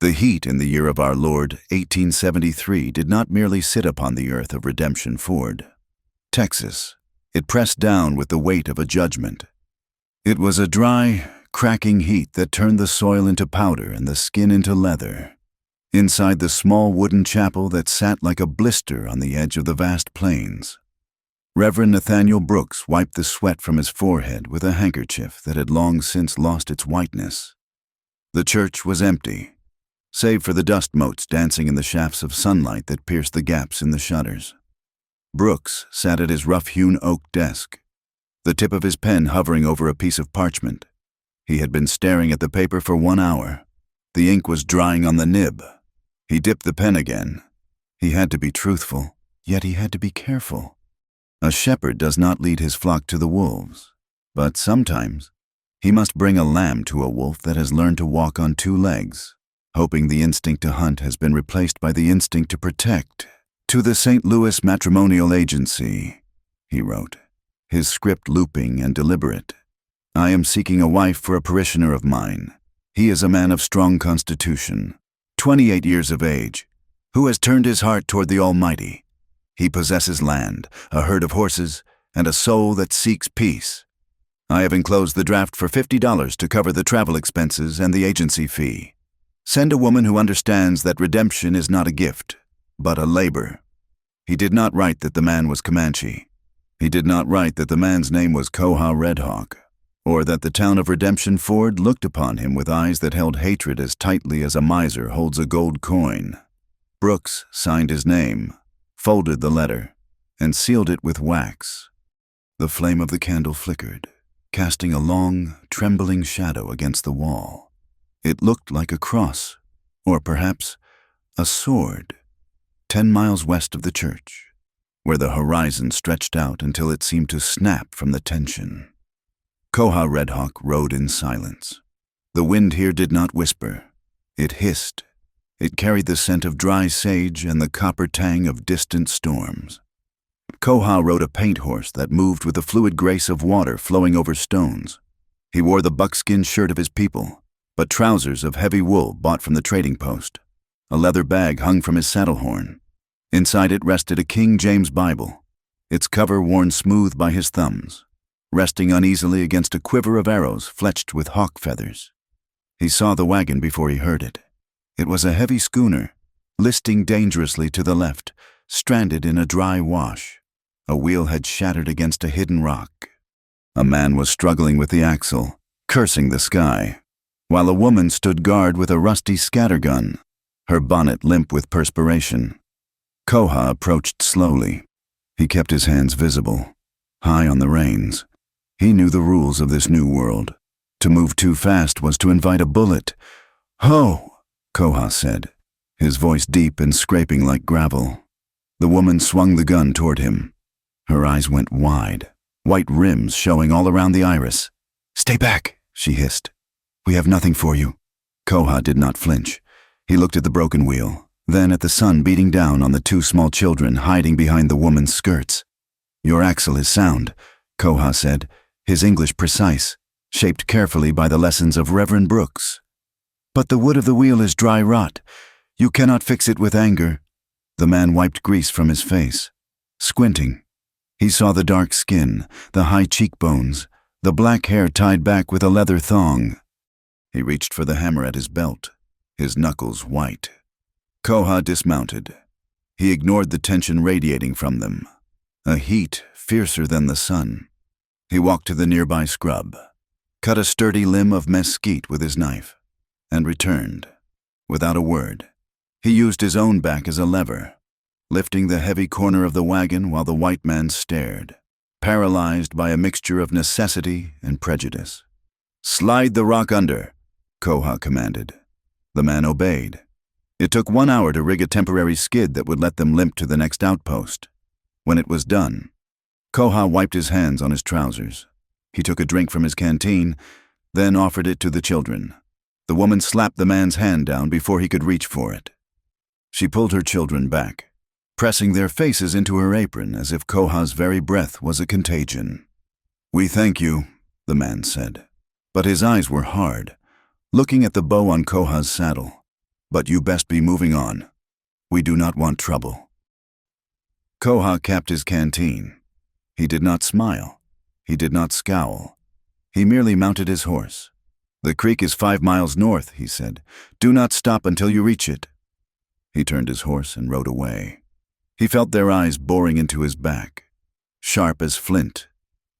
The heat in the year of our Lord, 1873, did not merely sit upon the earth of Redemption Ford, Texas. It pressed down with the weight of a judgment. It was a dry, cracking heat that turned the soil into powder and the skin into leather. Inside the small wooden chapel that sat like a blister on the edge of the vast plains, Reverend Nathaniel Brooks wiped the sweat from his forehead with a handkerchief that had long since lost its whiteness. The church was empty, save for the dust motes dancing in the shafts of sunlight that pierced the gaps in the shutters. Brooks sat at his rough-hewn oak desk, the tip of his pen hovering over a piece of parchment. He had been staring at the paper for 1 hour. The ink was drying on the nib. He dipped the pen again. He had to be truthful, yet he had to be careful. A shepherd does not lead his flock to the wolves, but sometimes he must bring a lamb to a wolf that has learned to walk on 2 legs, hoping the instinct to hunt has been replaced by the instinct to protect. To the St. Louis Matrimonial Agency, he wrote, his script looping and deliberate. I am seeking a wife for a parishioner of mine. He is a man of strong constitution, 28 years of age, who has turned his heart toward the Almighty. He possesses land, a herd of horses, and a soul that seeks peace. I have enclosed the draft for $50 to cover the travel expenses and the agency fee. Send a woman who understands that redemption is not a gift, but a labor. He did not write that the man was Comanche. He did not write that the man's name was Koha Redhawk, or that the town of Redemption Ford looked upon him with eyes that held hatred as tightly as a miser holds a gold coin. Brooks signed his name, folded the letter, and sealed it with wax. The flame of the candle flickered, casting a long, trembling shadow against the wall. It looked like a cross, or perhaps a sword, 10 miles west of the church, where the horizon stretched out until it seemed to snap from the tension. Koha Redhawk rode in silence. The wind here did not whisper. It hissed. It carried the scent of dry sage and the copper tang of distant storms. Koha rode a paint horse that moved with the fluid grace of water flowing over stones. He wore the buckskin shirt of his people, but trousers of heavy wool bought from the trading post. A leather bag hung from his saddle horn. Inside it rested a King James Bible, its cover worn smooth by his thumbs, resting uneasily against a quiver of arrows fletched with hawk feathers. He saw the wagon before he heard it. It was a heavy schooner, listing dangerously to the left, stranded in a dry wash. A wheel had shattered against a hidden rock. A man was struggling with the axle, cursing the sky, while a woman stood guard with a rusty scattergun, her bonnet limp with perspiration. Koha approached slowly. He kept his hands visible, high on the reins. He knew the rules of this new world. To move too fast was to invite a bullet. "Ho!" Koha said, his voice deep and scraping like gravel. The woman swung the gun toward him. Her eyes went wide, white rims showing all around the iris. "Stay back," she hissed. "We have nothing for you." Koha did not flinch. He looked at the broken wheel, then at the sun beating down on the 2 small children hiding behind the woman's skirts. "Your axle is sound," Koha said, his English precise, shaped carefully by the lessons of Reverend Brooks. "But the wood of the wheel is dry rot. You cannot fix it with anger." The man wiped grease from his face. Squinting, he saw the dark skin, the high cheekbones, the black hair tied back with a leather thong. He reached for the hammer at his belt, his knuckles white. Koha dismounted. He ignored the tension radiating from them, a heat fiercer than the sun. He walked to the nearby scrub, cut a sturdy limb of mesquite with his knife, and returned, without a word. He used his own back as a lever, lifting the heavy corner of the wagon while the white man stared, paralyzed by a mixture of necessity and prejudice. "Slide the rock under," Koha commanded. The man obeyed. It took 1 hour to rig a temporary skid that would let them limp to the next outpost. When it was done, Koha wiped his hands on his trousers. He took a drink from his canteen, then offered it to the children. The woman slapped the man's hand down before he could reach for it. She pulled her children back, pressing their faces into her apron as if Koha's very breath was a contagion. "We thank you," the man said, but his eyes were hard, looking at the bow on Koha's saddle. But you best be moving on. We do not want trouble." Koha kept his canteen. He did not smile. He did not scowl. He merely mounted his horse. "The creek is 5 miles north," he said. "Do not stop until you reach it." He turned his horse and rode away. He felt their eyes boring into his back, sharp as flint.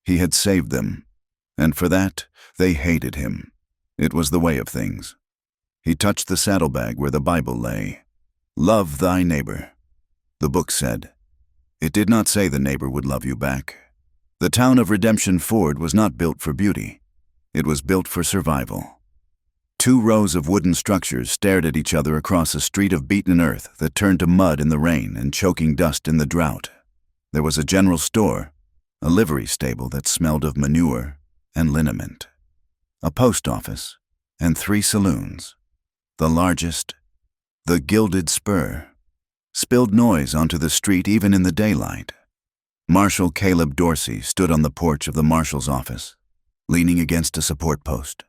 He had saved them, and for that, they hated him. It was the way of things. He touched the saddlebag where the Bible lay. "Love thy neighbor," the book said. It did not say the neighbor would love you back. The town of Redemption Ford was not built for beauty. It was built for survival. 2 rows of wooden structures stared at each other across a street of beaten earth that turned to mud in the rain and choking dust in the drought. There was a general store, a livery stable that smelled of manure and liniment, a post office, and 3 saloons. The largest, the Gilded Spur, spilled noise onto the street even in the daylight. Marshal Caleb Dorsey stood on the porch of the marshal's office, leaning against a support post.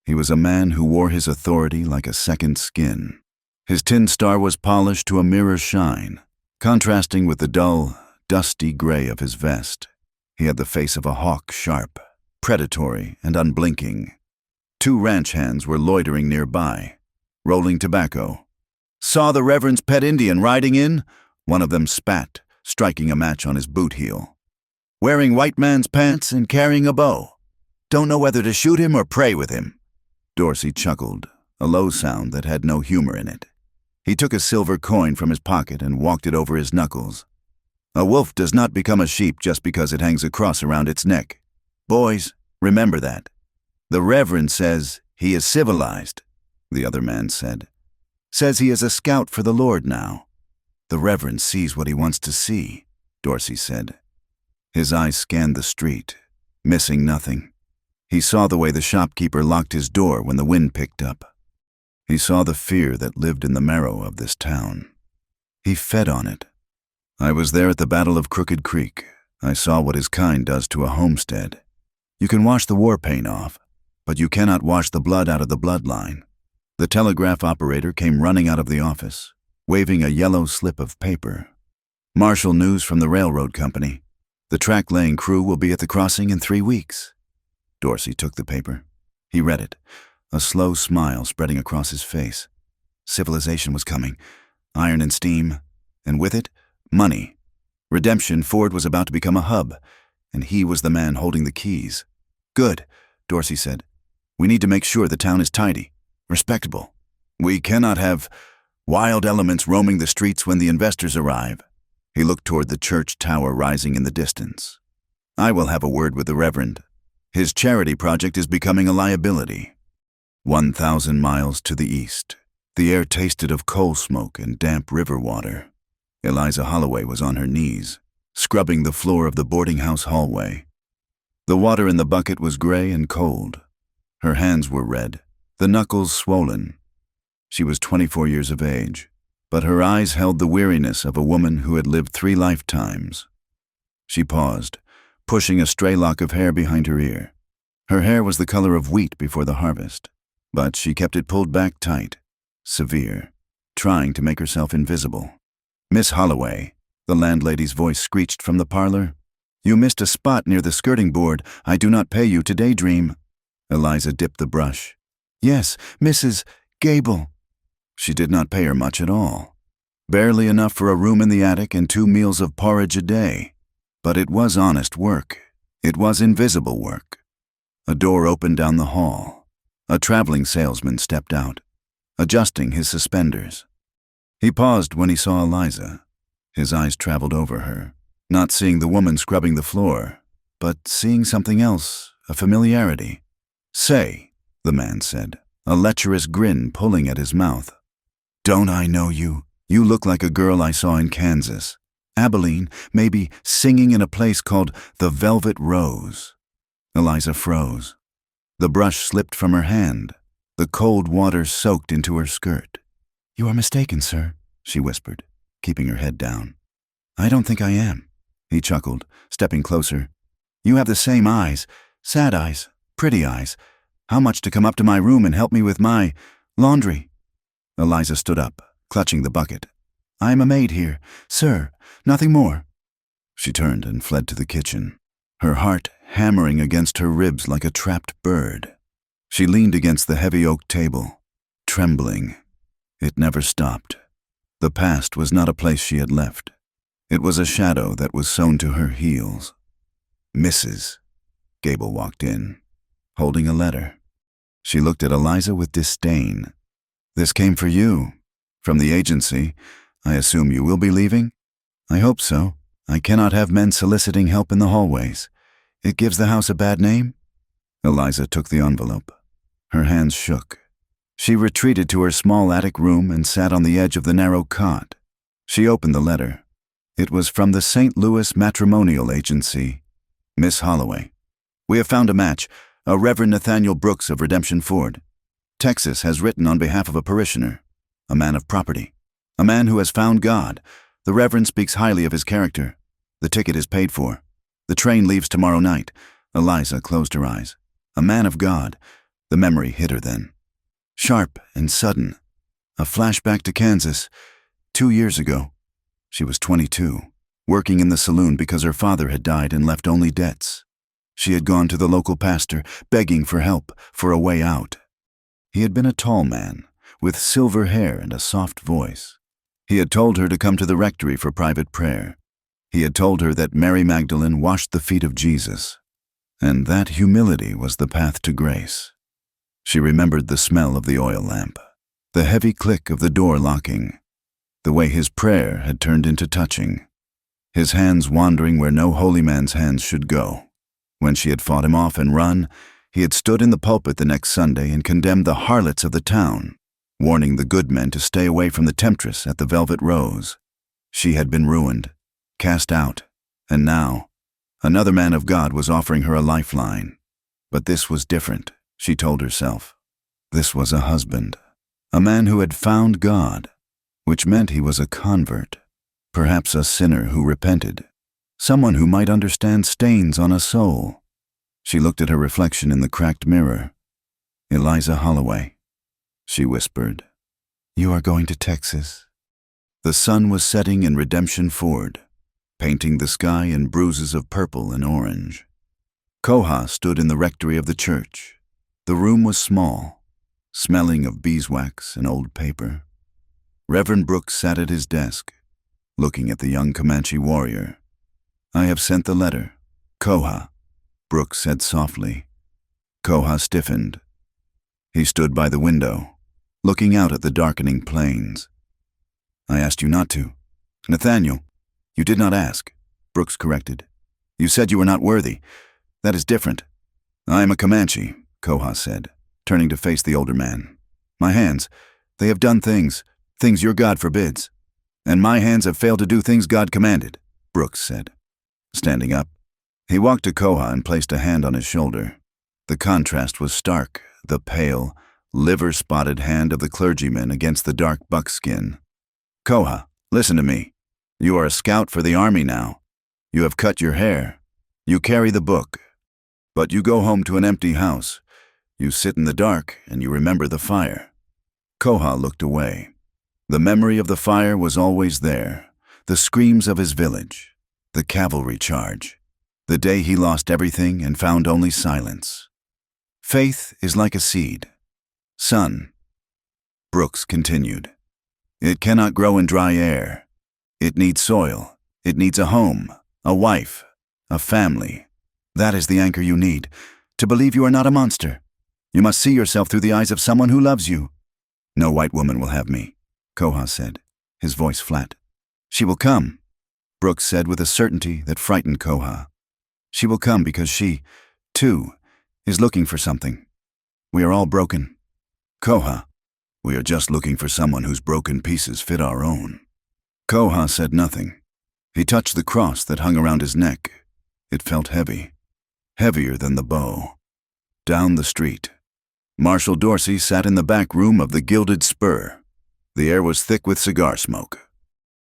He was a man who wore his authority like a second skin. His tin star was polished to a mirror shine, contrasting with the dull, dusty gray of his vest. He had the face of a hawk, sharp, predatory, and unblinking. 2 ranch hands were loitering nearby, rolling tobacco. "Saw the Reverend's pet Indian riding in?" One of them spat, striking a match on his boot heel. "Wearing white man's pants and carrying a bow. Don't know whether to shoot him or pray with him." Dorsey chuckled, a low sound that had no humor in it. He took a silver coin from his pocket and walked it over his knuckles. "A wolf does not become a sheep just because it hangs a cross around its neck. Boys, remember that. The Reverend says he is civilized," the other man said. "Says he is a scout for the Lord now." "The Reverend sees what he wants to see," Dorsey said. His eyes scanned the street, missing nothing. He saw the way the shopkeeper locked his door when the wind picked up. He saw the fear that lived in the marrow of this town. He fed on it. "I was there at the Battle of Crooked Creek. I saw what his kind does to a homestead. You can wash the war paint off, but you cannot wash the blood out of the bloodline." The telegraph operator came running out of the office, waving a yellow slip of paper. "Marshal news from the railroad company. The track-laying crew will be at the crossing in 3 weeks." Dorsey took the paper. He read it, a slow smile spreading across his face. Civilization was coming, iron and steam, and with it, money. Redemption Ford was about to become a hub, and he was the man holding the keys. "Good," Dorsey said. "We need to make sure the town is tidy, respectable. We cannot have wild elements roaming the streets when the investors arrive." He looked toward the church tower rising in the distance. "I will have a word with the Reverend. His charity project is becoming a liability." 1,000 miles to the east, the air tasted of coal smoke and damp river water. Eliza Holloway was on her knees, scrubbing the floor of the boarding house hallway. The water in the bucket was gray and cold. Her hands were red, the knuckles swollen. She was 24 years of age, but her eyes held the weariness of a woman who had lived 3 lifetimes. She paused, pushing a stray lock of hair behind her ear. Her hair was the color of wheat before the harvest, but she kept it pulled back tight, severe, trying to make herself invisible. "Miss Holloway," the landlady's voice screeched from the parlor. "You missed a spot near the skirting board. I do not pay you to daydream." Eliza dipped the brush. "Yes, Mrs. Gable." She did not pay her much at all. Barely enough for a room in the attic and 2 meals of porridge a day. But it was honest work. It was invisible work. A door opened down the hall. A traveling salesman stepped out, adjusting his suspenders. He paused when he saw Eliza. His eyes traveled over her, not seeing the woman scrubbing the floor, but seeing something else, a familiarity. "Say," the man said, a lecherous grin pulling at his mouth. "Don't I know you? You look like a girl I saw in Kansas. Abilene, maybe singing in a place called the Velvet Rose." Eliza froze. The brush slipped from her hand. The cold water soaked into her skirt. "You are mistaken, sir," she whispered, keeping her head down. "I don't think I am," he chuckled, stepping closer. "You have the same eyes, sad eyes, pretty eyes. How much to come up to my room and help me with my laundry?" Eliza stood up, clutching the bucket. "I am a maid here, sir, nothing more." She turned and fled to the kitchen, her heart hammering against her ribs like a trapped bird. She leaned against the heavy oak table, trembling. It never stopped. The past was not a place she had left. It was a shadow that was sewn to her heels. "Mrs." Gable walked in, holding a letter. She looked at Eliza with disdain. "This came for you. From the agency. I assume you will be leaving?" "I hope so. I cannot have men soliciting help in the hallways. It gives the house a bad name." Eliza took the envelope. Her hands shook. She retreated to her small attic room and sat on the edge of the narrow cot. She opened the letter. It was from the St. Louis Matrimonial Agency. "Miss Holloway, we have found a match, a Reverend Nathaniel Brooks of Redemption Ford. Texas has written on behalf of a parishioner, a man of property, a man who has found God. The Reverend speaks highly of his character. The ticket is paid for. The train leaves tomorrow night." Eliza closed her eyes. A man of God. The memory hit her then. Sharp and sudden. A flashback to Kansas, 2 years ago. She was 22, working in the saloon because her father had died and left only debts. She had gone to the local pastor, begging for help, for a way out. He had been a tall man, with silver hair and a soft voice. He had told her to come to the rectory for private prayer. He had told her that Mary Magdalene washed the feet of Jesus, and that humility was the path to grace. She remembered the smell of the oil lamp, the heavy click of the door locking, the way his prayer had turned into touching, his hands wandering where no holy man's hands should go. When she had fought him off and run, he had stood in the pulpit the next Sunday and condemned the harlots of the town, warning the good men to stay away from the temptress at the Velvet Rose. She had been ruined, cast out, and now, another man of God was offering her a lifeline. But this was different, she told herself. This was a husband, a man who had found God, which meant he was a convert, perhaps a sinner who repented, someone who might understand stains on a soul. She looked at her reflection in the cracked mirror. "Eliza Holloway," she whispered. "You are going to Texas." The sun was setting in Redemption Ford, painting the sky in bruises of purple and orange. Koha stood in the rectory of the church. The room was small, smelling of beeswax and old paper. Reverend Brooks sat at his desk, looking at the young Comanche warrior. "I have sent the letter, Koha," Brooks said softly. Koha stiffened. He stood by the window, looking out at the darkening plains. "I asked you not to." "Nathaniel, you did not ask," Brooks corrected. "You said you were not worthy. That is different." "I am a Comanche," Koha said, turning to face the older man. "My hands, they have done things your God forbids. And my hands have failed to do things God commanded," Brooks said. Standing up, he walked to Koha and placed a hand on his shoulder. The contrast was stark, the pale, liver-spotted hand of the clergyman against the dark buckskin. "Koha, listen to me. You are a scout for the army now. You have cut your hair. You carry the book. But you go home to an empty house. You sit in the dark and you remember the fire." Koha looked away. The memory of the fire was always there, the screams of his village, the cavalry charge, the day he lost everything and found only silence. "Faith is like a seed. Son," Brooks continued, "it cannot grow in dry air. It needs soil. It needs a home, a wife, a family. That is the anchor you need, to believe you are not a monster. You must see yourself through the eyes of someone who loves you." "No white woman will have me," Koha said, his voice flat. "She will come," Brooks said with a certainty that frightened Koha. "She will come because she, too, is looking for something. We are all broken." "Koha, we are just looking for someone whose broken pieces fit our own." Koha said nothing. He touched the cross that hung around his neck. It felt heavy, heavier than the bow. Down the street, Marshal Dorsey sat in the back room of the Gilded Spur. The air was thick with cigar smoke.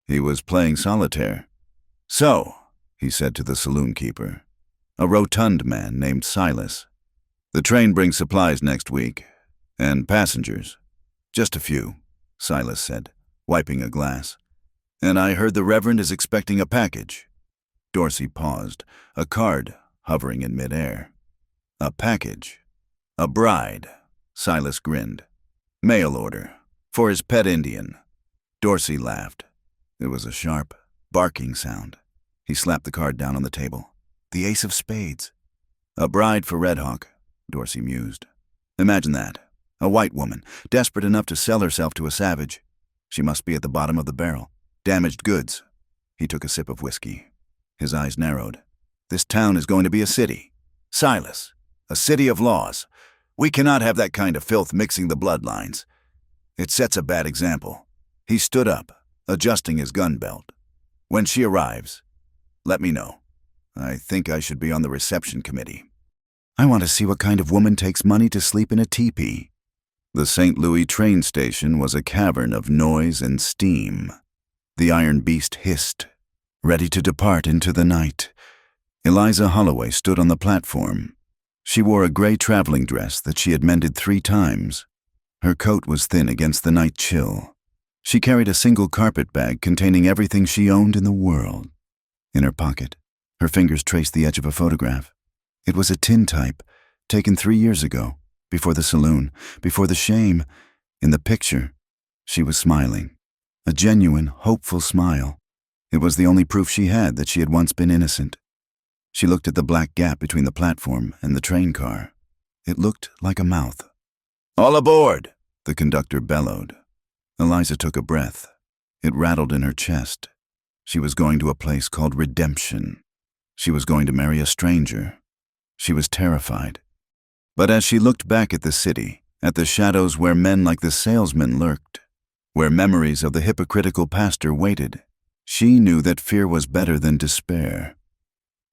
He was playing solitaire. "So," he said to the saloon keeper, a rotund man named Silas, "the train brings supplies next week, and passengers. Just a few. Silas said, wiping a glass. "And I heard the Reverend is expecting a package." Dorsey paused, a card hovering in midair. "A package? A bride?" Silas grinned. "Mail order. For his pet Indian." Dorsey laughed. It was a sharp, barking sound. He slapped the card down on the table. "The ace of spades." "A bride for Red Hawk," Dorsey mused. "Imagine that. A white woman, desperate enough to sell herself to a savage. She must be at the bottom of the barrel. Damaged goods." He took a sip of whiskey. His eyes narrowed. "This town is going to be a city. Silas, a city of laws. We cannot have that kind of filth mixing the bloodlines. It sets a bad example." He stood up, adjusting his gun belt. "When she arrives, let me know. I think I should be on the reception committee." "I want to see what kind of woman takes money to sleep in a teepee." The St. Louis train station was a cavern of noise and steam. The iron beast hissed, ready to depart into the night. Eliza Holloway stood on the platform. She wore a gray traveling dress that she had mended 3 times. Her coat was thin against the night chill. She carried a single carpet bag containing everything she owned in the world. In her pocket, her fingers traced the edge of a photograph. It was a tintype, taken 3 years ago, before the saloon, before the shame. In the picture, she was smiling. A genuine, hopeful smile. It was the only proof she had that she had once been innocent. She looked at the black gap between the platform and the train car. It looked like a mouth. "All aboard!" the conductor bellowed. Eliza took a breath. It rattled in her chest. She was going to a place called Redemption. She was going to marry a stranger. She was terrified. But as she looked back at the city, at the shadows where men like the salesman lurked, where memories of the hypocritical pastor waited, she knew that fear was better than despair.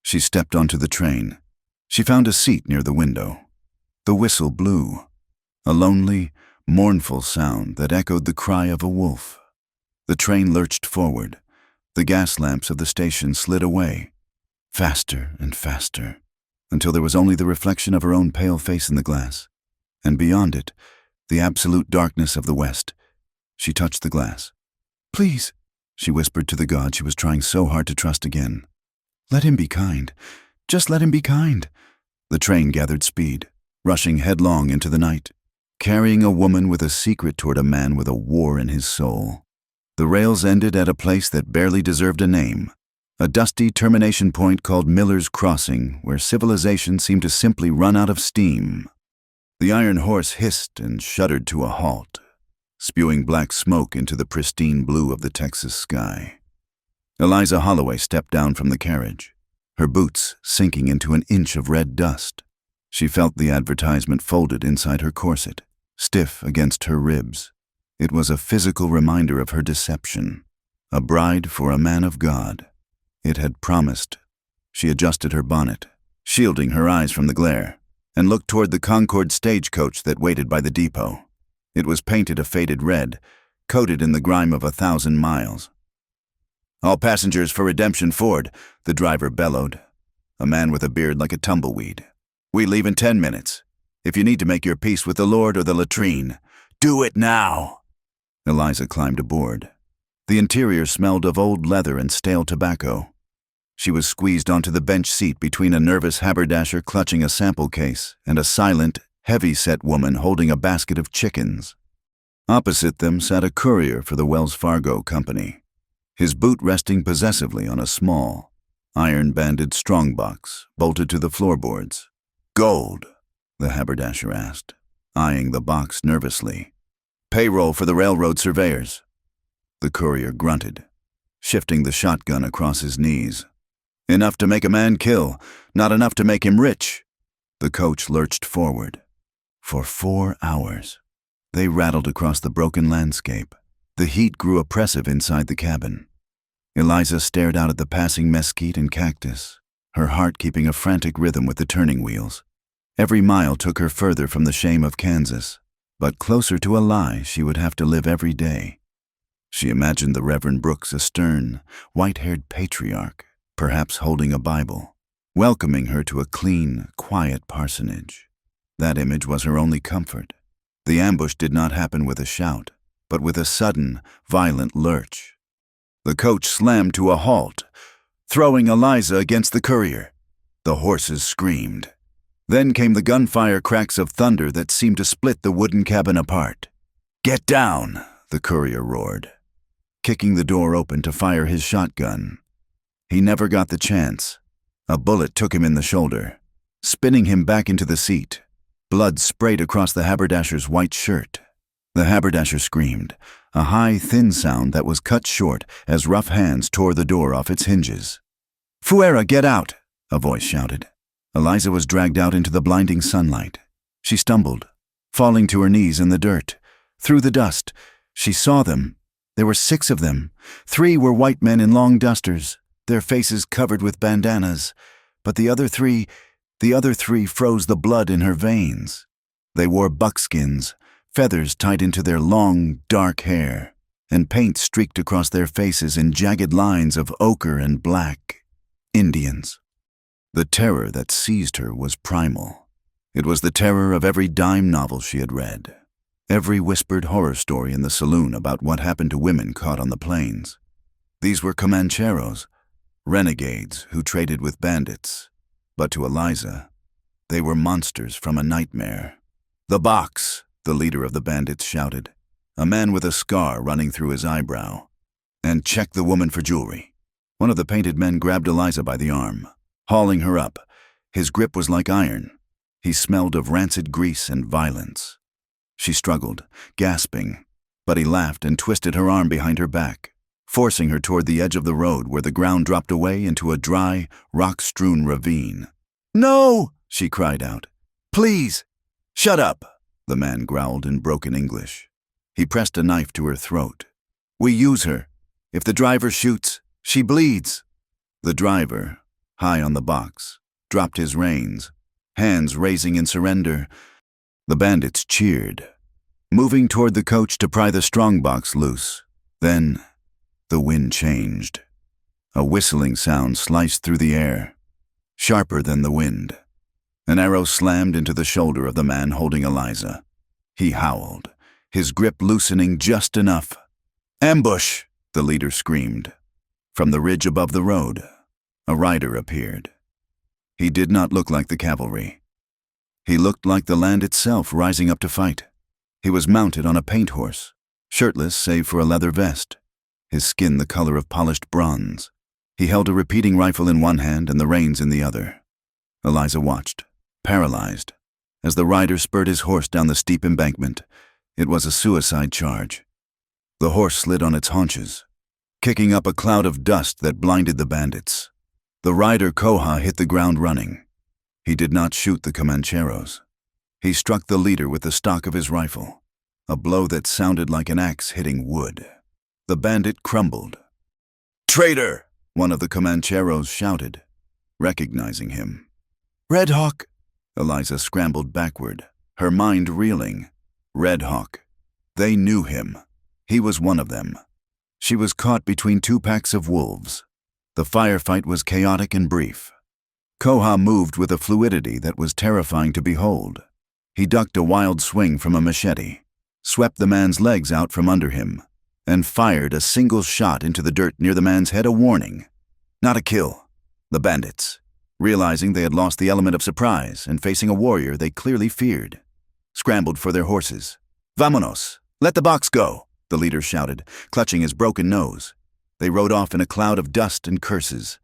She stepped onto the train. She found a seat near the window. The whistle blew, a lonely, mournful sound that echoed the cry of a wolf. The train lurched forward. The gas lamps of the station slid away, faster and faster, until there was only the reflection of her own pale face in the glass, and beyond it, the absolute darkness of the west. She touched the glass. "Please," she whispered to the God she was trying so hard to trust again. "Let him be kind. Just let him be kind." The train gathered speed, rushing headlong into the night, carrying a woman with a secret toward a man with a war in his soul. The rails ended at a place that barely deserved a name, a dusty termination point called Miller's Crossing, where civilization seemed to simply run out of steam. The iron horse hissed and shuddered to a halt, spewing black smoke into the pristine blue of the Texas sky. Eliza Holloway stepped down from the carriage, her boots sinking into an inch of red dust. She felt the advertisement folded inside her corset, stiff against her ribs. It was a physical reminder of her deception, a bride for a man of God. It had promised. She adjusted her bonnet, shielding her eyes from the glare, and looked toward the Concord stagecoach that waited by the depot. It was painted a faded red, coated in the grime of 1,000 miles. "All passengers for Redemption Ford," the driver bellowed, a man with a beard like a tumbleweed. "We leave in 10 minutes. If you need to make your peace with the Lord or the latrine, do it now." Eliza climbed aboard. The interior smelled of old leather and stale tobacco. She was squeezed onto the bench seat between a nervous haberdasher clutching a sample case and a silent, heavy-set woman holding a basket of chickens. Opposite them sat a courier for the Wells Fargo Company, his boot resting possessively on a small, iron-banded strongbox bolted to the floorboards. "Gold?" the haberdasher asked, eyeing the box nervously. "Payroll for the railroad surveyors." The courier grunted, shifting the shotgun across his knees. "Enough to make a man kill, not enough to make him rich." The coach lurched forward. For 4 hours, they rattled across the broken landscape. The heat grew oppressive inside the cabin. Eliza stared out at the passing mesquite and cactus, her heart keeping a frantic rhythm with the turning wheels. Every mile took her further from the shame of Kansas, but closer to a lie she would have to live every day. She imagined the Reverend Brooks a stern, white-haired patriarch, perhaps holding a Bible, welcoming her to a clean, quiet parsonage. That image was her only comfort. The ambush did not happen with a shout. but with a sudden, violent lurch. The coach slammed to a halt, throwing Eliza against the courier. The horses screamed. Then came the gunfire cracks of thunder that seemed to split the wooden cabin apart. "Get down!" the courier roared, kicking the door open to fire his shotgun. He never got the chance. A bullet took him in the shoulder, spinning him back into the seat. Blood sprayed across the haberdasher's white shirt. The haberdasher screamed, a high, thin sound that was cut short as rough hands tore the door off its hinges. "Fuera, get out!" a voice shouted. Eliza was dragged out into the blinding sunlight. She stumbled, falling to her knees in the dirt. Through the dust, she saw them. There were 6 of them. 3 were white men in long dusters, their faces covered with bandanas, but the other three froze the blood in her veins. They wore buckskins, feathers tied into their long, dark hair, and paint streaked across their faces in jagged lines of ochre and black. Indians. The terror that seized her was primal. It was the terror of every dime novel she had read, every whispered horror story in the saloon about what happened to women caught on the plains. These were Comancheros, renegades who traded with bandits. But to Eliza, they were monsters from a nightmare. "The box!" the leader of the bandits shouted, a man with a scar running through his eyebrow. "And check the woman for jewelry." One of the painted men grabbed Eliza by the arm, hauling her up. His grip was like iron. He smelled of rancid grease and violence. She struggled, gasping, but he laughed and twisted her arm behind her back, forcing her toward the edge of the road where the ground dropped away into a dry, rock-strewn ravine. "No!" she cried out. "Please!" "Shut up!" the man growled in broken English. He pressed a knife to her throat. "We use her. If the driver shoots, she bleeds." The driver, high on the box, dropped his reins, hands raising in surrender. The bandits cheered, moving toward the coach to pry the strongbox loose. Then the wind changed. A whistling sound sliced through the air, sharper than the wind. An arrow slammed into the shoulder of the man holding Eliza. He howled, his grip loosening just enough. "Ambush!" the leader screamed. From the ridge above the road, a rider appeared. He did not look like the cavalry. He looked like the land itself rising up to fight. He was mounted on a paint horse, shirtless save for a leather vest, his skin the color of polished bronze. He held a repeating rifle in one hand and the reins in the other. Eliza watched, paralyzed, as the rider spurred his horse down the steep embankment. It was a suicide charge. The horse slid on its haunches, kicking up a cloud of dust that blinded the bandits. The rider Koha hit the ground running. He did not shoot the Comancheros. He struck the leader with the stock of his rifle, a blow that sounded like an axe hitting wood. The bandit crumbled. "Traitor!" one of the Comancheros shouted, recognizing him. "Red Hawk!" Eliza scrambled backward, her mind reeling. Red Hawk. They knew him. He was one of them. She was caught between 2 packs of wolves. The firefight was chaotic and brief. Koha moved with a fluidity that was terrifying to behold. He ducked a wild swing from a machete, swept the man's legs out from under him, and fired a single shot into the dirt near the man's head, a warning. Not a kill. The bandits, realizing they had lost the element of surprise and facing a warrior they clearly feared, scrambled for their horses. "Vamonos! Let the box go!" the leader shouted, clutching his broken nose. They rode off in a cloud of dust and curses,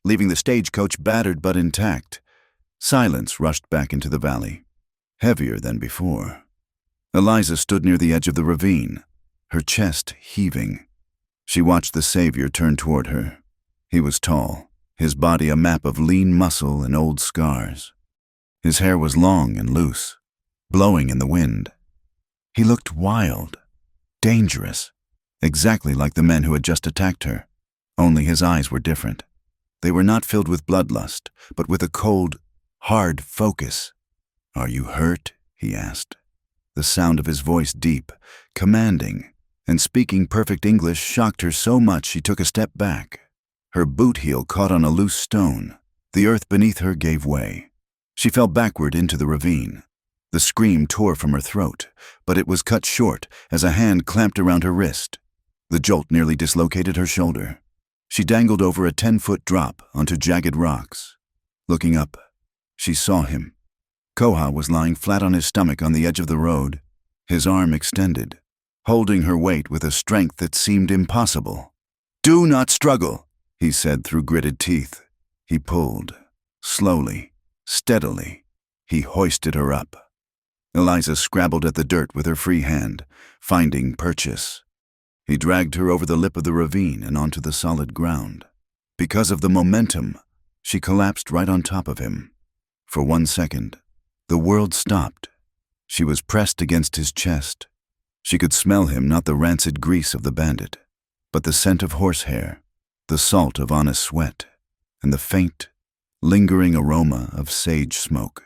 leaving the stagecoach battered but intact. Silence rushed back into the valley, heavier than before. Eliza stood near the edge of the ravine, her chest heaving. She watched the savior turn toward her. He was tall, his body a map of lean muscle and old scars. His hair was long and loose, blowing in the wind. He looked wild, dangerous, exactly like the men who had just attacked her. Only his eyes were different. They were not filled with bloodlust, but with a cold, hard focus. "Are you hurt?" he asked. The sound of his voice deep, commanding, and speaking perfect English shocked her so much she took a step back. Her boot heel caught on a loose stone. The earth beneath her gave way. She fell backward into the ravine. The scream tore from her throat, but it was cut short as a hand clamped around her wrist. The jolt nearly dislocated her shoulder. She dangled over a 10-foot drop onto jagged rocks. Looking up, she saw him. Koha was lying flat on his stomach on the edge of the road, his arm extended, holding her weight with a strength that seemed impossible. "Do not struggle," he said through gritted teeth. He pulled. Slowly, steadily, he hoisted her up. Eliza scrabbled at the dirt with her free hand, finding purchase. He dragged her over the lip of the ravine and onto the solid ground. Because of the momentum, she collapsed right on top of him. For 1 second, the world stopped. She was pressed against his chest. She could smell him, not the rancid grease of the bandit, but the scent of horsehair, the salt of honest sweat, and the faint, lingering aroma of sage smoke.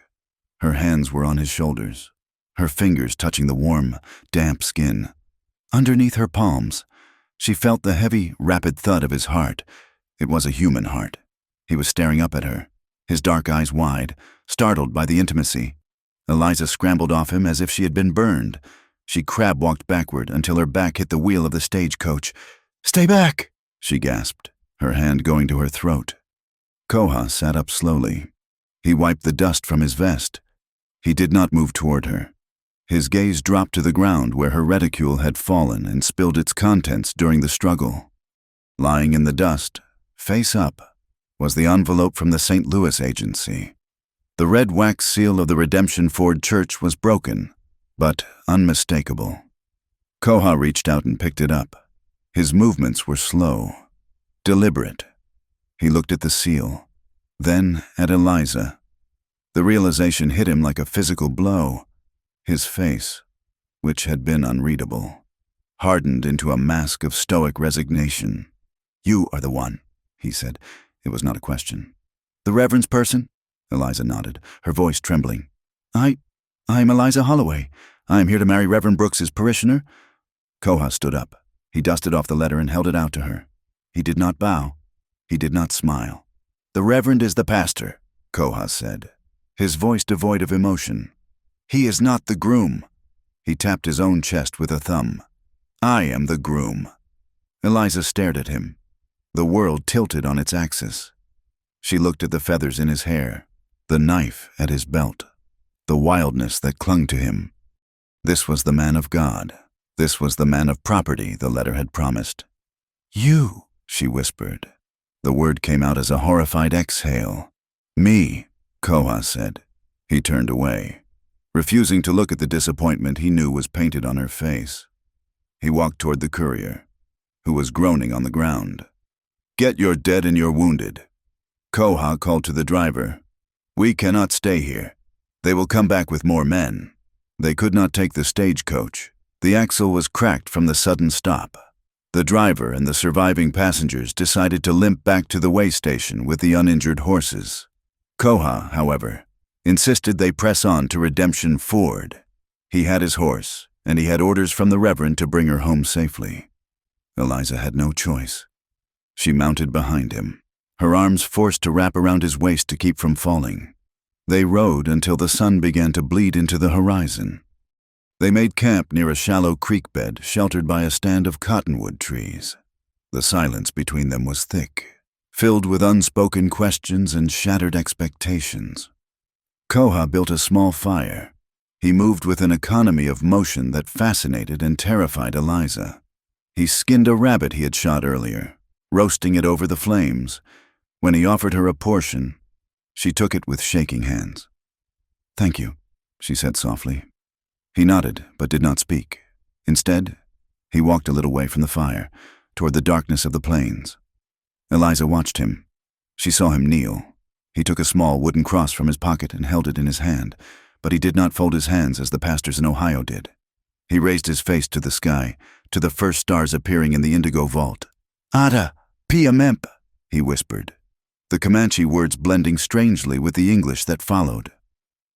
Her hands were on his shoulders, her fingers touching the warm, damp skin. Underneath her palms, she felt the heavy, rapid thud of his heart. It was a human heart. He was staring up at her, his dark eyes wide, startled by the intimacy. Eliza scrambled off him as if she had been burned. She crab-walked backward until her back hit the wheel of the stagecoach. "Stay back!" she gasped, her hand going to her throat. Koha sat up slowly. He wiped the dust from his vest. He did not move toward her. His gaze dropped to the ground where her reticule had fallen and spilled its contents during the struggle. Lying in the dust, face up, was the envelope from the St. Louis agency. The red wax seal of the Redemption Ford Church was broken, but unmistakable. Koha reached out and picked it up. His movements were slow, deliberate. He looked at the seal, then at Eliza. The realization hit him like a physical blow. His face, which had been unreadable, hardened into a mask of stoic resignation. "You are the one," he said. It was not a question. "The Reverend's person?" Eliza nodded, her voice trembling. I'm Eliza Holloway. I am here to marry Reverend Brooks's parishioner." Koha stood up. He dusted off the letter and held it out to her. He did not bow. He did not smile. "The Reverend is the pastor," Koha said, his voice devoid of emotion. "He is not the groom." He tapped his own chest with a thumb. "I am the groom." Eliza stared at him. The world tilted on its axis. She looked at the feathers in his hair, the knife at his belt, the wildness that clung to him. This was the man of God. This was the man of property the letter had promised. "You," she whispered. The word came out as a horrified exhale. "Me," Koha said. He turned away, refusing to look at the disappointment he knew was painted on her face. He walked toward the courier, who was groaning on the ground. "Get your dead and your wounded." Koha called to the driver. "We cannot stay here. They will come back with more men." They could not take the stagecoach. The axle was cracked from the sudden stop. The driver and the surviving passengers decided to limp back to the way station with the uninjured horses. Koha, however, insisted they press on to Redemption Ford. He had his horse, and he had orders from the Reverend to bring her home safely. Eliza had no choice. She mounted behind him, her arms forced to wrap around his waist to keep from falling. They rode until the sun began to bleed into the horizon. They made camp near a shallow creek bed sheltered by a stand of cottonwood trees. The silence between them was thick, filled with unspoken questions and shattered expectations. Koha built a small fire. He moved with an economy of motion that fascinated and terrified Eliza. He skinned a rabbit he had shot earlier, roasting it over the flames. When he offered her a portion, she took it with shaking hands. "Thank you," she said softly. He nodded, but did not speak. Instead, he walked a little way from the fire, toward the darkness of the plains. Eliza watched him. She saw him kneel. He took a small wooden cross from his pocket and held it in his hand, but he did not fold his hands as the pastors in Ohio did. He raised his face to the sky, to the first stars appearing in the indigo vault. "Ada, Pia Memp," he whispered, the Comanche words blending strangely with the English that followed.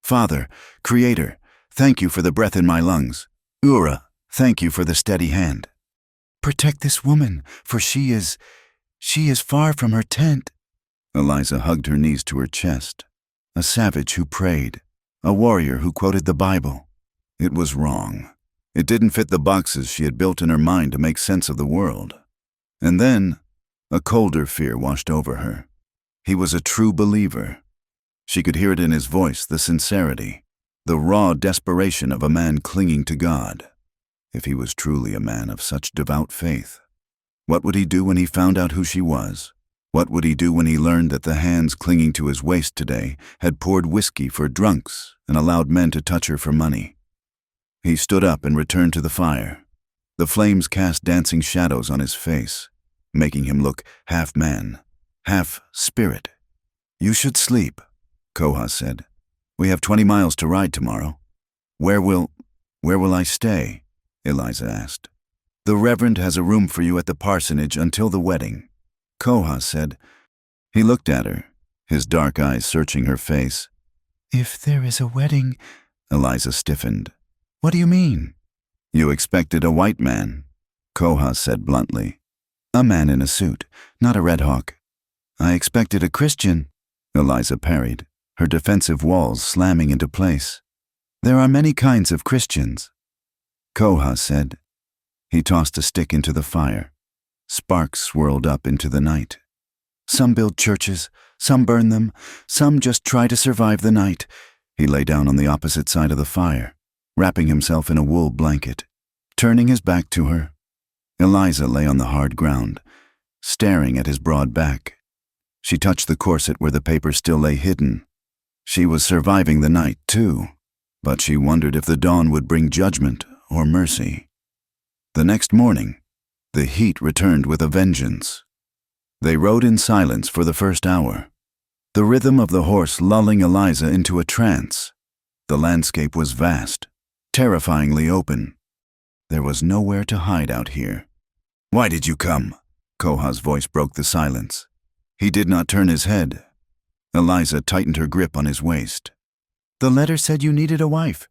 "Father, Creator, thank you for the breath in my lungs. Ura, thank you for the steady hand. Protect this woman, for she is far from her tent." Eliza hugged her knees to her chest, a savage who prayed. a warrior who quoted the Bible. It was wrong. It didn't fit the boxes she had built in her mind to make sense of the world. And then, a colder fear washed over her. He was a true believer. She could hear it in his voice, the sincerity, the raw desperation of a man clinging to God. If he was truly a man of such devout faith, what would he do when he found out who she was? What would he do when he learned that the hands clinging to his waist today had poured whiskey for drunks and allowed men to touch her for money? He stood up and returned to the fire. The flames cast dancing shadows on his face, making him look half man, half spirit. "You should sleep," Koha said. "We have 20 miles to ride tomorrow." Where will I stay?" Eliza asked. "The Reverend has a room for you at the parsonage until the wedding," Koha said. He looked at her, his dark eyes searching her face. "If there is a wedding," Eliza stiffened. "What do you mean?" "You expected a white man," Koha said bluntly. "A man in a suit, not a Red Hawk." "I expected a Christian," Eliza parried, her defensive walls slamming into place. "There are many kinds of Christians," Koha said. He tossed a stick into the fire. Sparks swirled up into the night. "Some build churches, some burn them, some just try to survive the night." He lay down on the opposite side of the fire, wrapping himself in a wool blanket, turning his back to her. Eliza lay on the hard ground, staring at his broad back. She touched the corset where the paper still lay hidden. She was surviving the night, too, but she wondered if the dawn would bring judgment or mercy. The next morning, the heat returned with a vengeance. They rode in silence for the first hour, the rhythm of the horse lulling Eliza into a trance. The landscape was vast, terrifyingly open. There was nowhere to hide out here. "Why did you come?" Koha's voice broke the silence. He did not turn his head. Eliza tightened her grip on his waist. "The letter said you needed a wife."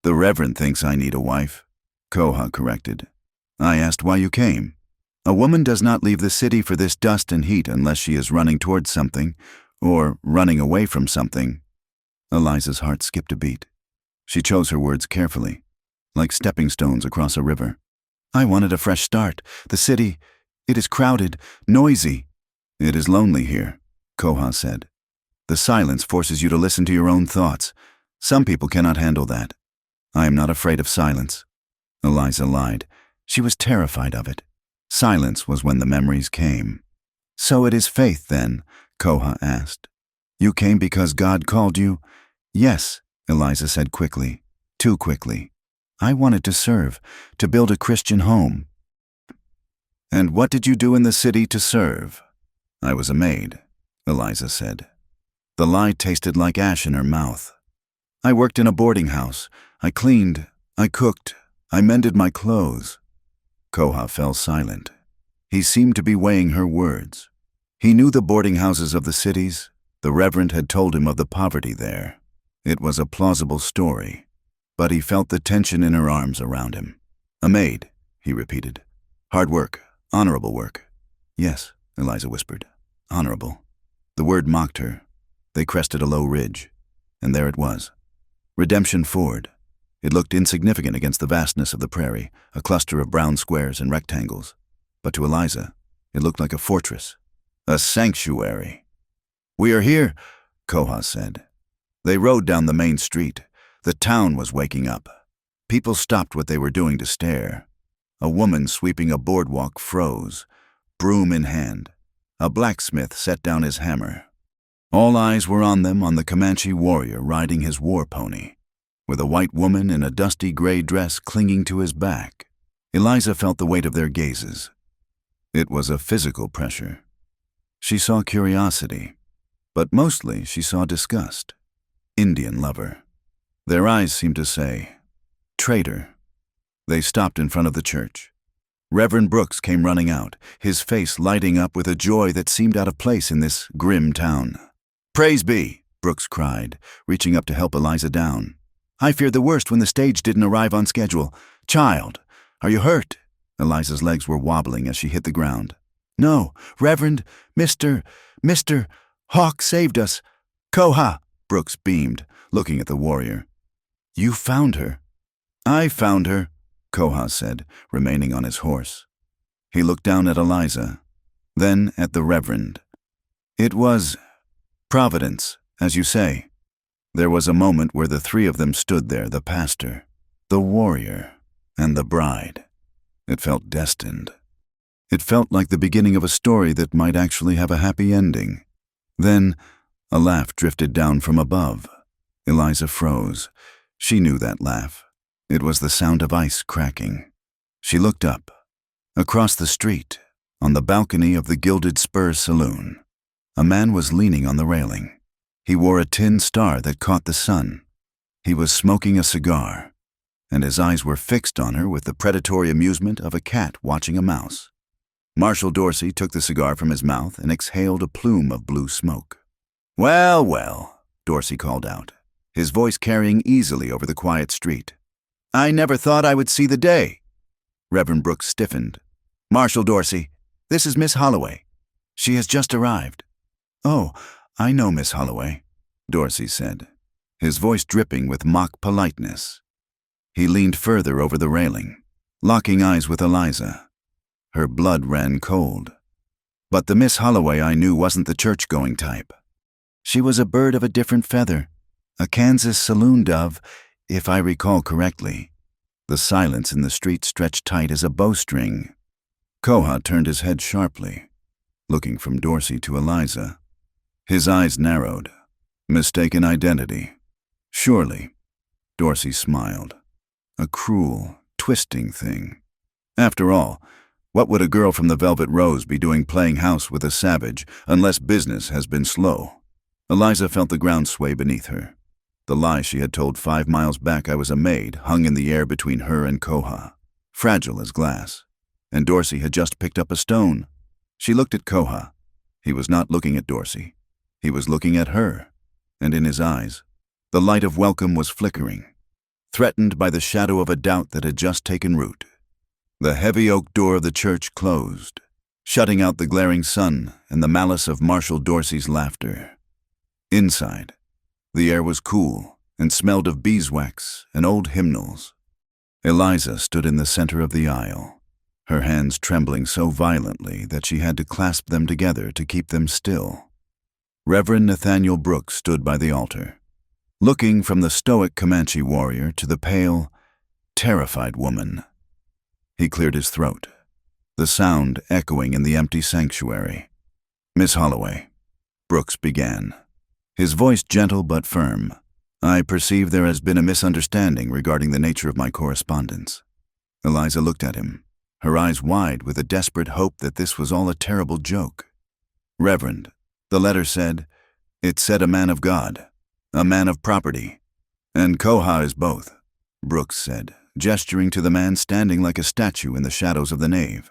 "The Reverend thinks I need a wife," Koha corrected. "I asked why you came. A woman does not leave the city for this dust and heat unless she is running towards something, or running away from something." Eliza's heart skipped a beat. She chose her words carefully, like stepping stones across a river. "I wanted a fresh start. The city, it is crowded, noisy." "It is lonely here," Koha said. "The silence forces you to listen to your own thoughts. Some people cannot handle that." "I am not afraid of silence." Eliza lied. She was terrified of it. Silence was when the memories came. "So it is faith, then?" Koha asked. "You came because God called you?" "Yes," Eliza said quickly, too quickly. "I wanted to serve, to build a Christian home." "And what did you do in the city to serve?" "I was a maid," Eliza said. The lie tasted like ash in her mouth. "I worked in a boarding house. I cleaned, I cooked, I mended my clothes." Koha fell silent. He seemed to be weighing her words. He knew the boarding houses of the cities. The Reverend had told him of the poverty there. It was a plausible story, but he felt the tension in her arms around him. "A maid," he repeated. "Hard work, honorable work." "Yes," Eliza whispered. "Honorable." The word mocked her. They crested a low ridge, and there it was. Redemption Ford. It looked insignificant against the vastness of the prairie, a cluster of brown squares and rectangles. But to Eliza, it looked like a fortress, a sanctuary. "We are here," Koha said. They rode down the main street. The town was waking up. People stopped what they were doing to stare. A woman sweeping a boardwalk froze, broom in hand. A blacksmith set down his hammer. All eyes were on them, on the Comanche warrior riding his war pony, with a white woman in a dusty gray dress clinging to his back. Eliza felt the weight of their gazes. It was a physical pressure. She saw curiosity, but mostly she saw disgust. Indian lover. Their eyes seemed to say, traitor. They stopped in front of the church. Reverend Brooks came running out, his face lighting up with a joy that seemed out of place in this grim town. "Praise be," Brooks cried, reaching up to help Eliza down. "I feared the worst when the stage didn't arrive on schedule. Child, are you hurt?" Eliza's legs were wobbling as she hit the ground. "No, Reverend, Mr. Hawk saved us. Koha," Brooks beamed, looking at the warrior. "You found her." "I found her," Koha said, remaining on his horse. He looked down at Eliza, then at the Reverend. "It was Providence, as you say." There was a moment where the three of them stood there, the pastor, the warrior, and the bride. It felt destined. It felt like the beginning of a story that might actually have a happy ending. Then, a laugh drifted down from above. Eliza froze. She knew that laugh. It was the sound of ice cracking. She looked up. Across the street, on the balcony of the Gilded Spur Saloon, a man was leaning on the railing. He wore a tin star that caught the sun. He was smoking a cigar, and his eyes were fixed on her with the predatory amusement of a cat watching a mouse. Marshal Dorsey took the cigar from his mouth and exhaled a plume of blue smoke. "Well, well," Dorsey called out, his voice carrying easily over the quiet street. "I never thought I would see the day." Reverend Brooks stiffened. "Marshal Dorsey, this is Miss Holloway. She has just arrived." "Oh, I know Miss Holloway," Dorsey said, his voice dripping with mock politeness. He leaned further over the railing, locking eyes with Eliza. Her blood ran cold. But the Miss Holloway I knew wasn't the church-going type. She was a bird of a different feather, a Kansas saloon dove, if I recall correctly. The silence in the street stretched tight as a bowstring. Koha turned his head sharply, looking from Dorsey to Eliza. His eyes narrowed. Mistaken identity. Surely. Dorsey smiled. A cruel, twisting thing. After all, what would a girl from the Velvet Rose be doing playing house with a savage unless business has been slow? Eliza felt the ground sway beneath her. The lie she had told 5 miles back I was a maid hung in the air between her and Koha, fragile as glass. And Dorsey had just picked up a stone. She looked at Koha. He was not looking at Dorsey. He was looking at her, and in his eyes, the light of welcome was flickering, threatened by the shadow of a doubt that had just taken root. The heavy oak door of the church closed, shutting out the glaring sun and the malice of Marshal Dorsey's laughter. Inside, the air was cool and smelled of beeswax and old hymnals. Eliza stood in the center of the aisle, her hands trembling so violently that she had to clasp them together to keep them still. Reverend Nathaniel Brooks stood by the altar, looking from the stoic Comanche warrior to the pale, terrified woman. He cleared his throat, the sound echoing in the empty sanctuary. "Miss Holloway," Brooks began, his voice gentle but firm. "I perceive there has been a misunderstanding regarding the nature of my correspondence." Eliza looked at him, her eyes wide with a desperate hope that this was all a terrible joke. "Reverend, the letter said, it said a man of God, a man of property. And Koha is both," Brooks said, gesturing to the man standing like a statue in the shadows of the nave.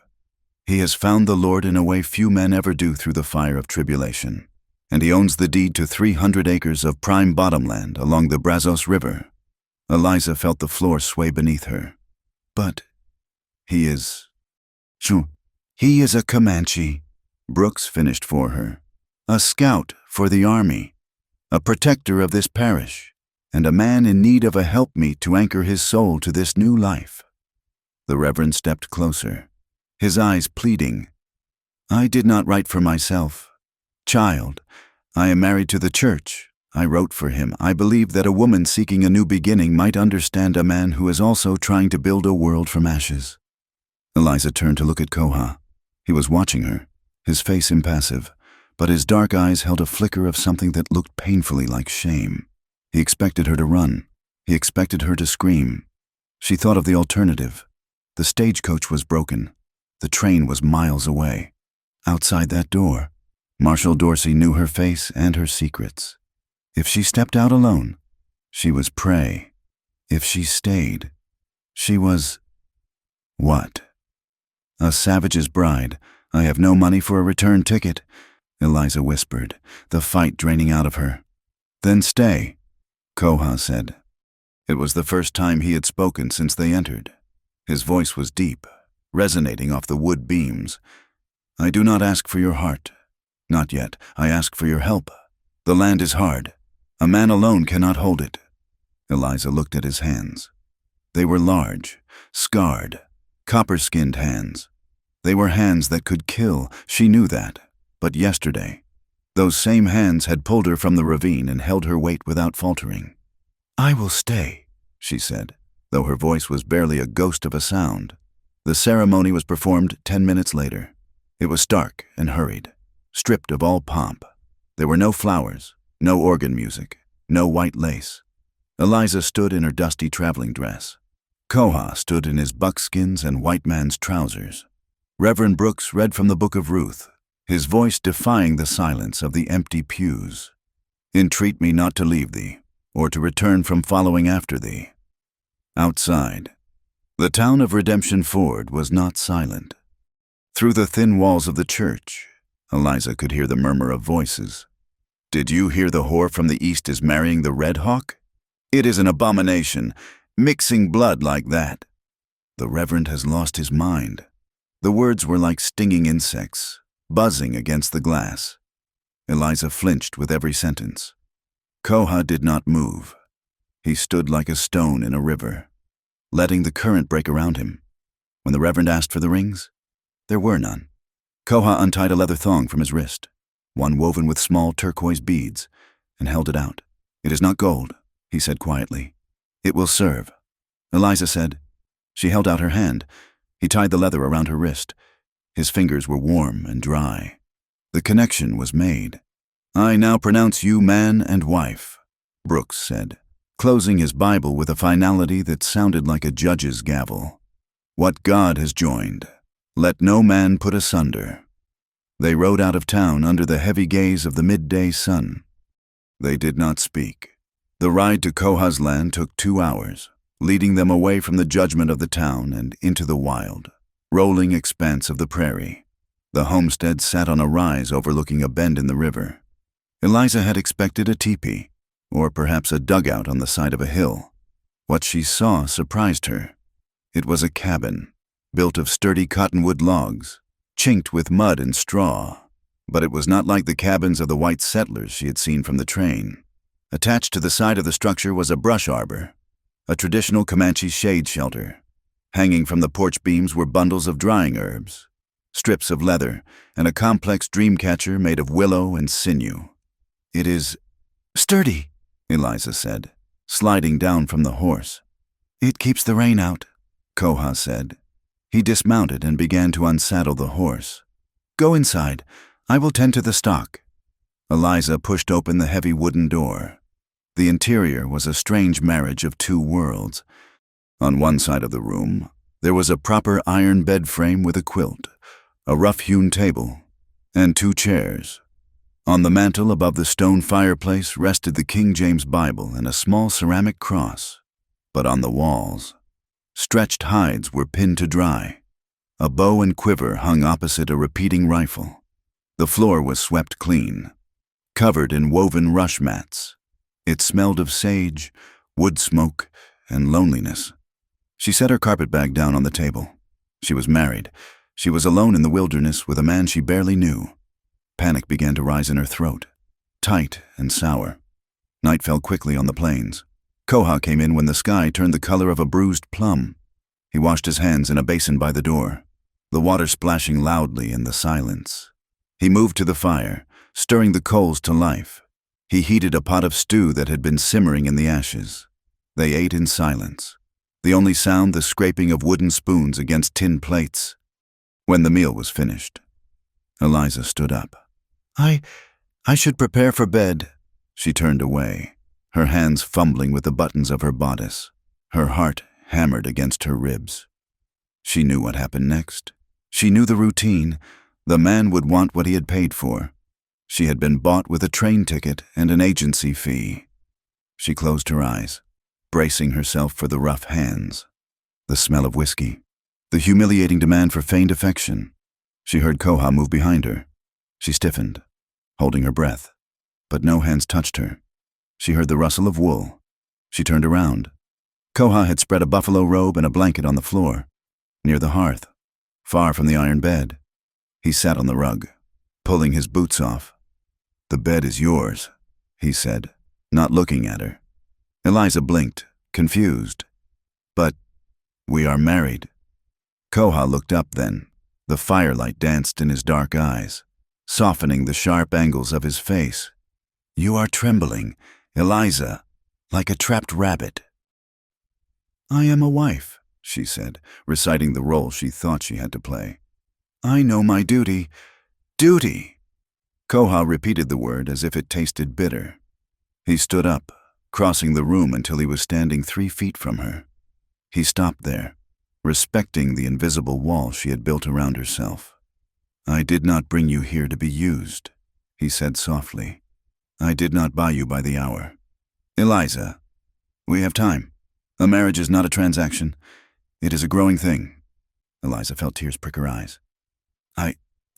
"He has found the Lord in a way few men ever do through the fire of tribulation, and he owns the deed to 300 acres of prime bottomland along the Brazos River." Eliza felt the floor sway beneath her. "But he is a Comanche," Brooks finished for her. "A scout for the army, a protector of this parish, and a man in need of a helpmeet to anchor his soul to this new life." The Reverend stepped closer, his eyes pleading. "I did not write for myself. Child, I am married to the church. I wrote for him. I believe that a woman seeking a new beginning might understand a man who is also trying to build a world from ashes." Eliza turned to look at Koha. He was watching her, his face impassive, but his dark eyes held a flicker of something that looked painfully like shame. He expected her to run. He expected her to scream. She thought of the alternative. The stagecoach was broken. The train was miles away. Outside that door, Marshal Dorsey knew her face and her secrets. If she stepped out alone, she was prey. If she stayed, she was... what? "A savage's bride. I have no money for a return ticket," Eliza whispered, the fight draining out of her. "Then stay," Koha said. It was the first time he had spoken since they entered. His voice was deep, resonating off the wood beams. "I do not ask for your heart. Not yet. I ask for your help. The land is hard. A man alone cannot hold it. Eliza looked at his hands. They were large, scarred, copper-skinned hands. They were hands that could kill, she knew that. But yesterday, those same hands had pulled her from the ravine and held her weight without faltering. "I will stay," she said, though her voice was barely a ghost of a sound. The ceremony was performed 10 minutes later. It was stark and hurried, stripped of all pomp. There were no flowers, no organ music, no white lace. Eliza stood in her dusty traveling dress. Koha stood in his buckskins and white man's trousers. Reverend Brooks read from the Book of Ruth, his voice defying the silence of the empty pews. "Entreat me not to leave thee, or to return from following after thee." Outside, the town of Redemption Ford was not silent. Through the thin walls of the church, Eliza could hear the murmur of voices. "Did you hear the whore from the east is marrying the Red Hawk? It is an abomination, mixing blood like that. The Reverend has lost his mind." The words were like stinging insects, buzzing against the glass. Eliza flinched with every sentence. Koha did not move. He stood like a stone in a river, letting the current break around him. When the Reverend asked for the rings, there were none. Koha untied a leather thong from his wrist, one woven with small turquoise beads, and held it out. "It is not gold," he said quietly. "It will serve." Eliza said. She held out her hand. He tied the leather around her wrist. His fingers were warm and dry. The connection was made. "I now pronounce you man and wife," Brooks said, closing his Bible with a finality that sounded like a judge's gavel. "What God has joined, let no man put asunder." They rode out of town under the heavy gaze of the midday sun. They did not speak. The ride to Koha's land took 2 hours, leading them away from the judgment of the town and into the wild, rolling expanse of the prairie. The homestead sat on a rise overlooking a bend in the river. Eliza had expected a teepee, or perhaps a dugout on the side of a hill. What she saw surprised her. It was a cabin, built of sturdy cottonwood logs, chinked with mud and straw. But it was not like the cabins of the white settlers she had seen from the train. Attached to the side of the structure was a brush arbor, a traditional Comanche shade shelter. Hanging from the porch beams were bundles of drying herbs, strips of leather, and a complex dream catcher made of willow and sinew. "It is sturdy," Eliza said, sliding down from the horse. "It keeps the rain out," Koha said. He dismounted and began to unsaddle the horse. "Go inside. I will tend to the stock." Eliza pushed open the heavy wooden door. The interior was a strange marriage of 2 worlds. On one side of the room, there was a proper iron bed frame with a quilt, a rough-hewn table, and 2 chairs. On the mantel above the stone fireplace rested the King James Bible and a small ceramic cross. But on the walls, stretched hides were pinned to dry. A bow and quiver hung opposite a repeating rifle. The floor was swept clean, covered in woven rush mats. It smelled of sage, wood smoke, and loneliness. She set her carpetbag down on the table. She was married. She was alone in the wilderness with a man she barely knew. Panic began to rise in her throat, tight and sour. Night fell quickly on the plains. Koha came in when the sky turned the color of a bruised plum. He washed his hands in a basin by the door, the water splashing loudly in the silence. He moved to the fire, stirring the coals to life. He heated a pot of stew that had been simmering in the ashes. They ate in silence, the only sound the scraping of wooden spoons against tin plates. When the meal was finished, Eliza stood up. I should prepare for bed." She turned away, her hands fumbling with the buttons of her bodice. Her heart hammered against her ribs. She knew what happened next. She knew the routine. The man would want what he had paid for. She had been bought with a train ticket and an agency fee. She closed her eyes, bracing herself for the rough hands, the smell of whiskey, the humiliating demand for feigned affection. She heard Koha move behind her. She stiffened, holding her breath, but no hands touched her. She heard the rustle of wool. She turned around. Koha had spread a buffalo robe and a blanket on the floor, near the hearth, far from the iron bed. He sat on the rug, pulling his boots off. "The bed is yours," he said, not looking at her. Eliza blinked, confused. "But we are married." Koha looked up then. The firelight danced in his dark eyes, softening the sharp angles of his face. "You are trembling, Eliza, like a trapped rabbit." "I am a wife," she said, reciting the role she thought she had to play. "I know my duty. Duty!" Koha repeated the word as if it tasted bitter. He stood up, crossing the room until he was standing 3 feet from her. He stopped there, respecting the invisible wall she had built around herself. "I did not bring you here to be used," he said softly. "I did not buy you by the hour. Eliza, we have time. A marriage is not a transaction. It is a growing thing." Eliza felt tears prick her eyes.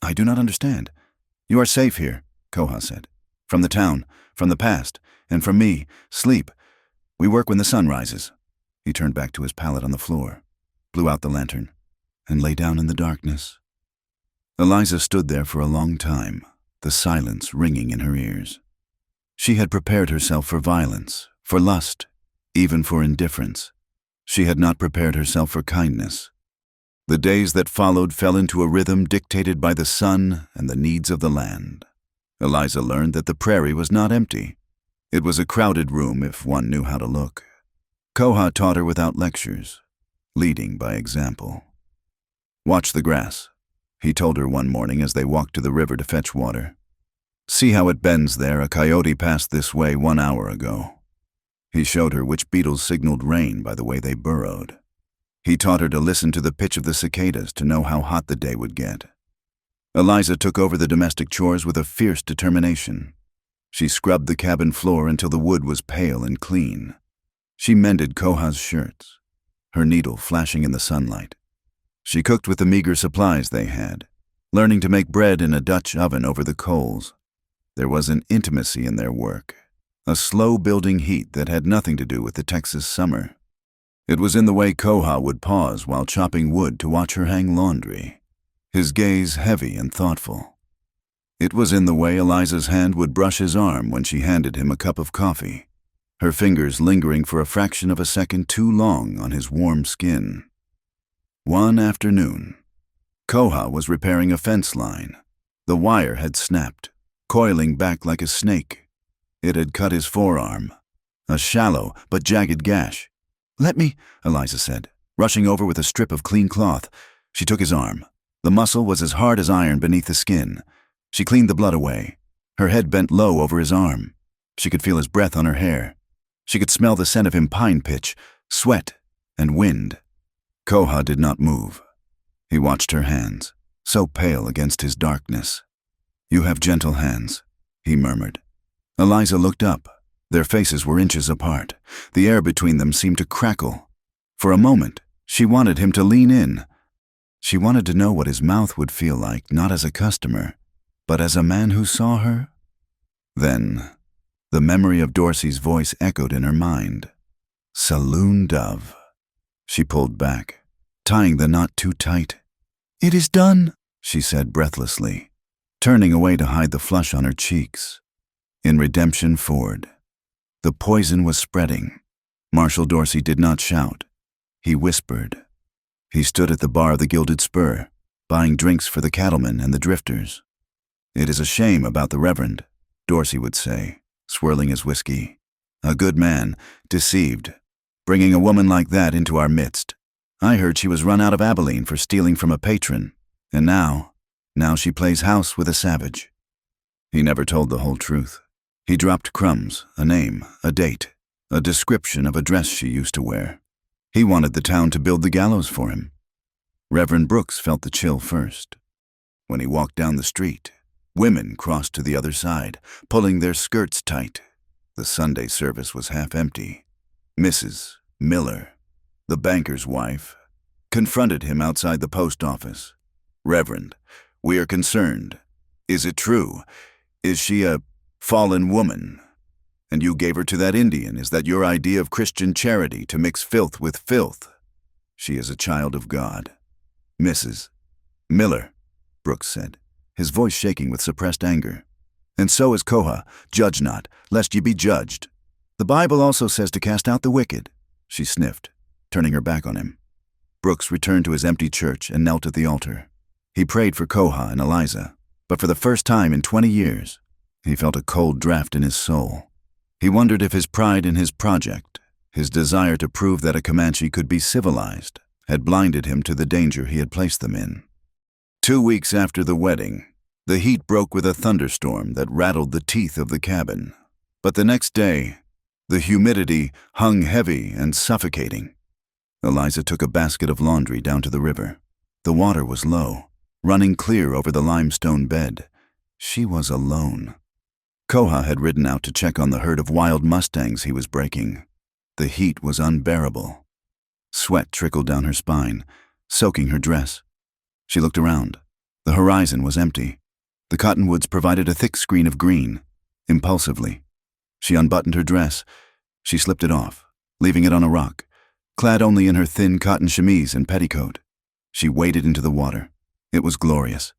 I do not understand." "You are safe here," Koha said. "From the town, from the past, and from me. Sleep. We work when the sun rises." He turned back to his pallet on the floor, blew out the lantern, and lay down in the darkness. Eliza stood there for a long time, the silence ringing in her ears. She had prepared herself for violence, for lust, even for indifference. She had not prepared herself for kindness. The days that followed fell into a rhythm dictated by the sun and the needs of the land. Eliza learned that the prairie was not empty. It was a crowded room if one knew how to look. Koha taught her without lectures, leading by example. "Watch the grass," he told her one morning as they walked to the river to fetch water. "See how it bends there. A coyote passed this way 1 hour ago." He showed her which beetles signaled rain by the way they burrowed. He taught her to listen to the pitch of the cicadas to know how hot the day would get. Eliza took over the domestic chores with a fierce determination. She scrubbed the cabin floor until the wood was pale and clean. She mended Koha's shirts, her needle flashing in the sunlight. She cooked with the meager supplies they had, learning to make bread in a Dutch oven over the coals. There was an intimacy in their work, a slow-building heat that had nothing to do with the Texas summer. It was in the way Koha would pause while chopping wood to watch her hang laundry, his gaze heavy and thoughtful. It was in the way Eliza's hand would brush his arm when she handed him a cup of coffee, her fingers lingering for a fraction of a second too long on his warm skin. One afternoon, Koha was repairing a fence line. The wire had snapped, coiling back like a snake. It had cut his forearm, a shallow but jagged gash. "Let me," Eliza said, rushing over with a strip of clean cloth. She took his arm. The muscle was as hard as iron beneath the skin. She cleaned the blood away. Her head bent low over his arm. She could feel his breath on her hair. She could smell the scent of him pine pitch, sweat, and wind. Koha did not move. He watched her hands, so pale against his darkness. "You have gentle hands," he murmured. Eliza looked up. Their faces were inches apart. The air between them seemed to crackle. For a moment, she wanted him to lean in. She wanted to know what his mouth would feel like, not as a customer, but as a man who saw her. Then, the memory of Dorsey's voice echoed in her mind. "Saloon dove." She pulled back, tying the knot too tight. "It is done," she said breathlessly, turning away to hide the flush on her cheeks. In Redemption Ford, the poison was spreading. Marshal Dorsey did not shout. He whispered. He stood at the bar of the Gilded Spur, buying drinks for the cattlemen and the drifters. "It is a shame about the Reverend," Dorsey would say, swirling his whiskey. "A good man, deceived, bringing a woman like that into our midst. I heard she was run out of Abilene for stealing from a patron, and now she plays house with a savage." He never told the whole truth. He dropped crumbs, a name, a date, a description of a dress she used to wear. He wanted the town to build the gallows for him. Reverend Brooks felt the chill first. When he walked down the street, women crossed to the other side, pulling their skirts tight. The Sunday service was half empty. Mrs. Miller, the banker's wife, confronted him outside the post office. "Reverend, we are concerned. Is it true? Is she a fallen woman? And you gave her to that Indian. Is that your idea of Christian charity, to mix filth with filth? She is a child of God." "Mrs. Miller," Brooks said, his voice shaking with suppressed anger. "And so is Koha. Judge not, lest ye be judged." The Bible also says to cast out the wicked, she sniffed, turning her back on him. Brooks returned to his empty church and knelt at the altar. He prayed for Koha and Eliza, but for the first time in 20 years, he felt a cold draft in his soul. He wondered if his pride in his project, his desire to prove that a Comanche could be civilized, had blinded him to the danger he had placed them in. 2 weeks after the wedding, the heat broke with a thunderstorm that rattled the teeth of the cabin. But the next day, the humidity hung heavy and suffocating. Eliza took a basket of laundry down to the river. The water was low, running clear over the limestone bed. She was alone. Koha had ridden out to check on the herd of wild mustangs he was breaking. The heat was unbearable. Sweat trickled down her spine, soaking her dress. She looked around. The horizon was empty. The cottonwoods provided a thick screen of green. Impulsively, she unbuttoned her dress. She slipped it off, leaving it on a rock, clad only in her thin cotton chemise and petticoat. She waded into the water. It was glorious.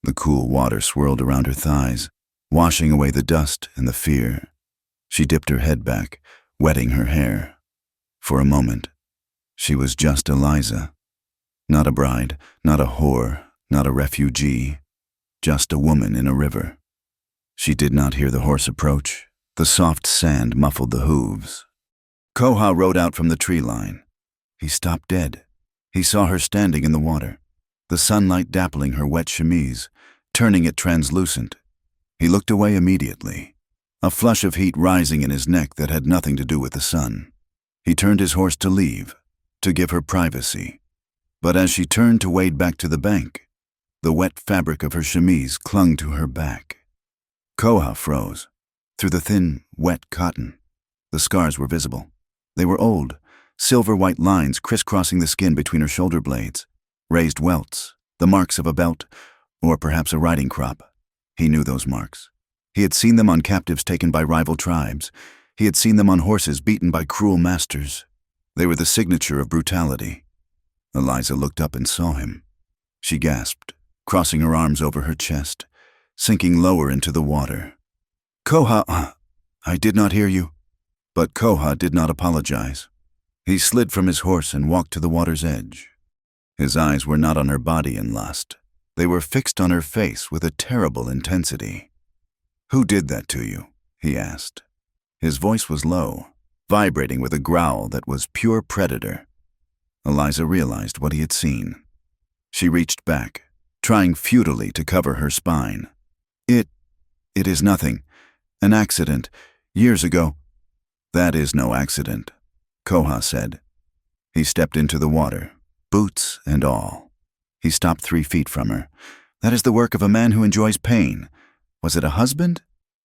The cool water swirled around her thighs, washing away the dust and the fear. She dipped her head back, wetting her hair. For a moment, she was just Eliza. Not a bride, not a whore, not a refugee, just a woman in a river. She did not hear the horse approach. The soft sand muffled the hooves. Koha rode out from the tree line. He stopped dead. He saw her standing in the water, the sunlight dappling her wet chemise, turning it translucent. He looked away immediately, a flush of heat rising in his neck that had nothing to do with the sun. He turned his horse to leave, to give her privacy. But as she turned to wade back to the bank, the wet fabric of her chemise clung to her back. Koha froze. Through the thin, wet cotton, the scars were visible. They were old, silver-white lines crisscrossing the skin between her shoulder blades, raised welts, the marks of a belt, or perhaps a riding crop. He knew those marks. He had seen them on captives taken by rival tribes. He had seen them on horses beaten by cruel masters. They were the signature of brutality. Eliza looked up and saw him. She gasped, crossing her arms over her chest, sinking lower into the water. Koha, I did not hear you. But Koha did not apologize. He slid from his horse and walked to the water's edge. His eyes were not on her body in lust. They were fixed on her face with a terrible intensity. Who did that to you? He asked. His voice was low, vibrating with a growl that was pure predator. Eliza realized what he had seen. She reached back, trying futilely to cover her spine. It is nothing. An accident. Years ago. That is no accident, Koha said. He stepped into the water, boots and all. He stopped 3 feet from her. That is the work of a man who enjoys pain. Was it a husband?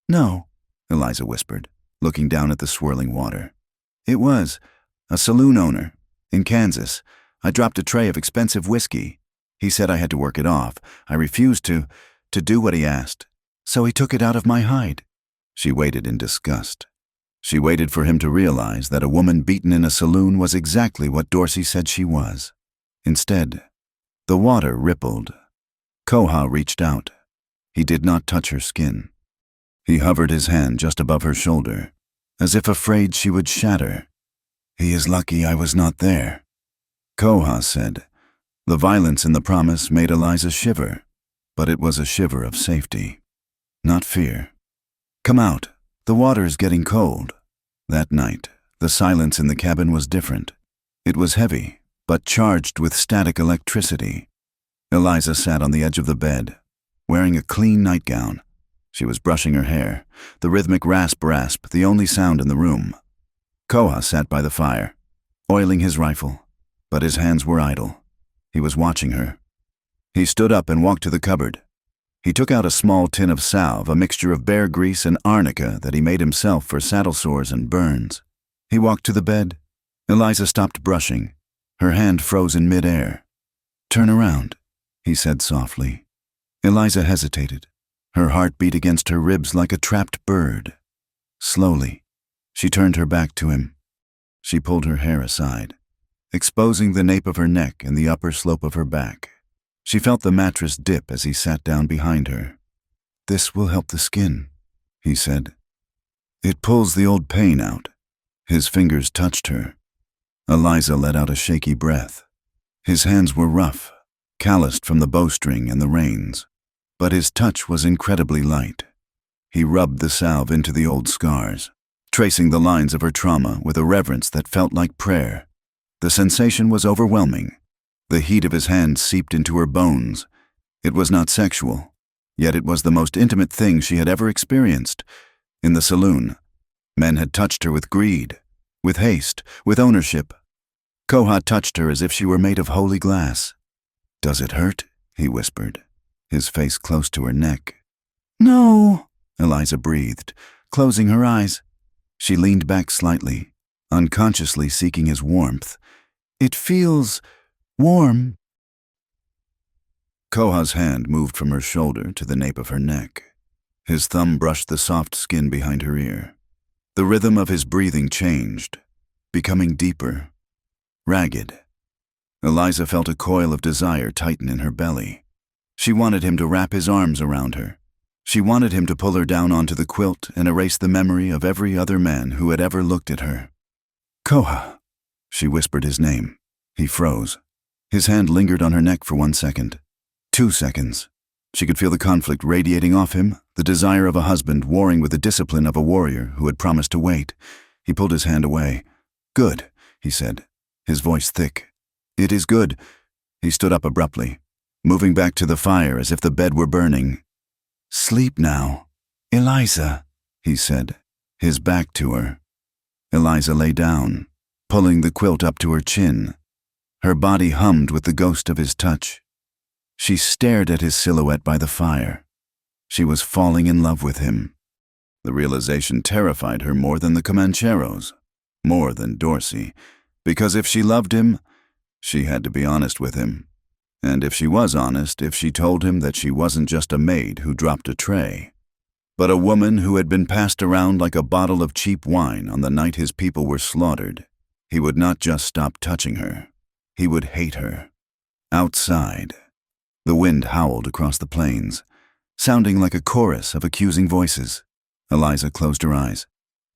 No, Eliza whispered, looking down at the swirling water. It was. A saloon owner. In Kansas. I dropped a tray of expensive whiskey. He said I had to work it off. I refused to do what he asked. So he took it out of my hide. She waited in disgust. She waited for him to realize that a woman beaten in a saloon was exactly what Dorsey said she was. Instead, the water rippled. Koha reached out. He did not touch her skin. He hovered his hand just above her shoulder, as if afraid she would shatter. He is lucky I was not there, Koha said. The violence in the promise made Eliza shiver, but it was a shiver of safety, not fear. Come out. The water is getting cold. That night, the silence in the cabin was different. It was heavy, but charged with static electricity. Eliza sat on the edge of the bed, wearing a clean nightgown. She was brushing her hair, the rhythmic rasp, the only sound in the room. Koha sat by the fire, oiling his rifle, but his hands were idle. He was watching her. He stood up and walked to the cupboard. He took out a small tin of salve, a mixture of bear grease and arnica that he made himself for saddle sores and burns. He walked to the bed. Eliza stopped brushing. Her hand froze in midair. Turn around, he said softly. Eliza hesitated. Her heart beat against her ribs like a trapped bird. Slowly, she turned her back to him. She pulled her hair aside, exposing the nape of her neck and the upper slope of her back. She felt the mattress dip as he sat down behind her. This will help the skin, he said. It pulls the old pain out. His fingers touched her. Eliza let out a shaky breath. His hands were rough, calloused from the bowstring and the reins, but his touch was incredibly light. He rubbed the salve into the old scars, tracing the lines of her trauma with a reverence that felt like prayer. The sensation was overwhelming. The heat of his hand seeped into her bones. It was not sexual, yet it was the most intimate thing she had ever experienced. In the saloon, men had touched her with greed, with haste, with ownership. Koha touched her as if she were made of holy glass. "Does it hurt?" he whispered, his face close to her neck. "No," Eliza breathed, closing her eyes. She leaned back slightly, unconsciously seeking his warmth. "It feels warm." Koha's hand moved from her shoulder to the nape of her neck. His thumb brushed the soft skin behind her ear. The rhythm of his breathing changed, becoming deeper, ragged. Eliza felt a coil of desire tighten in her belly. She wanted him to wrap his arms around her. She wanted him to pull her down onto the quilt and erase the memory of every other man who had ever looked at her. "Koha," she whispered his name. He froze. His hand lingered on her neck for 1 second. 2 seconds. She could feel the conflict radiating off him, the desire of a husband warring with the discipline of a warrior who had promised to wait. He pulled his hand away. "Good," he said, his voice thick. "It is good." He stood up abruptly, moving back to the fire as if the bed were burning. "Sleep now, Eliza," he said, his back to her. Eliza lay down, pulling the quilt up to her chin. Her body hummed with the ghost of his touch. She stared at his silhouette by the fire. She was falling in love with him. The realization terrified her more than the Comancheros, more than Dorsey, because if she loved him, she had to be honest with him. And if she was honest, if she told him that she wasn't just a maid who dropped a tray, but a woman who had been passed around like a bottle of cheap wine on the night his people were slaughtered, he would not just stop touching her. He would hate her. Outside, the wind howled across the plains, sounding like a chorus of accusing voices. Eliza closed her eyes.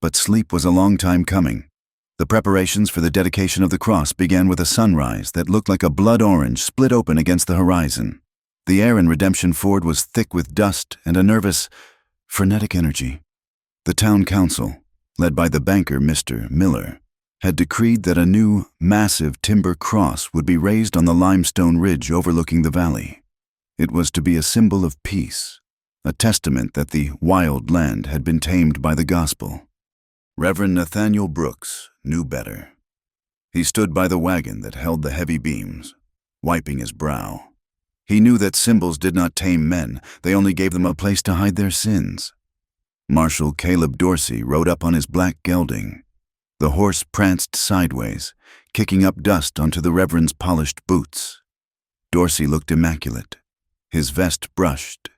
But sleep was a long time coming. The preparations for the dedication of the cross began with a sunrise that looked like a blood orange split open against the horizon. The air in Redemption Ford was thick with dust and a nervous, frenetic energy. The town council, led by the banker Mr. Miller, had decreed that a new, massive timber cross would be raised on the limestone ridge overlooking the valley. It was to be a symbol of peace, a testament that the wild land had been tamed by the gospel. Reverend Nathaniel Brooks knew better. He stood by the wagon that held the heavy beams, wiping his brow. He knew that symbols did not tame men, they only gave them a place to hide their sins. Marshal Caleb Dorsey rode up on his black gelding. The horse pranced sideways, kicking up dust onto the Reverend's polished boots. Dorsey looked immaculate, his vest brushed,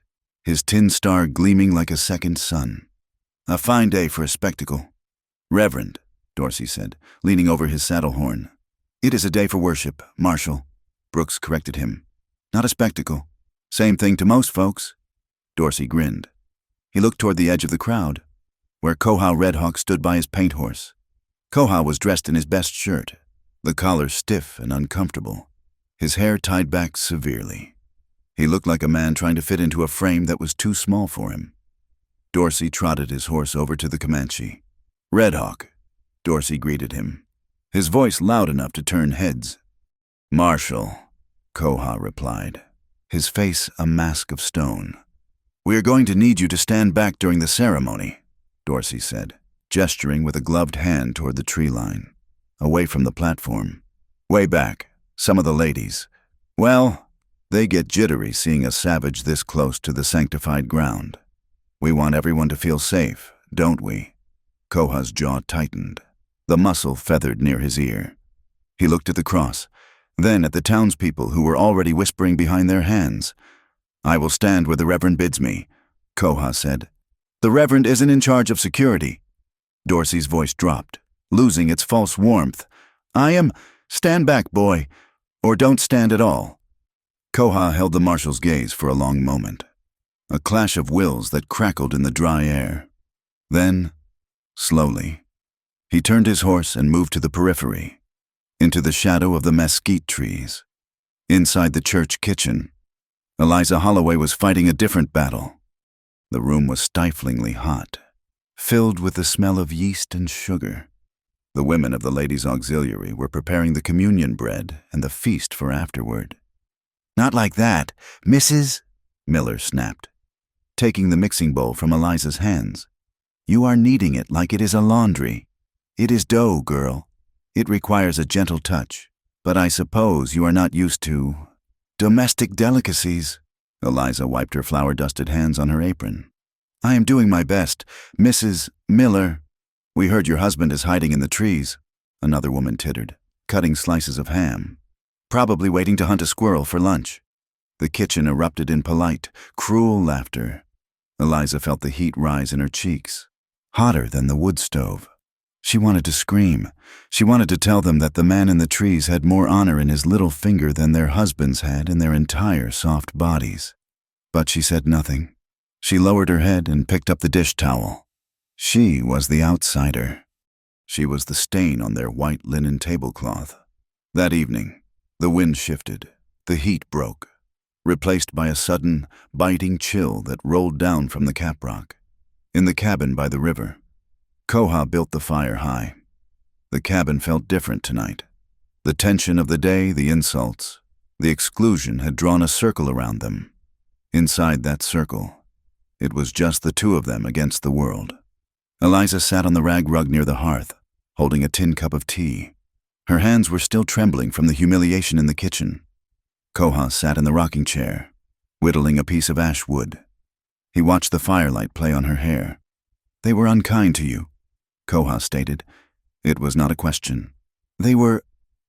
his tin star gleaming like a second sun. "A fine day for a spectacle." "Reverend," Dorsey said, leaning over his saddle horn. "It is a day for worship, Marshal," Brooks corrected him. "Not a spectacle. Same thing to most folks." Dorsey grinned. He looked toward the edge of the crowd, where Koha Redhawk stood by his paint horse. Koha was dressed in his best shirt, the collar stiff and uncomfortable, his hair tied back severely. He looked like a man trying to fit into a frame that was too small for him. Dorsey trotted his horse over to the Comanche. "Redhawk," Dorsey greeted him, his voice loud enough to turn heads. "Marshal," Koha replied, his face a mask of stone. "We are going to need you to stand back during the ceremony," Dorsey said, gesturing with a gloved hand toward the tree line, away from the platform. "Way back, some of the ladies. Well, they get jittery seeing a savage this close to the sanctified ground. We want everyone to feel safe, don't we?" Koha's jaw tightened. The muscle feathered near his ear. He looked at the cross, then at the townspeople who were already whispering behind their hands. "I will stand where the Reverend bids me," Koha said. "The Reverend isn't in charge of security." Dorsey's voice dropped, losing its false warmth. "Stand back, boy, or don't stand at all." Koha held the marshal's gaze for a long moment, a clash of wills that crackled in the dry air. Then, slowly, He turned his horse and moved to the periphery, into the shadow of the mesquite trees. Inside the church kitchen, Eliza Holloway was fighting a different battle. The room was stiflingly hot, filled with the smell of yeast and sugar. The women of the ladies' auxiliary were preparing the communion bread and the feast for afterward. "Not like that, Mrs." Miller snapped, taking the mixing bowl from Eliza's hands. "You are kneading it like it is a laundry. It is dough, girl. It requires a gentle touch, but I suppose you are not used to domestic delicacies." Eliza wiped her flour-dusted hands on her apron. "I am doing my best, Mrs. Miller." "We heard your husband is hiding in the trees," another woman tittered, cutting slices of ham. "Probably waiting to hunt a squirrel for lunch." The kitchen erupted in polite, cruel laughter. Eliza felt the heat rise in her cheeks, hotter than the wood stove. She wanted to scream. She wanted to tell them that the man in the trees had more honor in his little finger than their husbands had in their entire soft bodies. But she said nothing. She lowered her head and picked up the dish towel. She was the outsider. She was the stain on their white linen tablecloth. That evening, the wind shifted. The heat broke, replaced by a sudden, biting chill that rolled down from the caprock. In the cabin by the river, Koha built the fire high. The cabin felt different tonight. The tension of the day, the insults, the exclusion had drawn a circle around them. Inside that circle, it was just the two of them against the world. Eliza sat on the rag rug near the hearth, holding a tin cup of tea. Her hands were still trembling from the humiliation in the kitchen. Koha sat in the rocking chair, whittling a piece of ash wood. He watched the firelight play on her hair. "They were unkind to you," Koha stated. It was not a question. "They were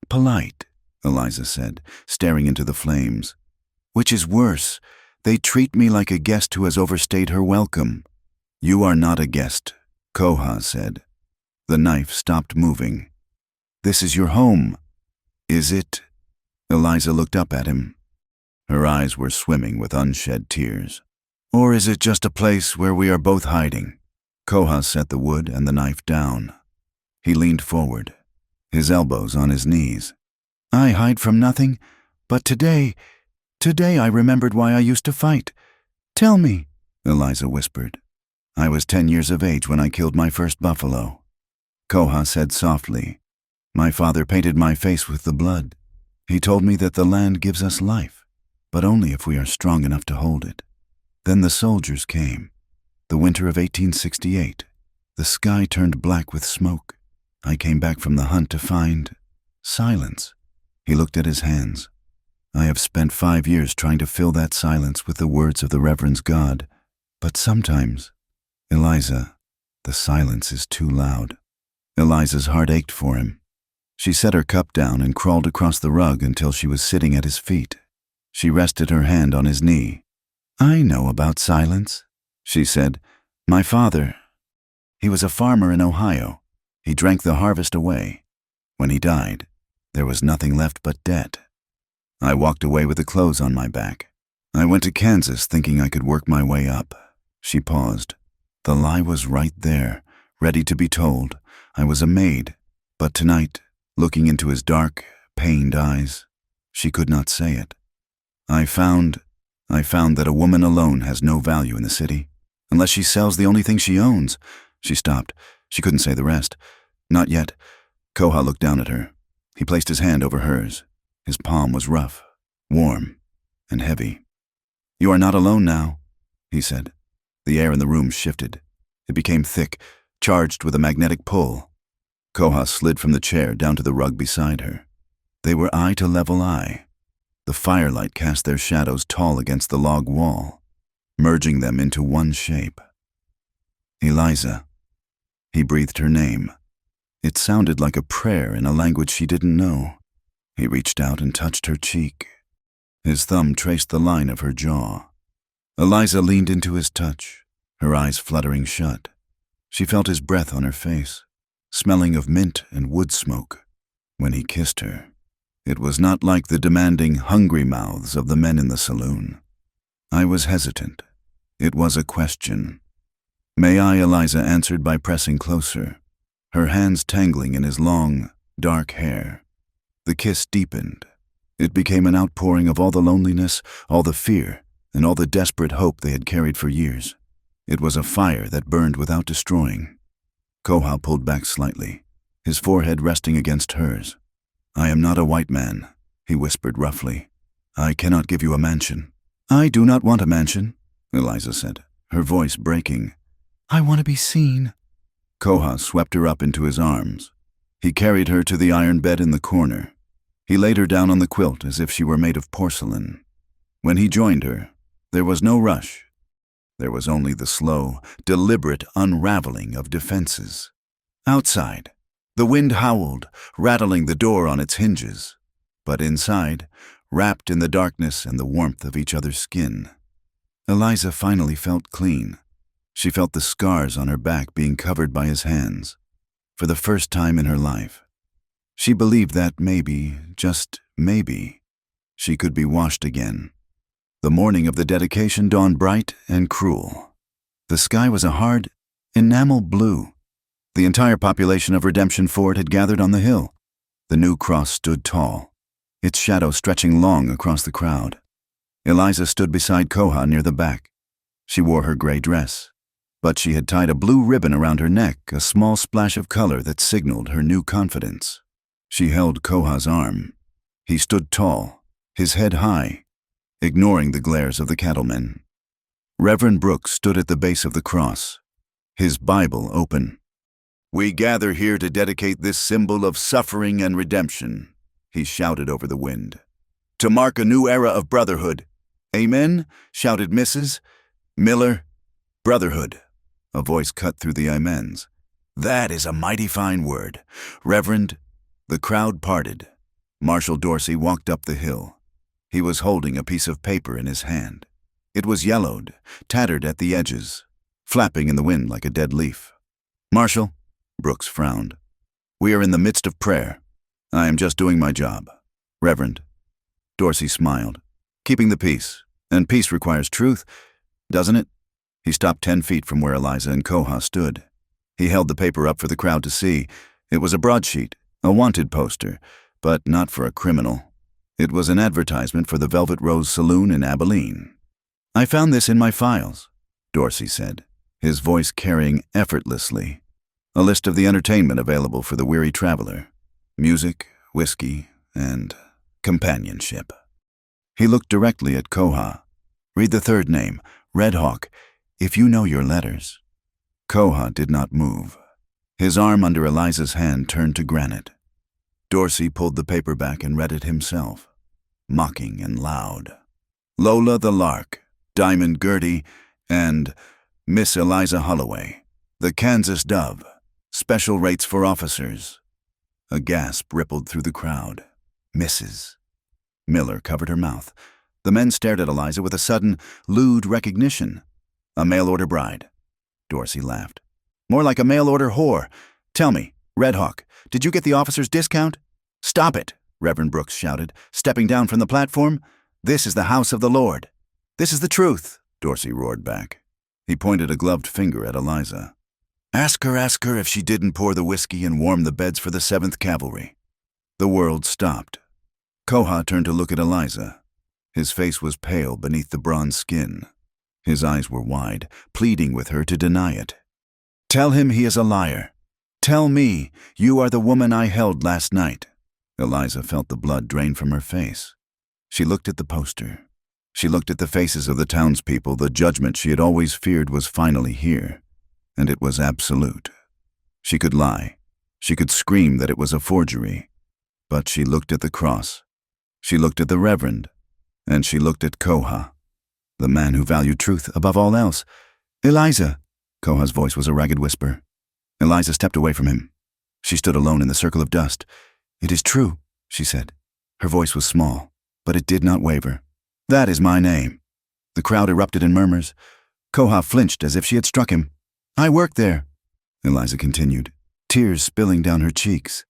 polite," Eliza said, staring into the flames. "Which is worse, they treat me like a guest who has overstayed her welcome." "You are not a guest," Koha said. The knife stopped moving. "This is your home." "Is it?" Eliza looked up at him. Her eyes were swimming with unshed tears. "Or is it just a place where we are both hiding?" Koha set the wood and the knife down. He leaned forward, his elbows on his knees. "I hide from nothing, but today I remembered why I used to fight. Tell me," Eliza whispered. "I was 10 years of age when I killed my first buffalo." Koha said softly, "My father painted my face with the blood. He told me that the land gives us life, but only if we are strong enough to hold it. Then the soldiers came. The winter of 1868. The sky turned black with smoke. I came back from the hunt to find silence." He looked at his hands. "I have spent 5 years trying to fill that silence with the words of the Reverend's God, but sometimes, Eliza, the silence is too loud." Eliza's heart ached for him. She set her cup down and crawled across the rug until she was sitting at his feet. She rested her hand on his knee. "I know about silence," she said. "My father, he was a farmer in Ohio. He drank the harvest away. When he died, there was nothing left but debt. I walked away with the clothes on my back. I went to Kansas thinking I could work my way up." She paused. The lie was right there, ready to be told. I was a maid, but tonight, looking into his dark, pained eyes, she could not say it. I found that a woman alone has no value in the city, unless she sells the only thing she owns." She stopped. She couldn't say the rest. "Not yet." Koha looked down at her. He placed his hand over hers. His palm was rough, warm, and heavy. "You are not alone now," he said. The air in the room shifted. It became thick, charged with a magnetic pull. Koha slid from the chair down to the rug beside her. They were eye to level eye. The firelight cast their shadows tall against the log wall, merging them into one shape. "Eliza." He breathed her name. It sounded like a prayer in a language she didn't know. He reached out and touched her cheek. His thumb traced the line of her jaw. Eliza leaned into his touch, her eyes fluttering shut. She felt his breath on her face, smelling of mint and wood smoke. When he kissed her, it was not like the demanding, hungry mouths of the men in the saloon. I was hesitant. It was a question. "May I?" Eliza answered by pressing closer. her hands tangling in his long, dark hair. The kiss deepened. It became an outpouring of all the loneliness, all the fear, and all the desperate hope they had carried for years. It was a fire that burned without destroying. Koha pulled back slightly, his forehead resting against hers. "I am not a white man," he whispered roughly. "I cannot give you a mansion." "I do not want a mansion," Eliza said, her voice breaking. "I want to be seen." Koha swept her up into his arms. He carried her to the iron bed in the corner. He laid her down on the quilt as if she were made of porcelain. When he joined her, there was no rush. There was only the slow, deliberate unraveling of defenses. Outside, the wind howled, rattling the door on its hinges. But inside, wrapped in the darkness and the warmth of each other's skin, Eliza finally felt clean. She felt the scars on her back being covered by his hands. For the first time in her life, she believed that maybe, just maybe, she could be washed again. The morning of the dedication dawned bright and cruel. The sky was a hard, enamel blue. The entire population of Redemption Ford had gathered on the hill. The new cross stood tall, its shadow stretching long across the crowd. Eliza stood beside Koha near the back. She wore her gray dress, but she had tied a blue ribbon around her neck, a small splash of color that signaled her new confidence. She held Koha's arm. He stood tall, his head high, ignoring the glares of the cattlemen. Reverend Brooks stood at the base of the cross, his Bible open. "We gather here to dedicate this symbol of suffering and redemption," he shouted over the wind. "To mark a new era of brotherhood." "Amen," shouted Mrs. Miller. "Brotherhood," a voice cut through the amens. "That is a mighty fine word, Reverend." The crowd parted. Marshal Dorsey walked up the hill. He was holding a piece of paper in his hand. It was yellowed, tattered at the edges, flapping in the wind like a dead leaf. "Marshal," Brooks frowned, "we are in the midst of prayer. I am just doing my job." "Reverend." Dorsey smiled. "Keeping the peace. And peace requires truth, doesn't it?" He stopped 10 feet from where Eliza and Koha stood. He held the paper up for the crowd to see. It was a broadsheet, a wanted poster, but not for a criminal. It was an advertisement for the Velvet Rose Saloon in Abilene. "I found this in my files," Dorsey said, his voice carrying effortlessly. A list of the entertainment available for the weary traveler. Music, whiskey, and companionship. He looked directly at Koha. "Read the third name, Red Hawk, if you know your letters." Koha did not move. His arm under Eliza's hand turned to granite. Dorsey pulled the paper back and read it himself, mocking and loud. "Lola the Lark, Diamond Gertie, and Miss Eliza Holloway, the Kansas Dove, special rates for officers." A gasp rippled through the crowd. "Mrs." Miller covered her mouth. The men stared at Eliza with a sudden, lewd recognition. "A mail-order bride." Dorsey laughed. "More like a mail-order whore. Tell me, Red Hawk, did you get the officer's discount?" "Stop it," Reverend Brooks shouted, stepping down from the platform. "This is the house of the Lord." "This is the truth," Dorsey roared back. He pointed a gloved finger at Eliza. Ask her if she didn't pour the whiskey and warm the beds for the 7th Cavalry." The world stopped. Koha turned to look at Eliza. His face was pale beneath the bronze skin. His eyes were wide, pleading with her to deny it. "Tell him he is a liar. Tell me you are the woman I held last night." Eliza felt the blood drain from her face. She looked at the poster. She looked at the faces of the townspeople. The judgment she had always feared was finally here, and it was absolute. She could lie. She could scream that it was a forgery. But she looked at the cross. She looked at the Reverend. And she looked at Koha, the man who valued truth above all else. "Eliza!" Koha's voice was a ragged whisper. Eliza stepped away from him. She stood alone in the circle of dust. "It is true," she said. Her voice was small, but it did not waver. "That is my name." The crowd erupted in murmurs. Koha flinched as if she had struck him. "I worked there," Eliza continued, tears spilling down her cheeks.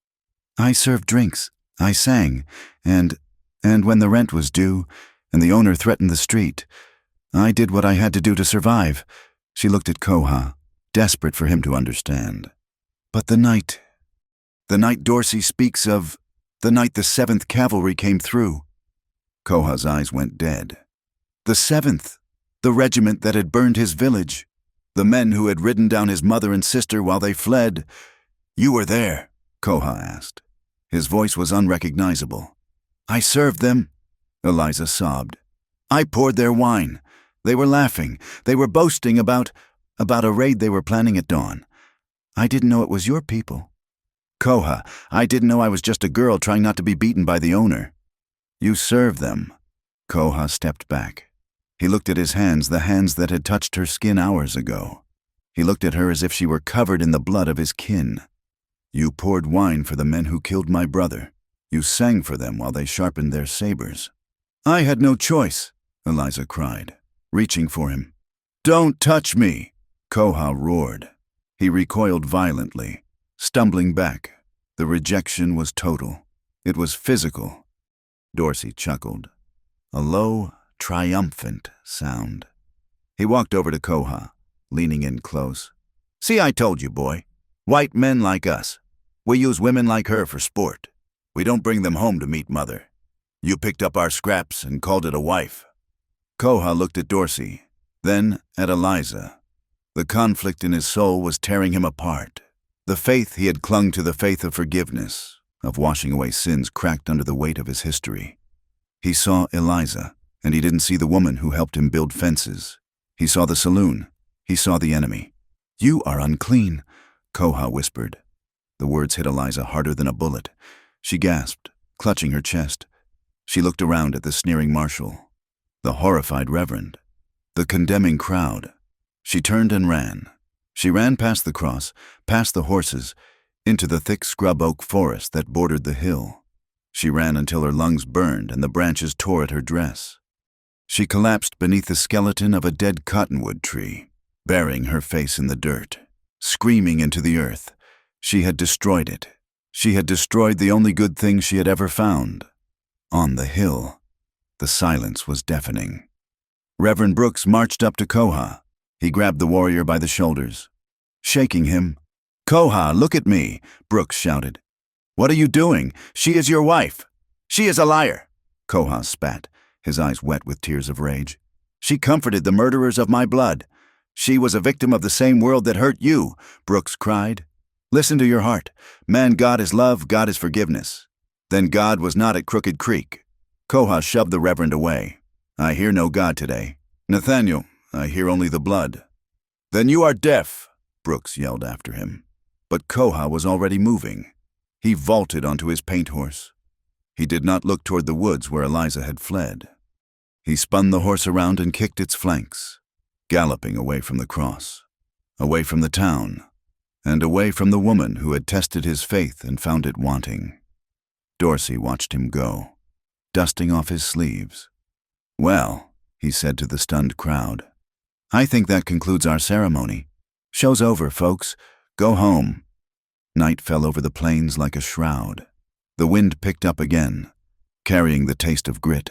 "I served drinks, I sang, and when the rent was due, and the owner threatened the street, I did what I had to do to survive." She looked at Koha, desperate for him to understand. "But the night The night Dorsey speaks of, the night the 7th Cavalry came through. Koha's eyes went dead. The 7th, the regiment that had burned his village, the men who had ridden down his mother and sister while they fled. You were there, Koha asked. His voice was unrecognizable. I served them, Eliza sobbed. I poured their wine. They were laughing. They were boasting about a raid they were planning at dawn. I didn't know it was your people. Koha, I didn't know I was just a girl trying not to be beaten by the owner. You served them. Koha stepped back. He looked at his hands, the hands that had touched her skin hours ago. He looked at her as if she were covered in the blood of his kin. You poured wine for the men who killed my brother. You sang for them while they sharpened their sabers. I had no choice, Eliza cried, reaching for him. Don't touch me, Koha roared. He recoiled violently, stumbling back. The rejection was total. It was physical. Dorsey chuckled. A low, triumphant sound. He walked over to Koha, leaning in close. See, I told you, boy. White men like us. We use women like her for sport. We don't bring them home to meet mother. You picked up our scraps and called it a wife. Koha looked at Dorsey, then at Eliza. The conflict in his soul was tearing him apart. The faith he had clung to, the faith of forgiveness, of washing away sins, cracked under the weight of his history. He saw Eliza, and he didn't see the woman who helped him build fences. He saw the saloon. He saw the enemy. You are unclean, Koha whispered. The words hit Eliza harder than a bullet. She gasped, clutching her chest. She looked around at the sneering marshal, the horrified reverend, the condemning crowd. She turned and ran. She ran past the cross, past the horses, into the thick scrub oak forest that bordered the hill. She ran until her lungs burned and the branches tore at her dress. She collapsed beneath the skeleton of a dead cottonwood tree, burying her face in the dirt, screaming into the earth. She had destroyed it. She had destroyed the only good thing she had ever found. On the hill, the silence was deafening. Reverend Brooks marched up to Koha. He grabbed the warrior by the shoulders, shaking him. Koha, look at me, Brooks shouted. What are you doing? She is your wife. She is a liar. Koha spat, his eyes wet with tears of rage. She comforted the murderers of my blood. She was a victim of the same world that hurt you, Brooks cried. Listen to your heart. Man, God is love, God is forgiveness. Then God was not at Crooked Creek. Koha shoved the reverend away. I hear no God today. Nathaniel, I hear only the blood. Then you are deaf, Brooks yelled after him. But Koha was already moving. He vaulted onto his paint horse. He did not look toward the woods where Eliza had fled. He spun the horse around and kicked its flanks, galloping away from the cross, away from the town, and away from the woman who had tested his faith and found it wanting. Dorsey watched him go, dusting off his sleeves. Well, he said to the stunned crowd, I think that concludes our ceremony. Show's over, folks. Go home. Night fell over the plains like a shroud. The wind picked up again, carrying the taste of grit.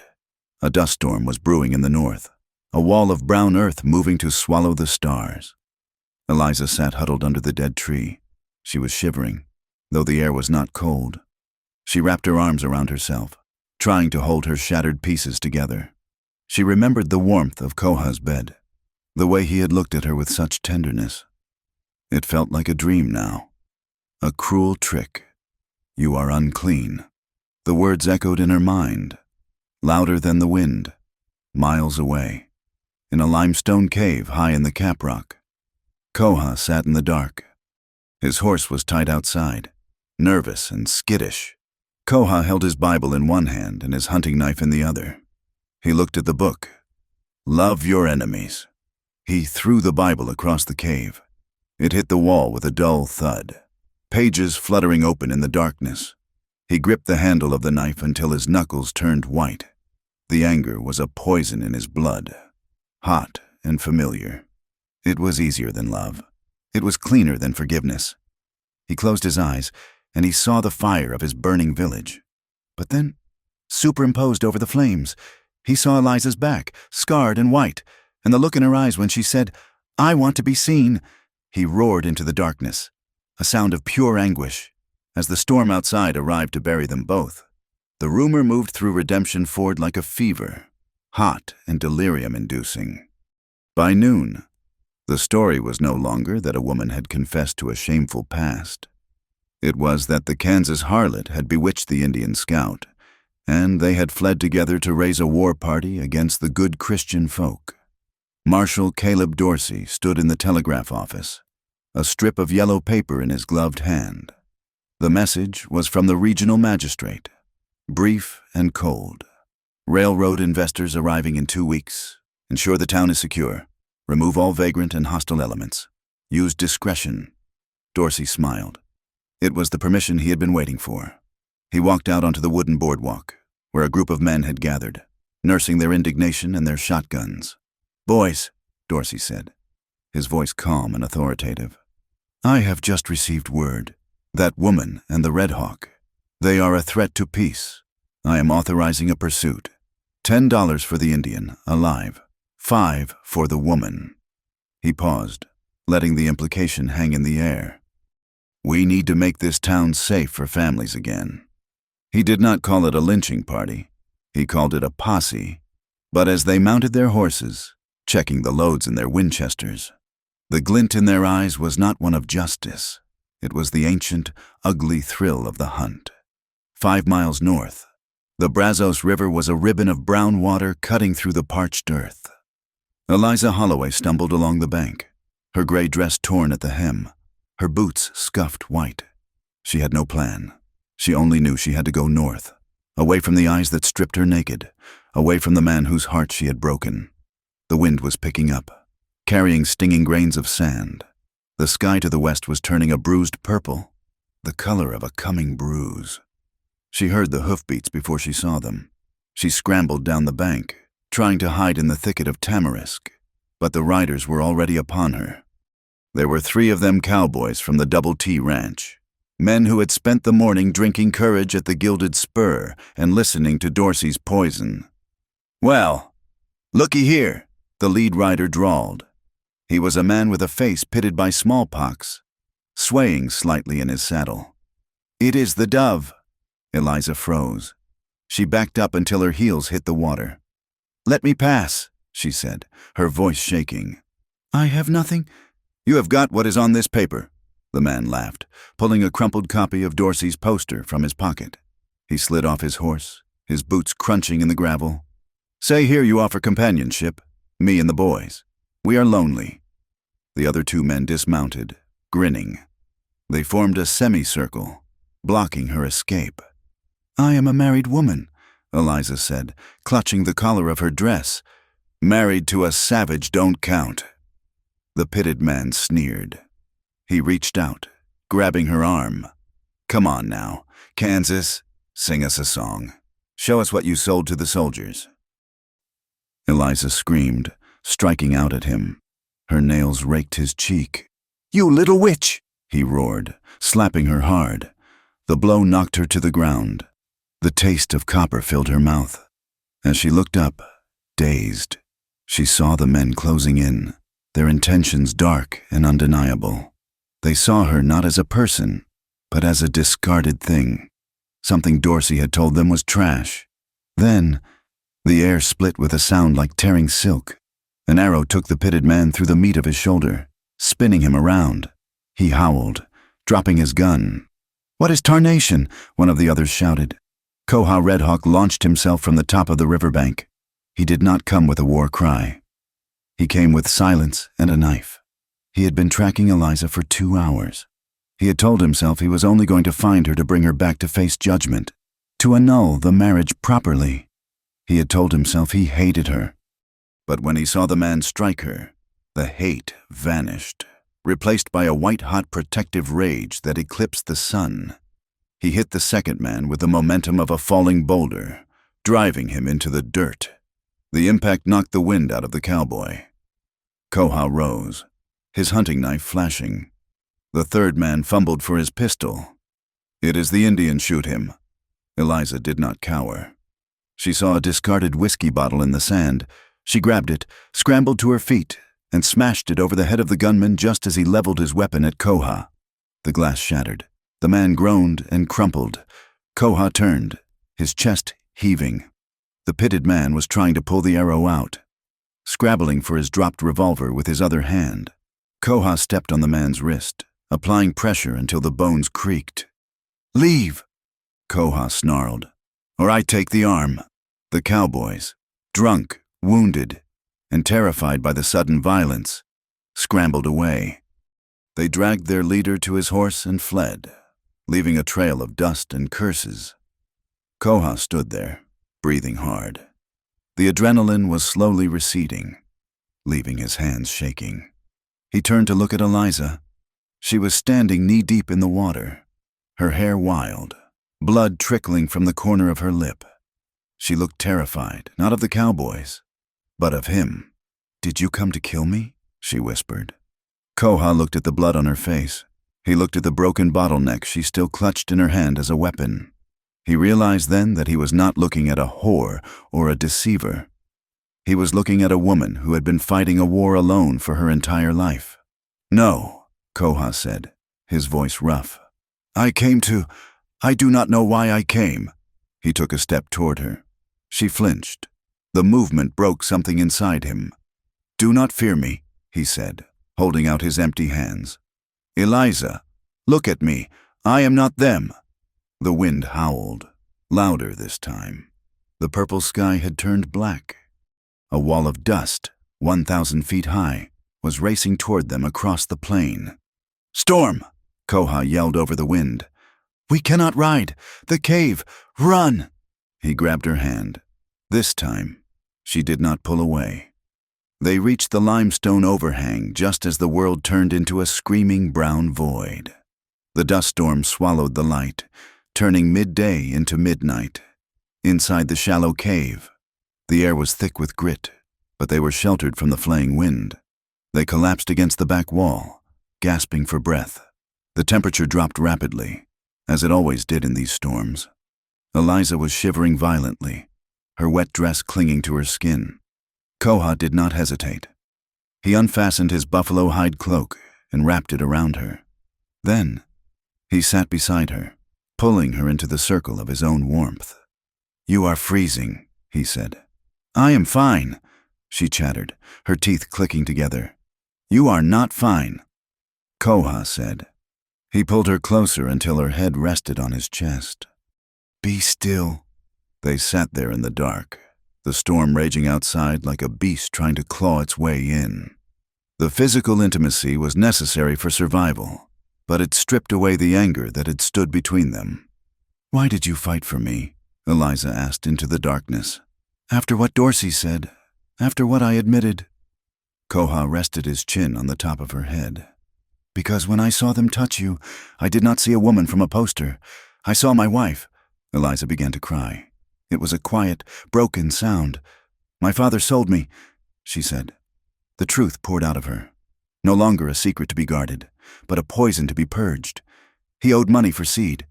A dust storm was brewing in the north, a wall of brown earth moving to swallow the stars. Eliza sat huddled under the dead tree. She was shivering, though the air was not cold. She wrapped her arms around herself, trying to hold her shattered pieces together. She remembered the warmth of Koha's bed, the way he had looked at her with such tenderness. It felt like a dream now, a cruel trick. You are unclean. The words echoed in her mind, louder than the wind, miles away, in a limestone cave high in the caprock. Koha sat in the dark. His horse was tied outside, nervous and skittish. Koha held his Bible in one hand and his hunting knife in the other. He looked at the book. Love your enemies. He threw the Bible across the cave. It hit the wall with a dull thud, pages fluttering open in the darkness. He gripped the handle of the knife until his knuckles turned white. The anger was a poison in his blood, hot and familiar. It was easier than love. It was cleaner than forgiveness. He closed his eyes, and he saw the fire of his burning village. But then, superimposed over the flames, he saw Eliza's back, scarred and white, and the look in her eyes when she said, I want to be seen. He roared into the darkness, a sound of pure anguish. As the storm outside arrived to bury them both, the rumor moved through Redemption Ford like a fever, hot and delirium-inducing. By noon, the story was no longer that a woman had confessed to a shameful past. It was that the Kansas harlot had bewitched the Indian scout, and they had fled together to raise a war party against the good Christian folk. Marshal Caleb Dorsey stood in the telegraph office, a strip of yellow paper in his gloved hand. The message was from the regional magistrate, brief and cold. Railroad investors arriving in 2 weeks. Ensure the town is secure. Remove all vagrant and hostile elements. Use discretion. Dorsey smiled. It was the permission he had been waiting for. He walked out onto the wooden boardwalk, where a group of men had gathered, nursing their indignation and their shotguns. "Boys," Dorsey said, his voice calm and authoritative, "I have just received word. That woman and the Red Hawk, they are a threat to peace. I am authorizing a pursuit. $10 for the Indian, alive. 5 for the woman." He paused, letting the implication hang in the air. "We need to make this town safe for families again." He did not call it a lynching party. He called it a posse. But as they mounted their horses, checking the loads in their Winchesters, the glint in their eyes was not one of justice. It was the ancient, ugly thrill of the hunt. 5 miles north, the Brazos River was a ribbon of brown water cutting through the parched earth. Eliza Holloway stumbled along the bank, her gray dress torn at the hem, her boots scuffed white. She had no plan. She only knew she had to go north, away from the eyes that stripped her naked, away from the man whose heart she had broken. The wind was picking up, carrying stinging grains of sand. The sky to the west was turning a bruised purple, the color of a coming bruise. She heard the hoofbeats before she saw them. She scrambled down the bank, trying to hide in the thicket of tamarisk, but the riders were already upon her. There were 3 of them cowboys from the Double T Ranch, men who had spent the morning drinking courage at the Gilded Spur and listening to Dorsey's poison. "Well, looky here," the lead rider drawled. He was a man with a face pitted by smallpox, swaying slightly in his saddle. "It is the Dove." Eliza froze. She backed up until her heels hit the water. "Let me pass," she said, her voice shaking. "I have nothing." "You have got what is on this paper," the man laughed, pulling a crumpled copy of Dorsey's poster from his pocket. He slid off his horse, his boots crunching in the gravel. "Say here you offer companionship, me and the boys. We are lonely." The other 2 men dismounted, grinning. They formed a semicircle, blocking her escape. "I am a married woman," Eliza said, clutching the collar of her dress. "Married to a savage don't count." The pitted man sneered. He reached out, grabbing her arm. "Come on now, Kansas, sing us a song. Show us what you sold to the soldiers." Eliza screamed, striking out at him. Her nails raked his cheek. "You little witch!" he roared, slapping her hard. The blow knocked her to the ground. The taste of copper filled her mouth. As she looked up, dazed, she saw the men closing in, their intentions dark and undeniable. They saw her not as a person, but as a discarded thing. Something Dorsey had told them was trash. Then, the air split with a sound like tearing silk. An arrow took the pitted man through the meat of his shoulder, spinning him around. He howled, dropping his gun. "What is tarnation?" one of the others shouted. Koha Red Hawk launched himself from the top of the riverbank. He did not come with a war cry. He came with silence and a knife. He had been tracking Eliza for 2 hours. He had told himself he was only going to find her to bring her back to face judgment, to annul the marriage properly. He had told himself he hated her. But when he saw the man strike her, the hate vanished, replaced by a white-hot protective rage that eclipsed the sun. He hit the second man with the momentum of a falling boulder, driving him into the dirt. The impact knocked the wind out of the cowboy. Koha rose, his hunting knife flashing. The third man fumbled for his pistol. "It is the Indian, shoot him." Eliza did not cower. She saw a discarded whiskey bottle in the sand. She grabbed it, scrambled to her feet, and smashed it over the head of the gunman just as he leveled his weapon at Koha. The glass shattered. The man groaned and crumpled. Koha turned, his chest heaving. The pitted man was trying to pull the arrow out, scrabbling for his dropped revolver with his other hand. Koha stepped on the man's wrist, applying pressure until the bones creaked. "Leave!" Koha snarled, "or I take the arm." The cowboys, drunk, wounded, and terrified by the sudden violence, scrambled away. They dragged their leader to his horse and fled, leaving a trail of dust and curses. Koha stood there, breathing hard. The adrenaline was slowly receding, leaving his hands shaking. He turned to look at Eliza. She was standing knee-deep in the water, her hair wild, blood trickling from the corner of her lip. She looked terrified, not of the cowboys, but of him. "Did you come to kill me?" she whispered. Koha looked at the blood on her face. He looked at the broken bottleneck she still clutched in her hand as a weapon. He realized then that he was not looking at a whore or a deceiver. He was looking at a woman who had been fighting a war alone for her entire life. "No," Koha said, his voice rough. I do not know why I came." He took a step toward her. She flinched. The movement broke something inside him. "Do not fear me," he said, holding out his empty hands. "Eliza, look at me. I am not them." The wind howled, louder this time. The purple sky had turned black. A wall of dust, 1,000 feet high, was racing toward them across the plain. "Storm!" Koha yelled over the wind. "We cannot ride! The cave! Run!" He grabbed her hand. This time, she did not pull away. They reached the limestone overhang just as the world turned into a screaming brown void. The dust storm swallowed the light, turning midday into midnight. Inside the shallow cave, the air was thick with grit, but they were sheltered from the flaying wind. They collapsed against the back wall, gasping for breath. The temperature dropped rapidly, as it always did in these storms. Eliza was shivering violently, her wet dress clinging to her skin. Koha did not hesitate. He unfastened his buffalo hide cloak and wrapped it around her. Then, he sat beside her, pulling her into the circle of his own warmth. "You are freezing," he said. "I am fine," she chattered, her teeth clicking together. "You are not fine," Koha said. He pulled her closer until her head rested on his chest. "Be still." They sat there in the dark, the storm raging outside like a beast trying to claw its way in. The physical intimacy was necessary for survival, but it stripped away the anger that had stood between them. "Why did you fight for me?" Eliza asked into the darkness. "After what Dorsey said, after what I admitted." Koha rested his chin on the top of her head. "Because when I saw them touch you, I did not see a woman from a poster. I saw my wife." Eliza began to cry. It was a quiet, broken sound. "My father sold me," she said. The truth poured out of her. No longer a secret to be guarded, but a poison to be purged. He owed money for seed.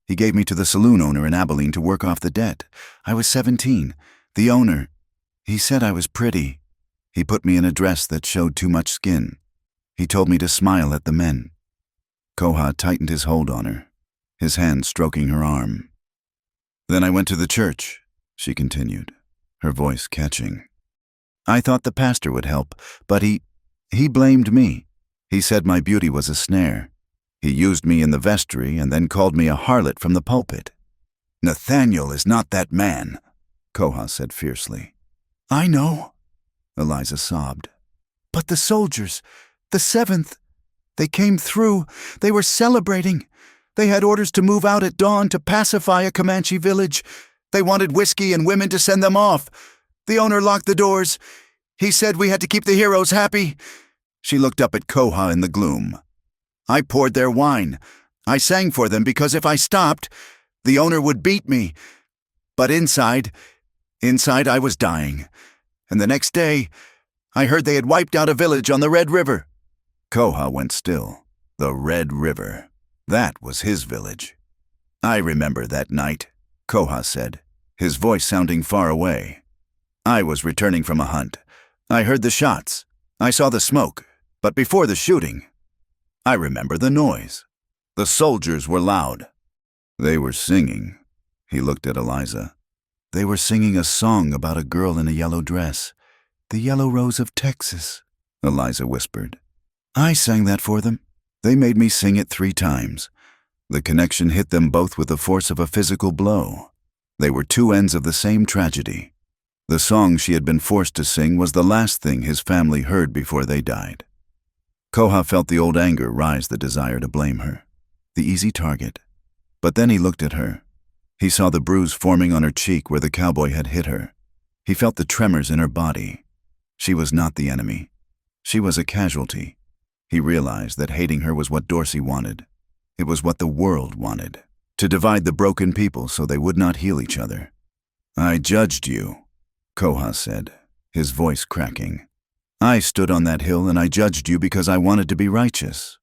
He gave me to the saloon owner in Abilene to work off the debt. I was 17. The owner, he said I was pretty. He put me in a dress that showed too much skin. He told me to smile at the men. Koha tightened his hold on her, his hand stroking her arm. "Then I went to the church," she continued, her voice catching. "I thought the pastor would help, but he blamed me. He said my beauty was a snare. He used me in the vestry and then called me a harlot from the pulpit." "Nathaniel is not that man," Koha said fiercely. "I know," Eliza sobbed. "But the soldiers, the 7th, they came through. They were celebrating. They had orders to move out at dawn to pacify a Comanche village. They wanted whiskey and women to send them off. The owner locked the doors. He said we had to keep the heroes happy." She looked up at Koha in the gloom. "I poured their wine. I sang for them because if I stopped, the owner would beat me. But inside I was dying. And the next day, I heard they had wiped out a village on the Red River." Koha went still. The Red River. That was his village. "I remember that night," Koha said, his voice sounding far away. "I was returning from a hunt. I heard the shots. I saw the smoke, but before the shooting, I remember the noise. The soldiers were loud. They were singing. He looked at Eliza. They were singing a song about a girl in a yellow dress. The Yellow Rose of Texas, Eliza whispered. I sang that for them. They made me sing it 3 times. The connection hit them both with the force of a physical blow. They were 2 ends of the same tragedy. The song she had been forced to sing was the last thing his family heard before they died. Koha felt the old anger rise, the desire to blame her. The easy target. But then he looked at her. He saw the bruise forming on her cheek where the cowboy had hit her. He felt the tremors in her body. She was not the enemy. She was a casualty. He realized that hating her was what Dorsey wanted. It was what the world wanted. To divide the broken people so they would not heal each other. I judged you, Koha said, his voice cracking. I stood on that hill and I judged you because I wanted to be righteous.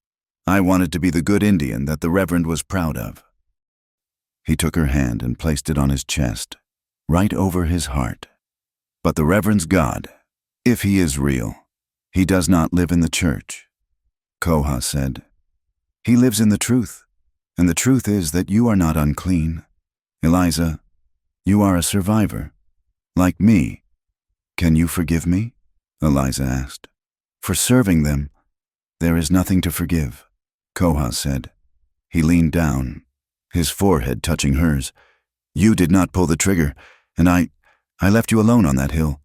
I wanted to be the good Indian that the Reverend was proud of. He took her hand and placed it on his chest, right over his heart. But the Reverend's God, if he is real, he does not live in the church, Koha said. He lives in the truth, and the truth is that you are not unclean. Eliza, you are a survivor, like me. Can you forgive me? Eliza asked. For serving them, there is nothing to forgive, Koha said. He leaned down, his forehead touching hers. You did not pull the trigger, and I left you alone on that hill.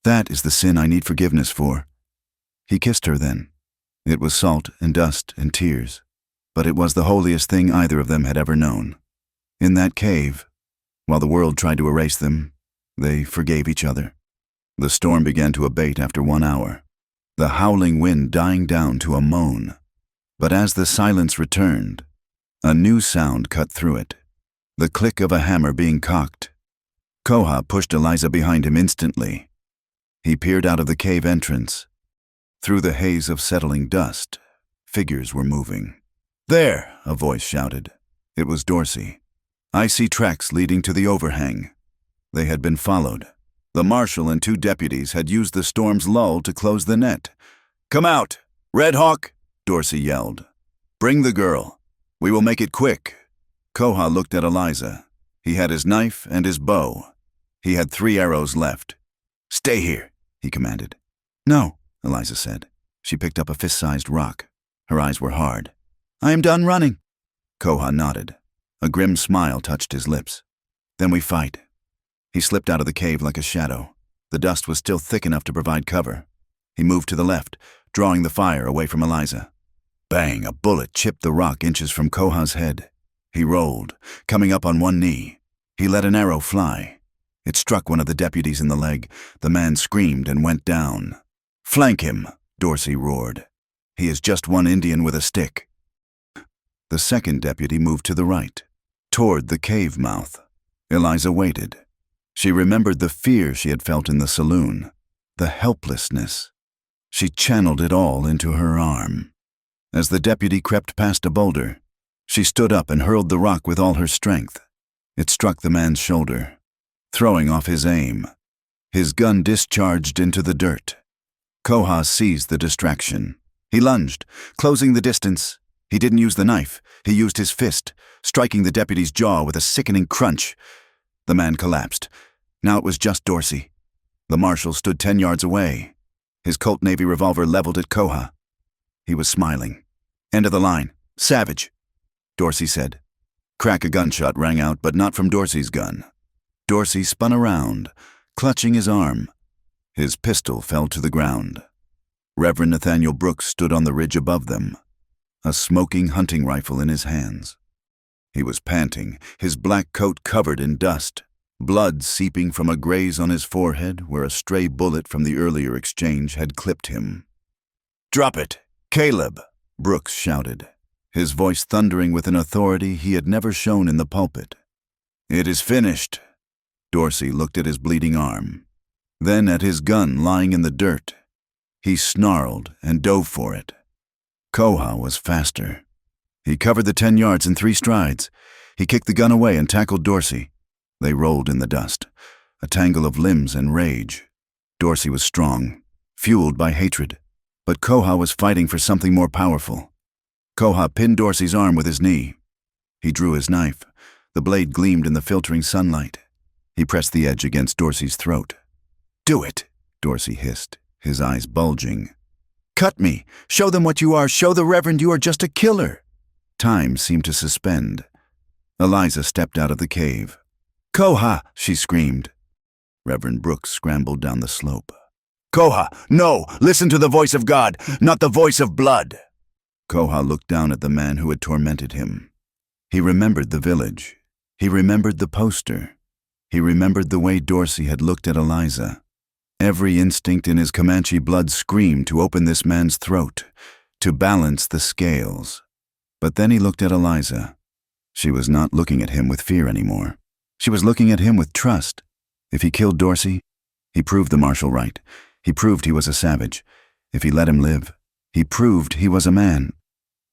That is the sin I need forgiveness for. He kissed her then. It was salt and dust and tears, but it was the holiest thing either of them had ever known. In that cave, while the world tried to erase them, they forgave each other. The storm began to abate after 1 hour, the howling wind dying down to a moan. But as the silence returned, a new sound cut through it, the click of a hammer being cocked. Koha pushed Eliza behind him instantly. He peered out of the cave entrance. Through the haze of settling dust, figures were moving. There, a voice shouted. It was Dorsey. I see tracks leading to the overhang. They had been followed. The marshal and 2 deputies had used the storm's lull to close the net. Come out, Red Hawk, Dorsey yelled. Bring the girl. We will make it quick. Koha looked at Eliza. He had his knife and his bow. He had 3 arrows left. Stay here, he commanded. No, Eliza said. She picked up a fist-sized rock. Her eyes were hard. I am done running. Koha nodded. A grim smile touched his lips. Then we fight. He slipped out of the cave like a shadow. The dust was still thick enough to provide cover. He moved to the left, drawing the fire away from Eliza. Bang! A bullet chipped the rock inches from Koha's head. He rolled, coming up on 1 knee. He let an arrow fly. It struck one of the deputies in the leg. The man screamed and went down. Flank him, Dorsey roared. He is just one Indian with a stick. The second deputy moved to the right, toward the cave mouth. Eliza waited. She remembered the fear she had felt in the saloon, the helplessness. She channeled it all into her arm. As the deputy crept past a boulder, she stood up and hurled the rock with all her strength. It struck the man's shoulder, throwing off his aim. His gun discharged into the dirt. Koha seized the distraction. He lunged, closing the distance. He didn't use the knife. He used his fist, striking the deputy's jaw with a sickening crunch. The man collapsed. Now it was just Dorsey. The marshal stood 10 yards away, his Colt Navy revolver leveled at Koha. He was smiling. End of the line. Savage, Dorsey said. Crack a gunshot rang out, but not from Dorsey's gun. Dorsey spun around, clutching his arm. His pistol fell to the ground. Reverend Nathaniel Brooks stood on the ridge above them, a smoking hunting rifle in his hands. He was panting, his black coat covered in dust, blood seeping from a graze on his forehead where a stray bullet from the earlier exchange had clipped him. "Drop it, Caleb," Brooks shouted, his voice thundering with an authority he had never shown in the pulpit. "It is finished." Dorsey looked at his bleeding arm, then at his gun lying in the dirt. He snarled and dove for it. Koha was faster. He covered the 10 yards in 3 strides. He kicked the gun away and tackled Dorsey. They rolled in the dust, a tangle of limbs and rage. Dorsey was strong, fueled by hatred, but Koha was fighting for something more powerful. Koha pinned Dorsey's arm with his knee. He drew his knife. The blade gleamed in the filtering sunlight. He pressed the edge against Dorsey's throat. "Do it," Dorsey hissed, his eyes bulging. "Cut me! Show them what you are! Show the Reverend you are just a killer!" Time seemed to suspend. Eliza stepped out of the cave. "Koha!" she screamed. Reverend Brooks scrambled down the slope. "Koha, no! Listen to the voice of God, not the voice of blood!" Koha looked down at the man who had tormented him. He remembered the village. He remembered the poster. He remembered the way Dorsey had looked at Eliza. Every instinct in his Comanche blood screamed to open this man's throat, to balance the scales. But then he looked at Eliza. She was not looking at him with fear anymore. She was looking at him with trust. If he killed Dorsey, he proved the martial right. He proved he was a savage. If he let him live, he proved he was a man.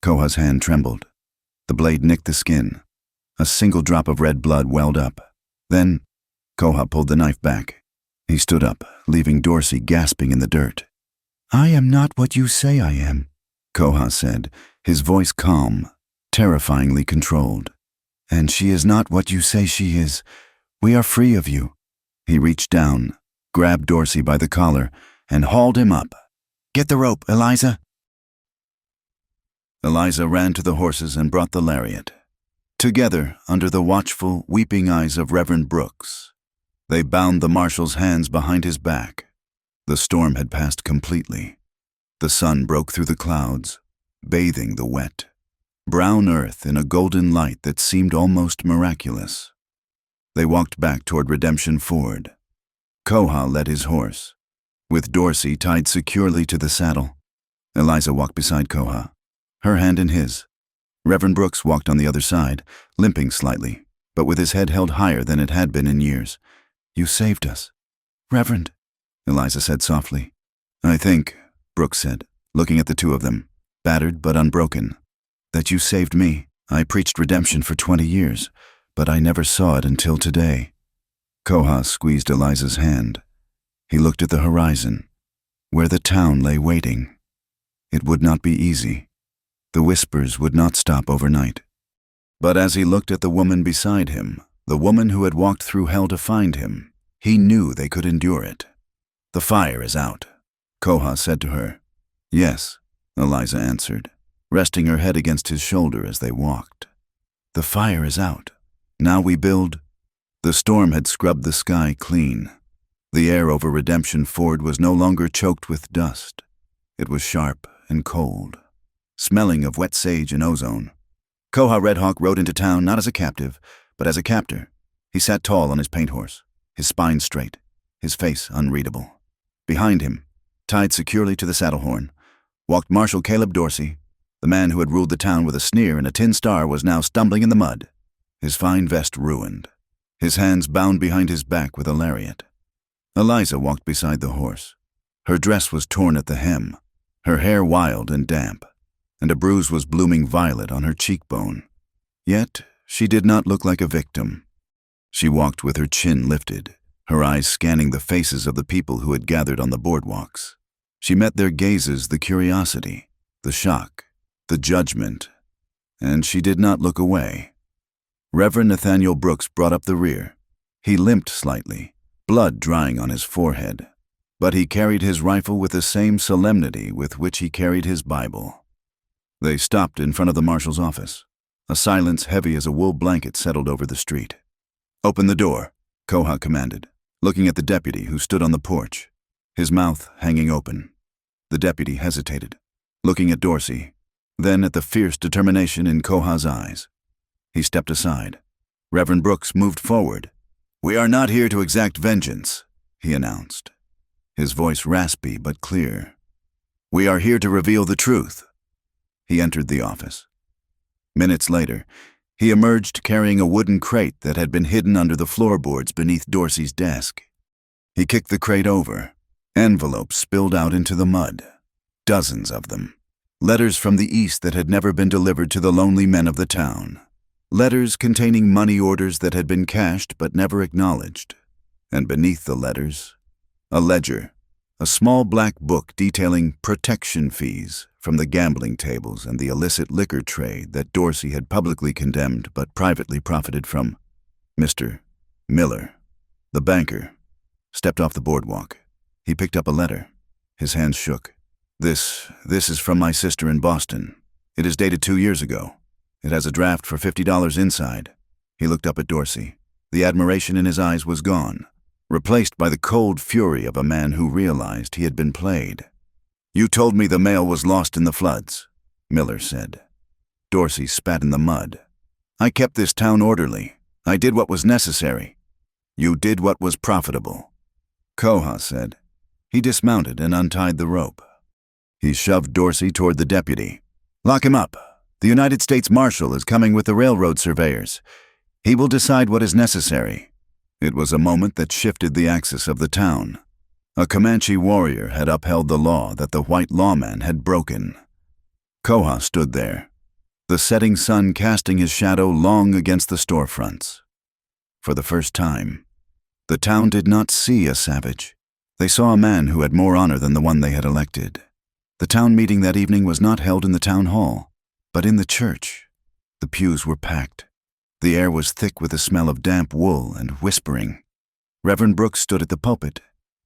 Koha's hand trembled. The blade nicked the skin. A single drop of red blood welled up. Then, Koha pulled the knife back. He stood up, leaving Dorsey gasping in the dirt. "I am not what you say I am," Koha said, his voice calm, terrifyingly controlled. "And she is not what you say she is. We are free of you." He reached down, grabbed Dorsey by the collar, and hauled him up. "Get the rope, Eliza." Eliza ran to the horses and brought the lariat. Together, under the watchful, weeping eyes of Reverend Brooks, they bound the marshal's hands behind his back. The storm had passed completely. The sun broke through the clouds, bathing the wet, brown earth in a golden light that seemed almost miraculous. They walked back toward Redemption Ford. Koha led his horse, with Dorsey tied securely to the saddle. Eliza walked beside Koha, her hand in his. Reverend Brooks walked on the other side, limping slightly, but with his head held higher than it had been in years. "You saved us." "Reverend," Eliza said softly. "I think," Brooks said, looking at the two of them, battered but unbroken, "that you saved me. I preached redemption for 20 years, but I never saw it until today." Koha squeezed Eliza's hand. He looked at the horizon, where the town lay waiting. It would not be easy. The whispers would not stop overnight. But as he looked at the woman beside him, the woman who had walked through hell to find him, he knew they could endure it. "The fire is out," Koha said to her. "Yes," Eliza answered, resting her head against his shoulder as they walked. "The fire is out. Now we build." The storm had scrubbed the sky clean. The air over Redemption Ford was no longer choked with dust. It was sharp and cold, smelling of wet sage and ozone. Koha Redhawk rode into town not as a captive, but as a captor. He sat tall on his paint horse, his spine straight, his face unreadable. Behind him, tied securely to the saddle horn, walked Marshal Caleb Dorsey. The man who had ruled the town with a sneer and a tin star was now stumbling in the mud, his fine vest ruined, his hands bound behind his back with a lariat. Eliza walked beside the horse. Her dress was torn at the hem, her hair wild and damp, and a bruise was blooming violet on her cheekbone. Yet she did not look like a victim. She walked with her chin lifted, her eyes scanning the faces of the people who had gathered on the boardwalks. She met their gazes the curiosity, the shock, the judgment, and she did not look away. Reverend Nathaniel Brooks brought up the rear. He limped slightly, blood drying on his forehead, but he carried his rifle with the same solemnity with which he carried his Bible. They stopped in front of the marshal's office. A silence heavy as a wool blanket settled over the street. "Open the door," Koha commanded, looking at the deputy who stood on the porch, his mouth hanging open. The deputy hesitated, looking at Dorsey, then at the fierce determination in Koha's eyes. He stepped aside. Reverend Brooks moved forward. "We are not here to exact vengeance," he announced, his voice raspy but clear. "We are here to reveal the truth." He entered the office. Minutes later, he emerged carrying a wooden crate that had been hidden under the floorboards beneath Dorsey's desk. He kicked the crate over. Envelopes spilled out into the mud, dozens of them. Letters from the East that had never been delivered to the lonely men of the town. Letters containing money orders that had been cashed but never acknowledged. And beneath the letters, a ledger, a small black book detailing protection fees from the gambling tables and the illicit liquor trade that Dorsey had publicly condemned but privately profited from. Mr. Miller, the banker, stepped off the boardwalk. He picked up a letter. His hands shook. This is from my sister in Boston. It is dated 2 years ago. It has a draft for $50 inside. He looked up at Dorsey. The admiration in his eyes was gone, replaced by the cold fury of a man who realized he had been played. You told me the mail was lost in the floods, Miller said. Dorsey spat in the mud. I kept this town orderly. I did what was necessary. You did what was profitable, Koha said. He dismounted and untied the rope. He shoved Dorsey toward the deputy. Lock him up. The United States Marshal is coming with the railroad surveyors. He will decide what is necessary. It was a moment that shifted the axis of the town. A Comanche warrior had upheld the law that the white lawman had broken. Koha stood there, the setting sun casting his shadow long against the storefronts. For the first time, the town did not see a savage. They saw a man who had more honor than the one they had elected. The town meeting that evening was not held in the town hall, but in the church. The pews were packed. The air was thick with the smell of damp wool and whispering. Reverend Brooks stood at the pulpit.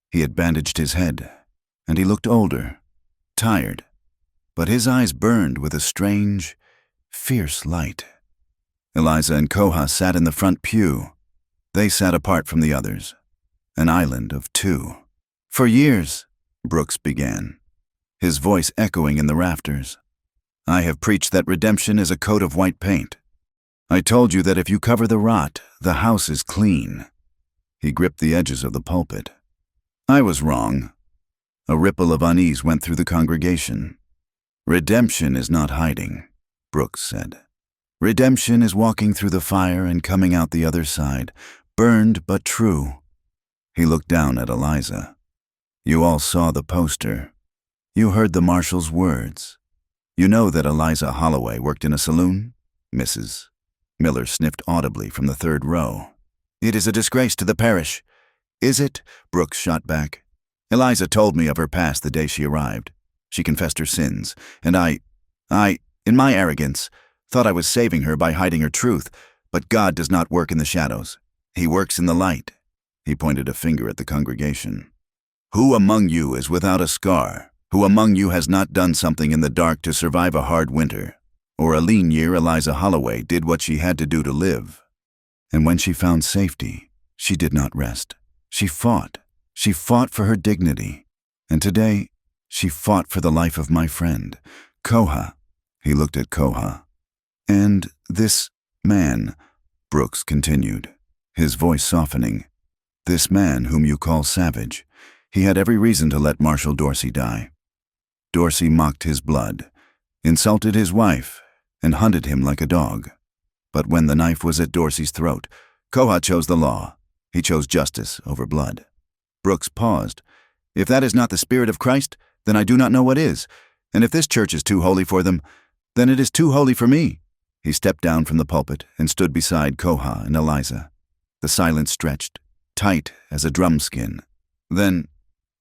He had bandaged his head, and he looked older, tired, but his eyes burned with a strange, fierce light. Eliza and Koha sat in the front pew. They sat apart from the others, an island of two. For years, Brooks began, his voice echoing in the rafters, I have preached that redemption is a coat of white paint. I told you that if you cover the rot, the house is clean. He gripped the edges of the pulpit. I was wrong. A ripple of unease went through the congregation. Redemption is not hiding, Brooks said. Redemption is walking through the fire and coming out the other side, burned but true. He looked down at Eliza. You all saw the poster. You heard the marshal's words. You know that Eliza Holloway worked in a saloon, Mrs. Miller sniffed audibly from the third row. It is a disgrace to the parish. Is it? Brooks shot back. Eliza told me of her past the day she arrived. She confessed her sins, and I, in my arrogance, thought I was saving her by hiding her truth, but God does not work in the shadows. He works in the light. He pointed a finger at the congregation. Who among you is without a scar? Who among you has not done something in the dark to survive a hard winter? Or a lean year Eliza Holloway did what she had to do to live. And when she found safety, she did not rest. She fought. She fought for her dignity. And today, she fought for the life of my friend, Koha. He looked at Koha. And this man, Brooks continued, his voice softening, this man whom you call savage, he had every reason to let Marshal Dorsey die. Dorsey mocked his blood, insulted his wife, and hunted him like a dog. But when the knife was at Dorsey's throat, Koha chose the law. He chose justice over blood. Brooks paused. If that is not the spirit of Christ, then I do not know what is. And if this church is too holy for them, then it is too holy for me. He stepped down from the pulpit and stood beside Koha and Eliza. The silence stretched, tight as a drum skin. Then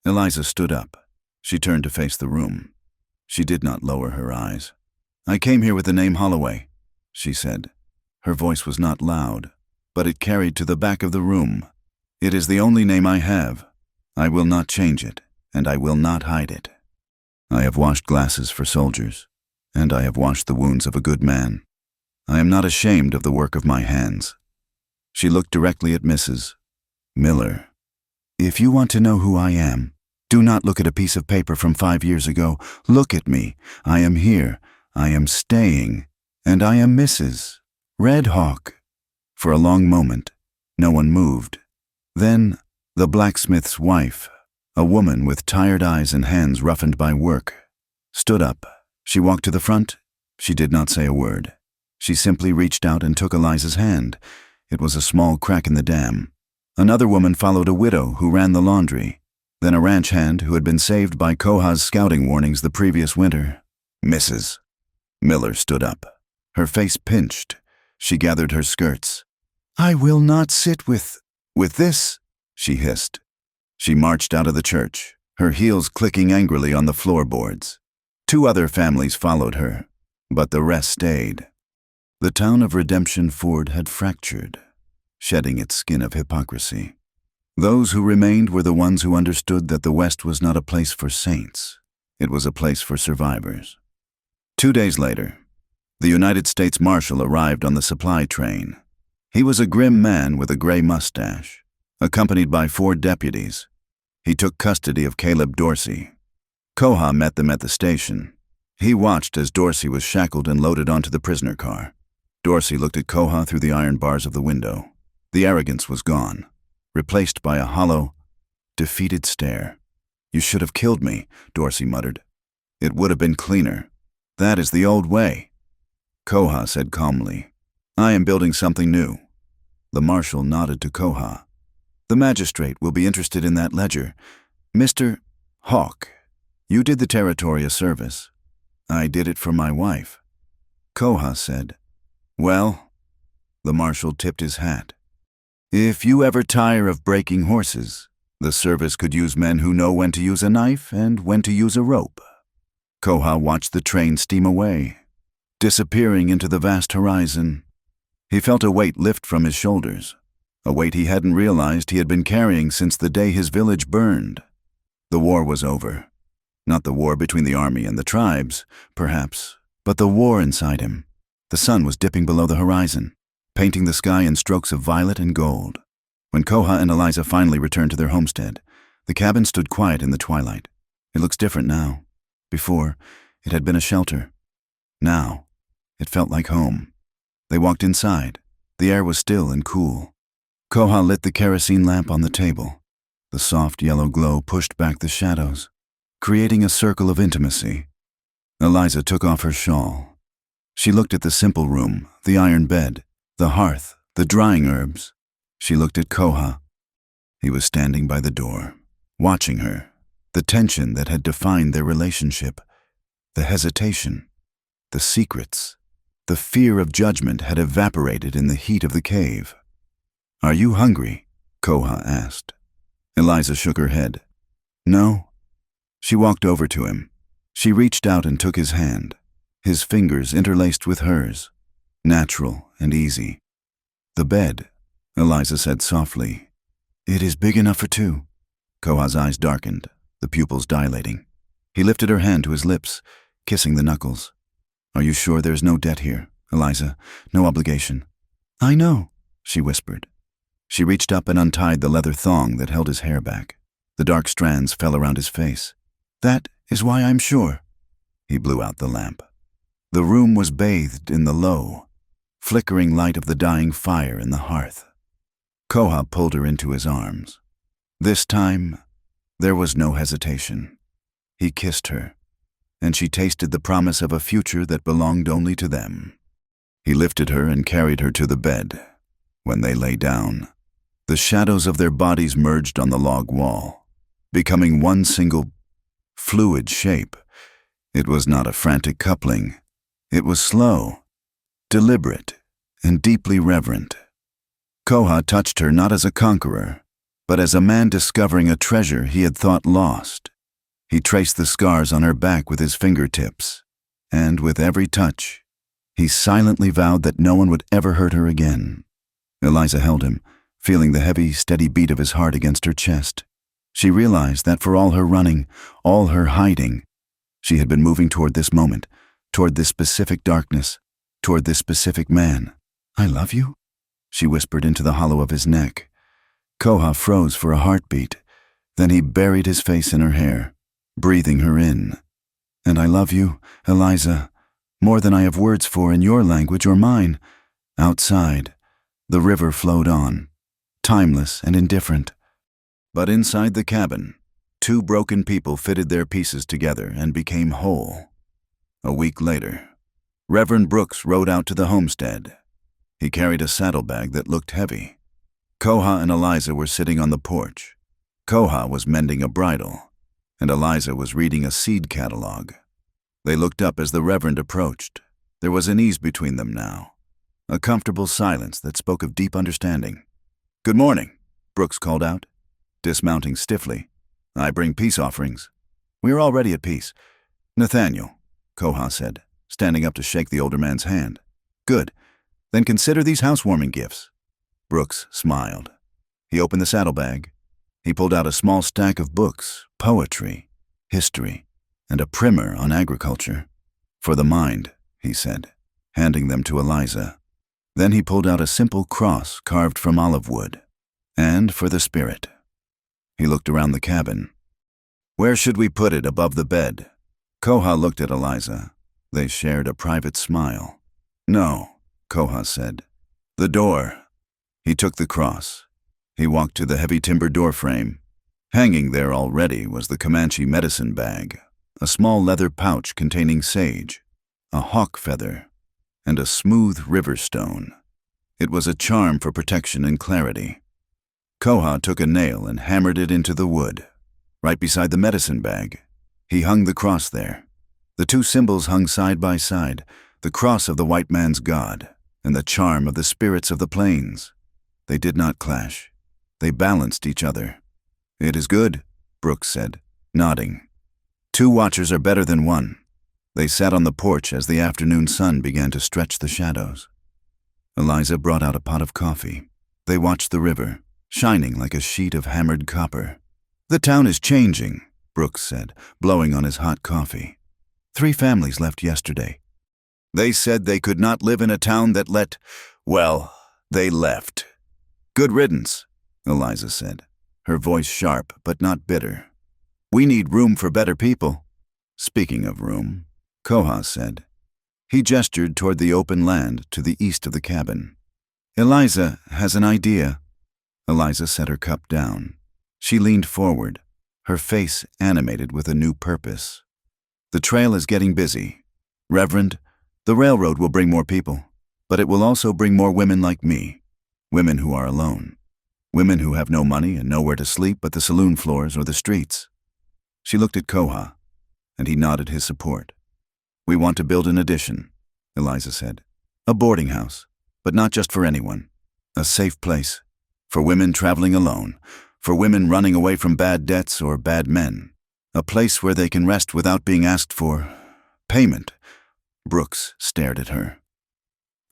Eliza stood up. She turned to face the room. She did not lower her eyes. I came here with the name Holloway, she said. Her voice was not loud, but it carried to the back of the room. It is the only name I have. I will not change it, and I will not hide it. I have washed glasses for soldiers, and I have washed the wounds of a good man. I am not ashamed of the work of my hands. She looked directly at Mrs. Miller. If you want to know who I am, do not look at a piece of paper from 5 years ago. Look at me. I am here. I am staying. And I am Mrs. Red Hawk. For a long moment, no one moved. Then, the blacksmith's wife, a woman with tired eyes and hands roughened by work, stood up. She walked to the front. She did not say a word. She simply reached out and took Eliza's hand. It was a small crack in the dam. Another woman followed a widow who ran the laundry, then a ranch hand who had been saved by Koha's scouting warnings the previous winter. Mrs. Miller stood up. Her face pinched. She gathered her skirts. I will not sit with this, she hissed. She marched out of the church, her heels clicking angrily on the floorboards. 2 other families followed her, but the rest stayed. The town of Redemption Ford had fractured, shedding its skin of hypocrisy. Those who remained were the ones who understood that the West was not a place for saints. It was a place for survivors. 2 days later, the United States Marshal arrived on the supply train. He was a grim man with a gray mustache, accompanied by 4 deputies. He took custody of Caleb Dorsey. Koha met them at the station. He watched as Dorsey was shackled and loaded onto the prisoner car. Dorsey looked at Koha through the iron bars of the window. The arrogance was gone, replaced by a hollow, defeated stare. "You should have killed me," Dorsey muttered. "It would have been cleaner. That is the old way." Koha said calmly, "I am building something new." The marshal nodded to Koha. "The magistrate will be interested in that ledger. Mr. Hawk, you did the territory a service." "I did it for my wife." Koha said, "Well," the marshal tipped his hat, "if you ever tire of breaking horses, the service could use men who know when to use a knife and when to use a rope." Koha watched the train steam away, disappearing into the vast horizon. He felt a weight lift from his shoulders, a weight he hadn't realized he had been carrying since the day his village burned. The war was over. Not the war between the army and the tribes, perhaps, but the war inside him. The sun was dipping below the horizon, painting the sky in strokes of violet and gold. When Koha and Eliza finally returned to their homestead, the cabin stood quiet in the twilight. It looks different now. Before, it had been a shelter. Now, it felt like home. They walked inside. The air was still and cool. Koha lit the kerosene lamp on the table. The soft yellow glow pushed back the shadows, creating a circle of intimacy. Eliza took off her shawl. She looked at the simple room, the iron bed, the hearth, the drying herbs. She looked at Koha. He was standing by the door, watching her. The tension that had defined their relationship, the hesitation, the secrets, the fear of judgment had evaporated in the heat of the cave. "Are you hungry?" Koha asked. Eliza shook her head. "No." She walked over to him. She reached out and took his hand, his fingers interlaced with hers, natural and easy. "The bed," Eliza said softly. "It is big enough for 2. Koha's eyes darkened, the pupils dilating. He lifted her hand to his lips, kissing the knuckles. "Are you sure there's no debt here, Eliza? No obligation?" "I know," she whispered. She reached up and untied the leather thong that held his hair back. The dark strands fell around his face. "That is why I'm sure." He blew out the lamp. The room was bathed in the low, flickering light of the dying fire in the hearth. Koha pulled her into his arms. This time, there was no hesitation. He kissed her, and she tasted the promise of a future that belonged only to them. He lifted her and carried her to the bed. When they lay down, the shadows of their bodies merged on the log wall, becoming one single, fluid shape. It was not a frantic coupling. It was slow, deliberate, and deeply reverent. Koha touched her not as a conqueror, but as a man discovering a treasure he had thought lost. He traced the scars on her back with his fingertips, and with every touch, he silently vowed that no one would ever hurt her again. Eliza held him, feeling the heavy, steady beat of his heart against her chest. She realized that for all her running, all her hiding, she had been moving toward this moment, toward this specific darkness, toward this specific man. "I love you?" she whispered into the hollow of his neck. Koha froze for a heartbeat. Then he buried his face in her hair, breathing her in. "And I love you, Eliza, more than I have words for in your language or mine." Outside, the river flowed on, timeless and indifferent. But inside the cabin, 2 broken people fitted their pieces together and became whole. A week later, Reverend Brooks rode out to the homestead. He carried a saddlebag that looked heavy. Koha and Eliza were sitting on the porch. Koha was mending a bridle, and Eliza was reading a seed catalog. They looked up as the Reverend approached. There was an ease between them now, a comfortable silence that spoke of deep understanding. "Good morning," Brooks called out, dismounting stiffly. "I bring peace offerings." "We are already at peace. Nathaniel, Koha said, standing up to shake the older man's hand. Good. Then consider these housewarming gifts. Brooks smiled. He opened the saddlebag. He pulled out a small stack of books, poetry, history, and a primer on agriculture. For the mind, he said, handing them to Eliza. Then he pulled out a simple cross carved from olive wood. And for the spirit. He looked around the cabin. Where should we put it above the bed? Koha looked at Eliza. They shared a private smile. No, Koha said. The door. He took the cross. He walked to the heavy timber door frame. Hanging there already was the Comanche medicine bag, a small leather pouch containing sage, a hawk feather, and a smooth river stone. It was a charm for protection and clarity. Koha took a nail and hammered it into the wood. Right beside the medicine bag, he hung the cross there. The two symbols hung side by side, the cross of the white man's god and the charm of the spirits of the plains. They did not clash. They balanced each other. It is good, Brooks said, nodding. 2 watchers are better than 1. They sat on the porch as the afternoon sun began to stretch the shadows. Eliza brought out a pot of coffee. They watched the river, shining like a sheet of hammered copper. The town is changing, Brooks said, blowing on his hot coffee. 3 families left yesterday. They said they could not live in a town that they left. Good riddance, Eliza said, her voice sharp but not bitter. We need room for better people. Speaking of room, Koha said. He gestured toward the open land to the east of the cabin. Eliza has an idea. Eliza set her cup down. She leaned forward, her face animated with a new purpose. The trail is getting busy. Reverend, the railroad will bring more people, but it will also bring more women like me, women who are alone, women who have no money and nowhere to sleep but the saloon floors or the streets. She looked at Koha, and he nodded his support. We want to build an addition, Eliza said. A boarding house, but not just for anyone. A safe place, for women traveling alone, for women running away from bad debts or bad men. A place where they can rest without being asked for payment. Brooks stared at her.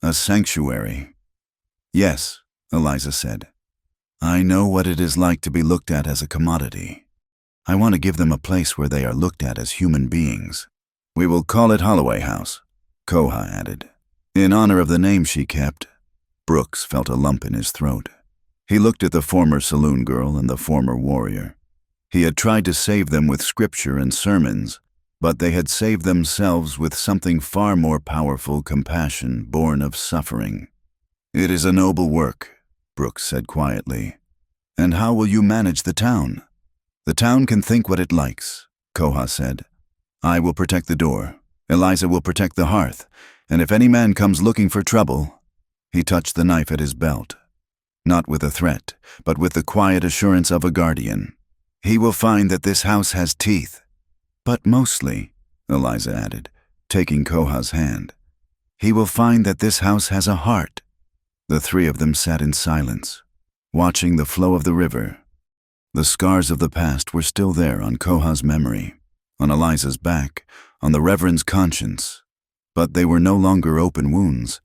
A sanctuary. Yes, Eliza said. I know what it is like to be looked at as a commodity. I want to give them a place where they are looked at as human beings. We will call it Holloway House, Koha added. In honor of the name she kept. Brooks felt a lump in his throat. He looked at the former saloon girl and the former warrior. He had tried to save them with scripture and sermons, but they had saved themselves with something far more powerful, compassion born of suffering. It is a noble work, Brooks said quietly. And how will you manage the town? The town can think what it likes, Koha said. I will protect the door. Eliza will protect the hearth. And if any man comes looking for trouble, he touched the knife at his belt. Not with a threat, but with the quiet assurance of a guardian. He will find that this house has teeth. But mostly, Eliza added, taking Koha's hand, he will find that this house has a heart. The 3 of them sat in silence, watching the flow of the river. The scars of the past were still there on Koha's memory, on Eliza's back, on the Reverend's conscience. But they were no longer open wounds.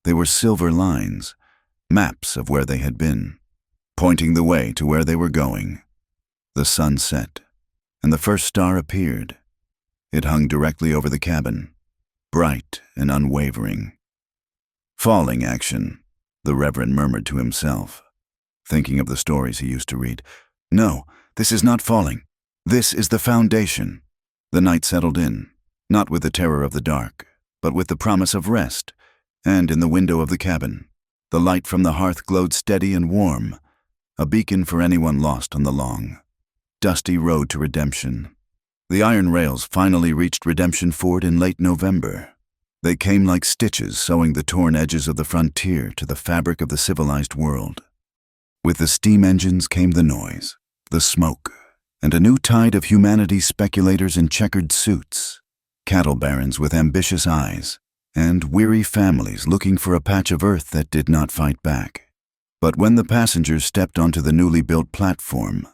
They were silver lines, maps of where they had been, pointing the way to where they were going. The sun set, and the first star appeared. It hung directly over the cabin, bright and unwavering. Falling action, the Reverend murmured to himself, thinking of the stories he used to read. No, this is not falling. This is the foundation. The night settled in, not with the terror of the dark, but with the promise of rest, and in the window of the cabin, the light from the hearth glowed steady and warm, a beacon for anyone lost on the long, dusty road to redemption. The iron rails finally reached Redemption Ford in late November. They came like stitches sewing the torn edges of the frontier to the fabric of the civilized world. With the steam engines came the noise, the smoke, and a new tide of humanity's speculators in checkered suits, cattle barons with ambitious eyes, and weary families looking for a patch of earth that did not fight back. But when the passengers stepped onto the newly built platform,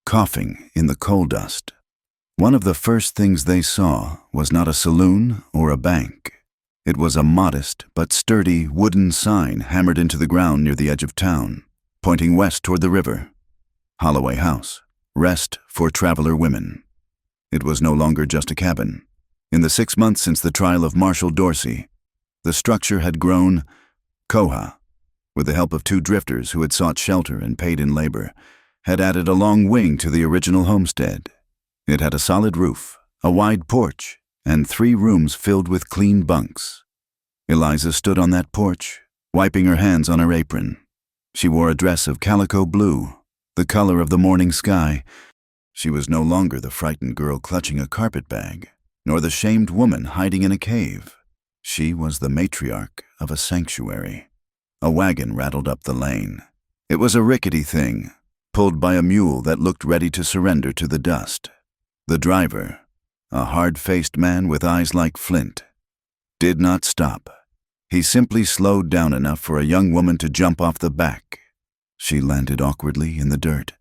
coughing in the coal dust, One of the first things they saw was not a saloon or a bank. It was a modest but sturdy wooden sign hammered into the ground near the edge of town, pointing west toward the river. Holloway House, Rest for Traveler Women. It was no longer just a cabin. In the 6 months since the trial of Marshall Dorsey, the structure had grown. Koha, with the help of 2 drifters who had sought shelter and paid in labor, had added a long wing to the original homestead. It had a solid roof, a wide porch, and 3 rooms filled with clean bunks. Eliza stood on that porch, wiping her hands on her apron. She wore a dress of calico blue, the color of the morning sky. She was no longer the frightened girl clutching a carpetbag, nor the shamed woman hiding in a cave. She was the matriarch of a sanctuary. A wagon rattled up the lane. It was a rickety thing, pulled by a mule that looked ready to surrender to the dust. The driver, a hard-faced man with eyes like flint, did not stop. He simply slowed down enough for a young woman to jump off the back. She landed awkwardly in the dirt.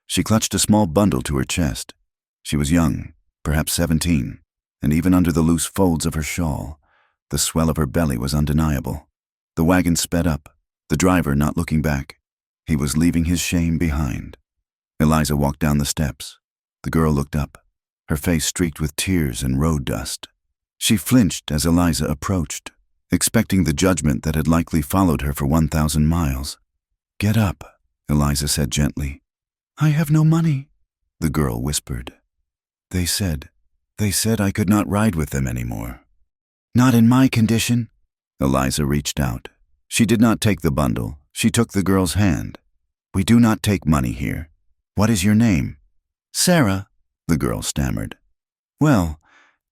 She clutched a small bundle to her chest. She was young, perhaps 17, and even under the loose folds of her shawl, the swell of her belly was undeniable. The wagon sped up, the driver not looking back. He was leaving his shame behind. Eliza walked down the steps. The girl looked up, her face streaked with tears and road dust. She flinched as Eliza approached, expecting the judgment that had likely followed her for 1,000 miles. "Get up," Eliza said gently. "I have no money," the girl whispered. They said I could not ride with them anymore." "Not in my condition." Eliza reached out. She did not take the bundle. She took the girl's hand. "We do not take money here. What is your name?" "Sarah," the girl stammered. "Well,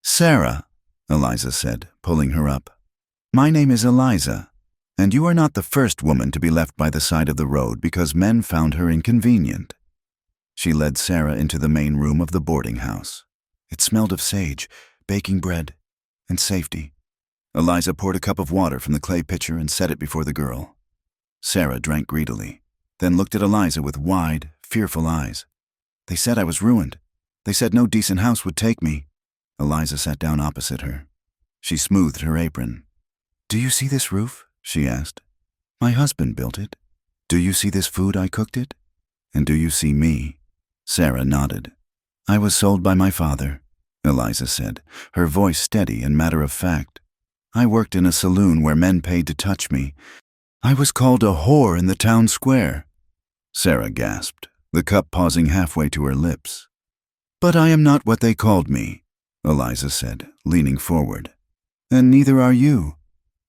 Sarah," Eliza said, pulling her up. "My name is Eliza, and you are not the first woman to be left by the side of the road because men found her inconvenient." She led Sarah into the main room of the boarding house. It smelled of sage, baking bread, and safety. Eliza poured a cup of water from the clay pitcher and set it before the girl. Sarah drank greedily, then looked at Eliza with wide, fearful eyes. "They said I was ruined. They said no decent house would take me." Eliza sat down opposite her. She smoothed her apron. "Do you see this roof?" she asked. "My husband built it. Do you see this food I cooked it? And do you see me?" Sarah nodded. "I was sold by my father," Eliza said, her voice steady and matter-of-fact. "I worked in a saloon where men paid to touch me. I was called a whore in the town square." Sarah gasped, the cup pausing halfway to her lips. "But I am not what they called me," Eliza said, leaning forward. "And neither are you.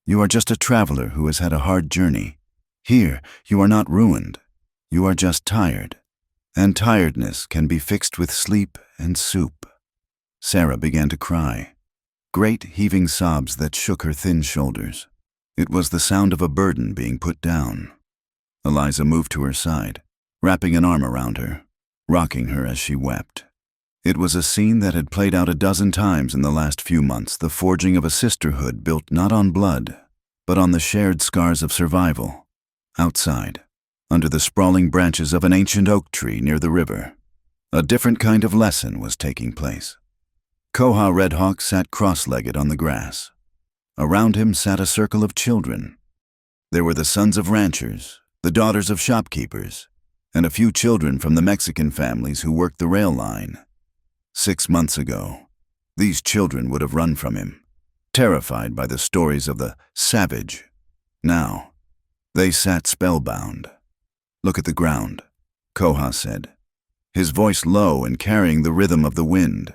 You are just a traveler who has had a hard journey. Here, you are not ruined. You are just tired. And tiredness can be fixed with sleep and soup." Sarah began to cry, great heaving sobs that shook her thin shoulders. It was the sound of a burden being put down. Eliza moved to her side, wrapping an arm around her, rocking her as she wept. It was a scene that had played out a dozen times in the last few months, the forging of a sisterhood built not on blood, but on the shared scars of survival. Outside, under the sprawling branches of an ancient oak tree near the river, a different kind of lesson was taking place. Koha Redhawk sat cross-legged on the grass. Around him sat a circle of children. There were the sons of ranchers, the daughters of shopkeepers, and a few children from the Mexican families who worked the rail line. 6 months ago, these children would have run from him, terrified by the stories of the savage. Now, they sat spellbound. "Look at the ground," Koha said, his voice low and carrying the rhythm of the wind.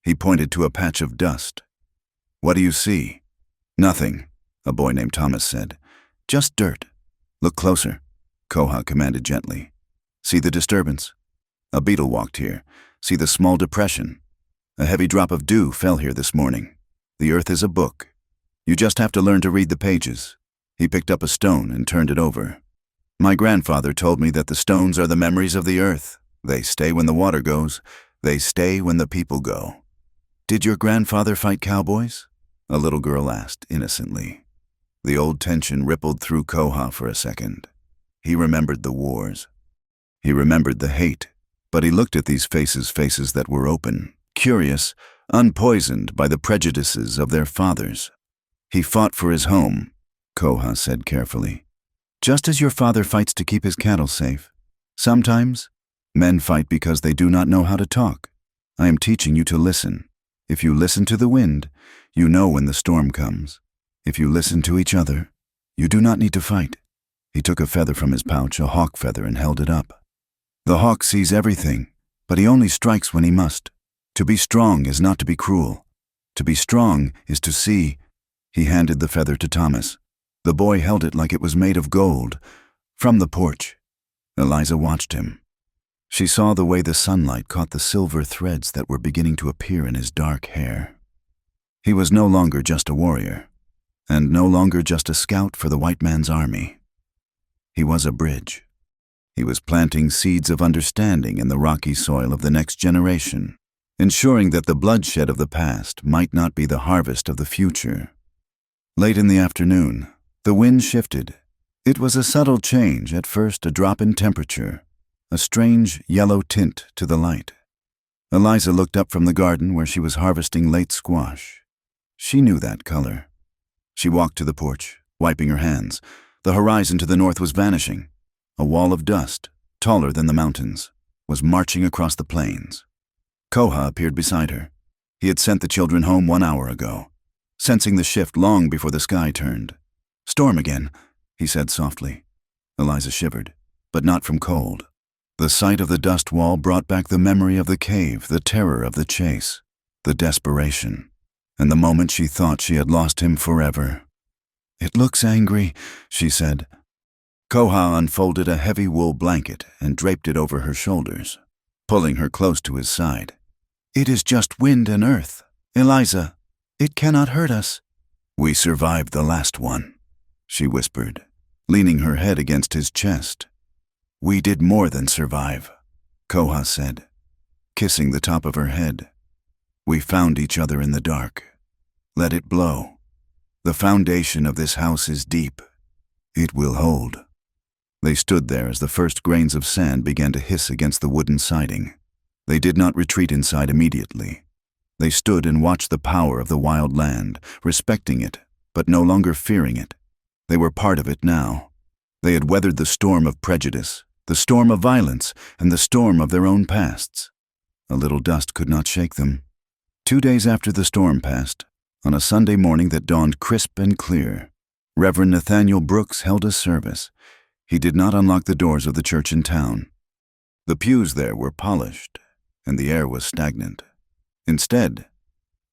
He pointed to a patch of dust. "What do you see?" "Nothing," a boy named Thomas said. "Just dirt." "Look closer," Koha commanded gently. "See the disturbance? A beetle walked here. See the small depression? A heavy drop of dew fell here this morning. The earth is a book. You just have to learn to read the pages." He picked up a stone and turned it over. "My grandfather told me that the stones are the memories of the earth. They stay when the water goes. They stay when the people go." "Did your grandfather fight cowboys?" a little girl asked innocently. The old tension rippled through Koha for a second. He remembered the wars. He remembered the hate, but he looked at these faces that were open, curious, unpoisoned by the prejudices of their fathers. He fought for his home, Koha said carefully. Just as your father fights to keep his cattle safe. Sometimes, men fight because they do not know how to talk. I am teaching you to listen. If you listen to the wind, you know when the storm comes. If you listen to each other, you do not need to fight. He took a feather from his pouch, a hawk feather, and held it up. The hawk sees everything, but he only strikes when he must. To be strong is not to be cruel. To be strong is to see. He handed the feather to Thomas. The boy held it like it was made of gold. From the porch, Eliza watched him. She saw the way the sunlight caught the silver threads that were beginning to appear in his dark hair. He was no longer just a warrior, and no longer just a scout for the white man's army. He was a bridge. He was planting seeds of understanding in the rocky soil of the next generation, ensuring that the bloodshed of the past might not be the harvest of the future. Late in the afternoon, the wind shifted. It was a subtle change, at first a drop in temperature, a strange yellow tint to the light. Eliza looked up from the garden where she was harvesting late squash. She knew that color. She walked to the porch, wiping her hands. The horizon to the north was vanishing. A wall of dust, taller than the mountains, was marching across the plains. Koha appeared beside her. He had sent the children home 1 hour ago, sensing the shift long before the sky turned. "Storm again," he said softly. Eliza shivered, but not from cold. The sight of the dust wall brought back the memory of the cave, the terror of the chase, the desperation, and the moment she thought she had lost him forever. "It looks angry," she said. Koha unfolded a heavy wool blanket and draped it over her shoulders, pulling her close to his side. "It is just wind and earth. Eliza, it cannot hurt us." "We survived the last one," she whispered, leaning her head against his chest. "We did more than survive," Koha said, kissing the top of her head. "We found each other in the dark. Let it blow. The foundation of this house is deep. It will hold." They stood there as the first grains of sand began to hiss against the wooden siding. They did not retreat inside immediately. They stood and watched the power of the wild land, respecting it, but no longer fearing it. They were part of it now. They had weathered the storm of prejudice, the storm of violence, and the storm of their own pasts. A little dust could not shake them. 2 days after the storm passed, on a Sunday morning that dawned crisp and clear, Reverend Nathaniel Brooks held a service. He did not unlock the doors of the church in town. The pews there were polished, and the air was stagnant. Instead,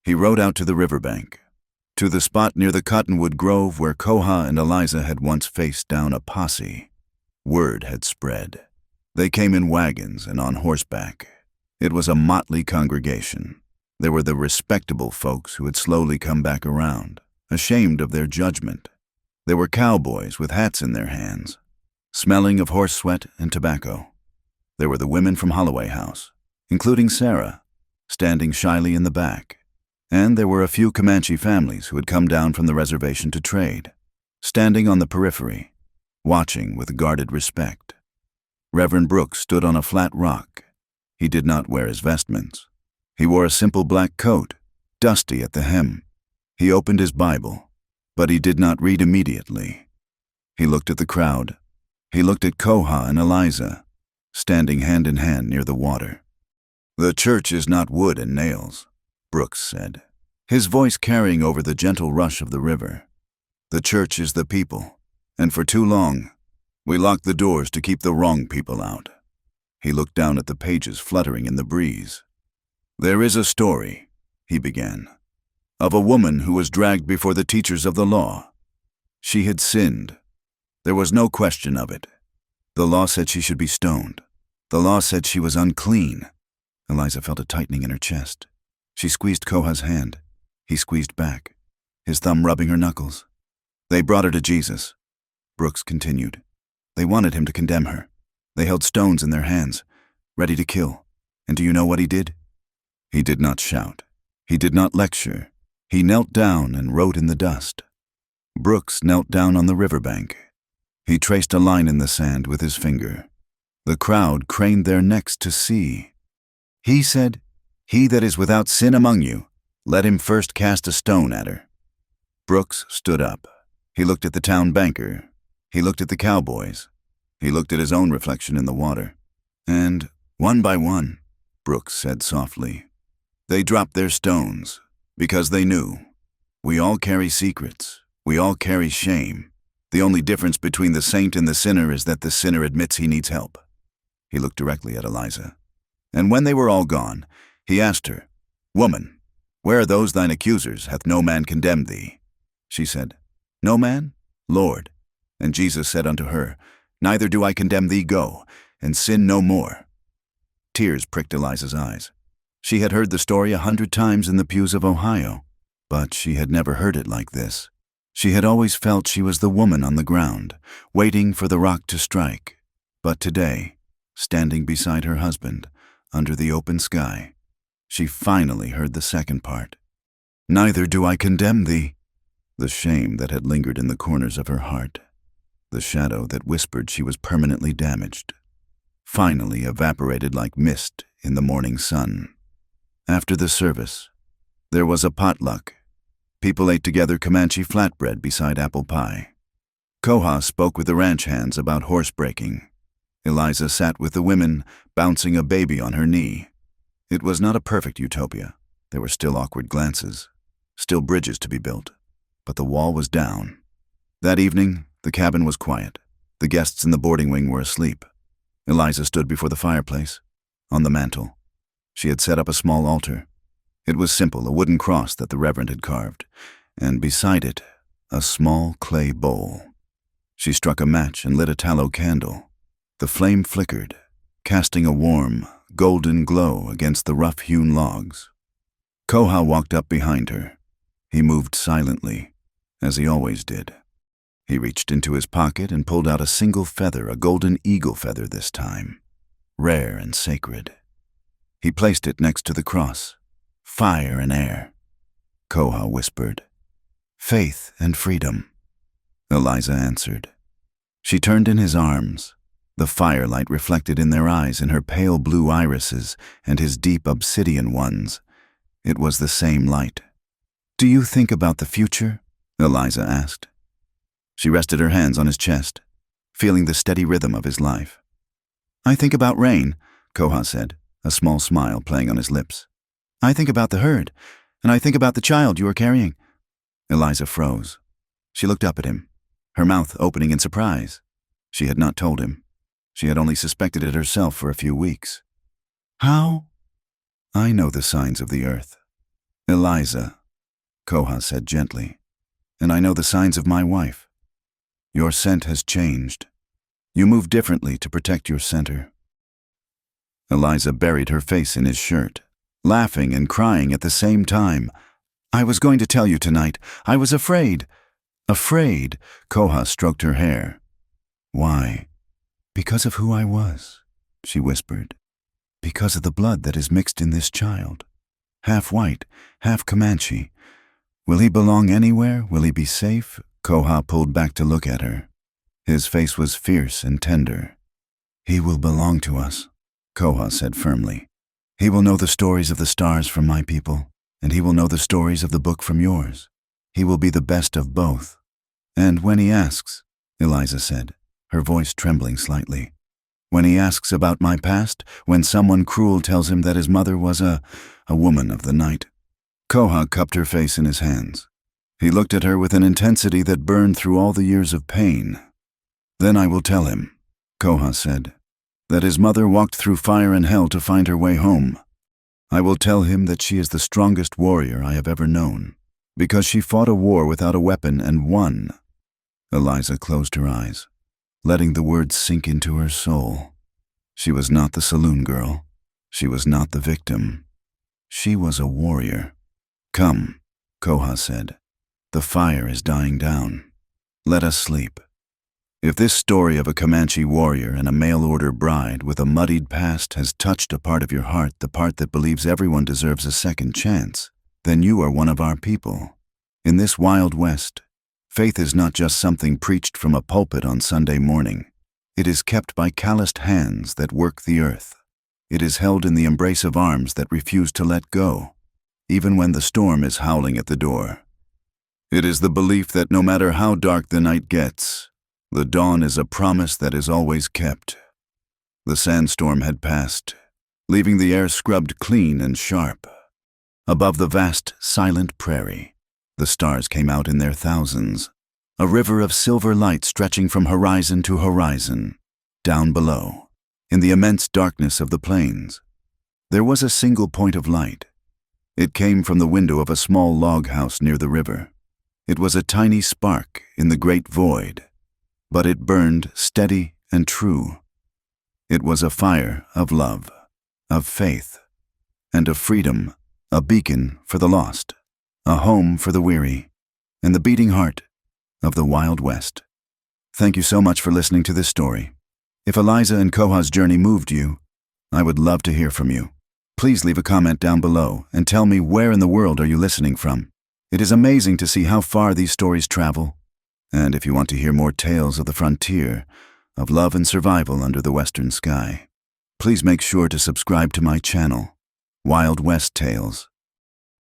he rode out to the riverbank, to the spot near the cottonwood grove where Koha and Eliza had once faced down a posse. Word had spread. They came in wagons and on horseback. It was a motley congregation. There were the respectable folks who had slowly come back around, ashamed of their judgment. There were cowboys with hats in their hands, smelling of horse sweat and tobacco. There were the women from Holloway House, including Sarah, standing shyly in the back. And there were a few Comanche families who had come down from the reservation to trade, standing on the periphery, watching with guarded respect. Reverend Brooks stood on a flat rock. He did not wear his vestments. He wore a simple black coat, dusty at the hem. He opened his Bible, but he did not read immediately. He looked at the crowd. He looked at Koha and Eliza, standing hand in hand near the water. "The church is not wood and nails," Brooks said, his voice carrying over the gentle rush of the river. "The church is the people, and for too long, we locked the doors to keep the wrong people out." He looked down at the pages fluttering in the breeze. "There is a story," he began, "of a woman who was dragged before the teachers of the law. She had sinned. There was no question of it. The law said she should be stoned. The law said she was unclean." Eliza felt a tightening in her chest. She squeezed Koha's hand. He squeezed back, his thumb rubbing her knuckles. "They brought her to Jesus," Brooks continued. "They wanted him to condemn her. They held stones in their hands, ready to kill. And do you know what he did? He did not shout. He did not lecture. He knelt down and wrote in the dust." Brooks knelt down on the riverbank. He traced a line in the sand with his finger. The crowd craned their necks to see. He said, He that is without sin among you, let him first cast a stone at her." Brooks stood up. He looked at the town banker. He looked at the cowboys. He looked at his own reflection in the water. And, one by one, Brooks said softly, they dropped their stones, because they knew. We all carry secrets. We all carry shame. The only difference between the saint and the sinner is that the sinner admits he needs help. He looked directly at Eliza. And when they were all gone, he asked her, "Woman, where are those thine accusers? Hath no man condemned thee?" She said, "No man, Lord." And Jesus said unto her, "Neither do I condemn thee. Go, and sin no more." Tears pricked Eliza's eyes. She had heard the story 100 times in the pews of Ohio, but she had never heard it like this. She had always felt she was the woman on the ground, waiting for the rock to strike. But today, standing beside her husband, under the open sky, she finally heard the second part. "Neither do I condemn thee." The shame that had lingered in the corners of her heart, the shadow that whispered she was permanently damaged, finally evaporated like mist in the morning sun. After the service, there was a potluck. People ate together Comanche flatbread beside apple pie. Koha spoke with the ranch hands about horse breaking. Eliza sat with the women, bouncing a baby on her knee. It was not a perfect utopia. There were still awkward glances, still bridges to be built, but the wall was down. That evening, the cabin was quiet. The guests in the boarding wing were asleep. Eliza stood before the fireplace, on the mantel. She had set up a small altar. It was simple, a wooden cross that the Reverend had carved, and beside it, a small clay bowl. She struck a match and lit a tallow candle. The flame flickered, casting a warm, golden glow against the rough-hewn logs. Koha walked up behind her. He moved silently, as he always did. He reached into his pocket and pulled out a single feather, a golden eagle feather this time, rare and sacred. He placed it next to the cross. "Fire and air," Koha whispered. "Faith and freedom," Eliza answered. She turned in his arms, the firelight reflected in their eyes, in her pale blue irises and his deep obsidian ones. It was the same light. "Do you think about the future?" Eliza asked. She rested her hands on his chest, feeling the steady rhythm of his life. "I think about rain," Koha said, a small smile playing on his lips. "I think about the herd, and I think about the child you are carrying." Eliza froze. She looked up at him, her mouth opening in surprise. She had not told him. She had only suspected it herself for a few weeks. "How?" "I know the signs of the earth, Eliza," Koha said gently, "and I know the signs of my wife. Your scent has changed. You move differently to protect your center." Eliza buried her face in his shirt, laughing and crying at the same time. "I was going to tell you tonight. I was afraid." "Afraid?" Koha stroked her hair. "Why?" "Because of who I was," she whispered. "Because of the blood that is mixed in this child. Half white, half Comanche. Will he belong anywhere? Will he be safe?" Koha pulled back to look at her. His face was fierce and tender. "He will belong to us," Koha said firmly. "He will know the stories of the stars from my people, and he will know the stories of the book from yours. He will be the best of both." "And when he asks," Eliza said, her voice trembling slightly, "when he asks about my past, when someone cruel tells him that his mother was a woman of the night." Koha cupped her face in his hands. He looked at her with an intensity that burned through all the years of pain. "Then I will tell him," Koha said, "that his mother walked through fire and hell to find her way home. I will tell him that she is the strongest warrior I have ever known, because she fought a war without a weapon and won." Eliza closed her eyes, letting the words sink into her soul. She was not the saloon girl. She was not the victim. She was a warrior. "Come," Koha said. "The fire is dying down. Let us sleep. If this story of a Comanche warrior and a mail-order bride with a muddied past has touched a part of your heart, the part that believes everyone deserves a second chance, then you are one of our people. In this wild West, faith is not just something preached from a pulpit on Sunday morning. It is kept by calloused hands that work the earth. It is held in the embrace of arms that refuse to let go, even when the storm is howling at the door. It is the belief that no matter how dark the night gets, the dawn is a promise that is always kept. The sandstorm had passed, leaving the air scrubbed clean and sharp. Above the vast, silent prairie, the stars came out in their thousands, a river of silver light stretching from horizon to horizon. Down below, in the immense darkness of the plains, there was a single point of light. It came from the window of a small log house near the river. It was a tiny spark in the great void, but it burned steady and true. It was a fire of love, of faith, and of freedom, a beacon for the lost, a home for the weary, and the beating heart of the Wild West. Thank you so much for listening to this story. If Eliza and Koha's journey moved you, I would love to hear from you. Please leave a comment down below and tell me where in the world are you listening from. It is amazing to see how far these stories travel. And if you want to hear more tales of the frontier, of love and survival under the western sky, please make sure to subscribe to my channel, Wild West Tales.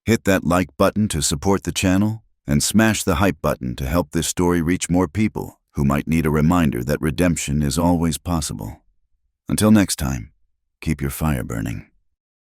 Hit that like button to support the channel, and smash the hype button to help this story reach more people who might need a reminder that redemption is always possible. Until next time, keep your fire burning.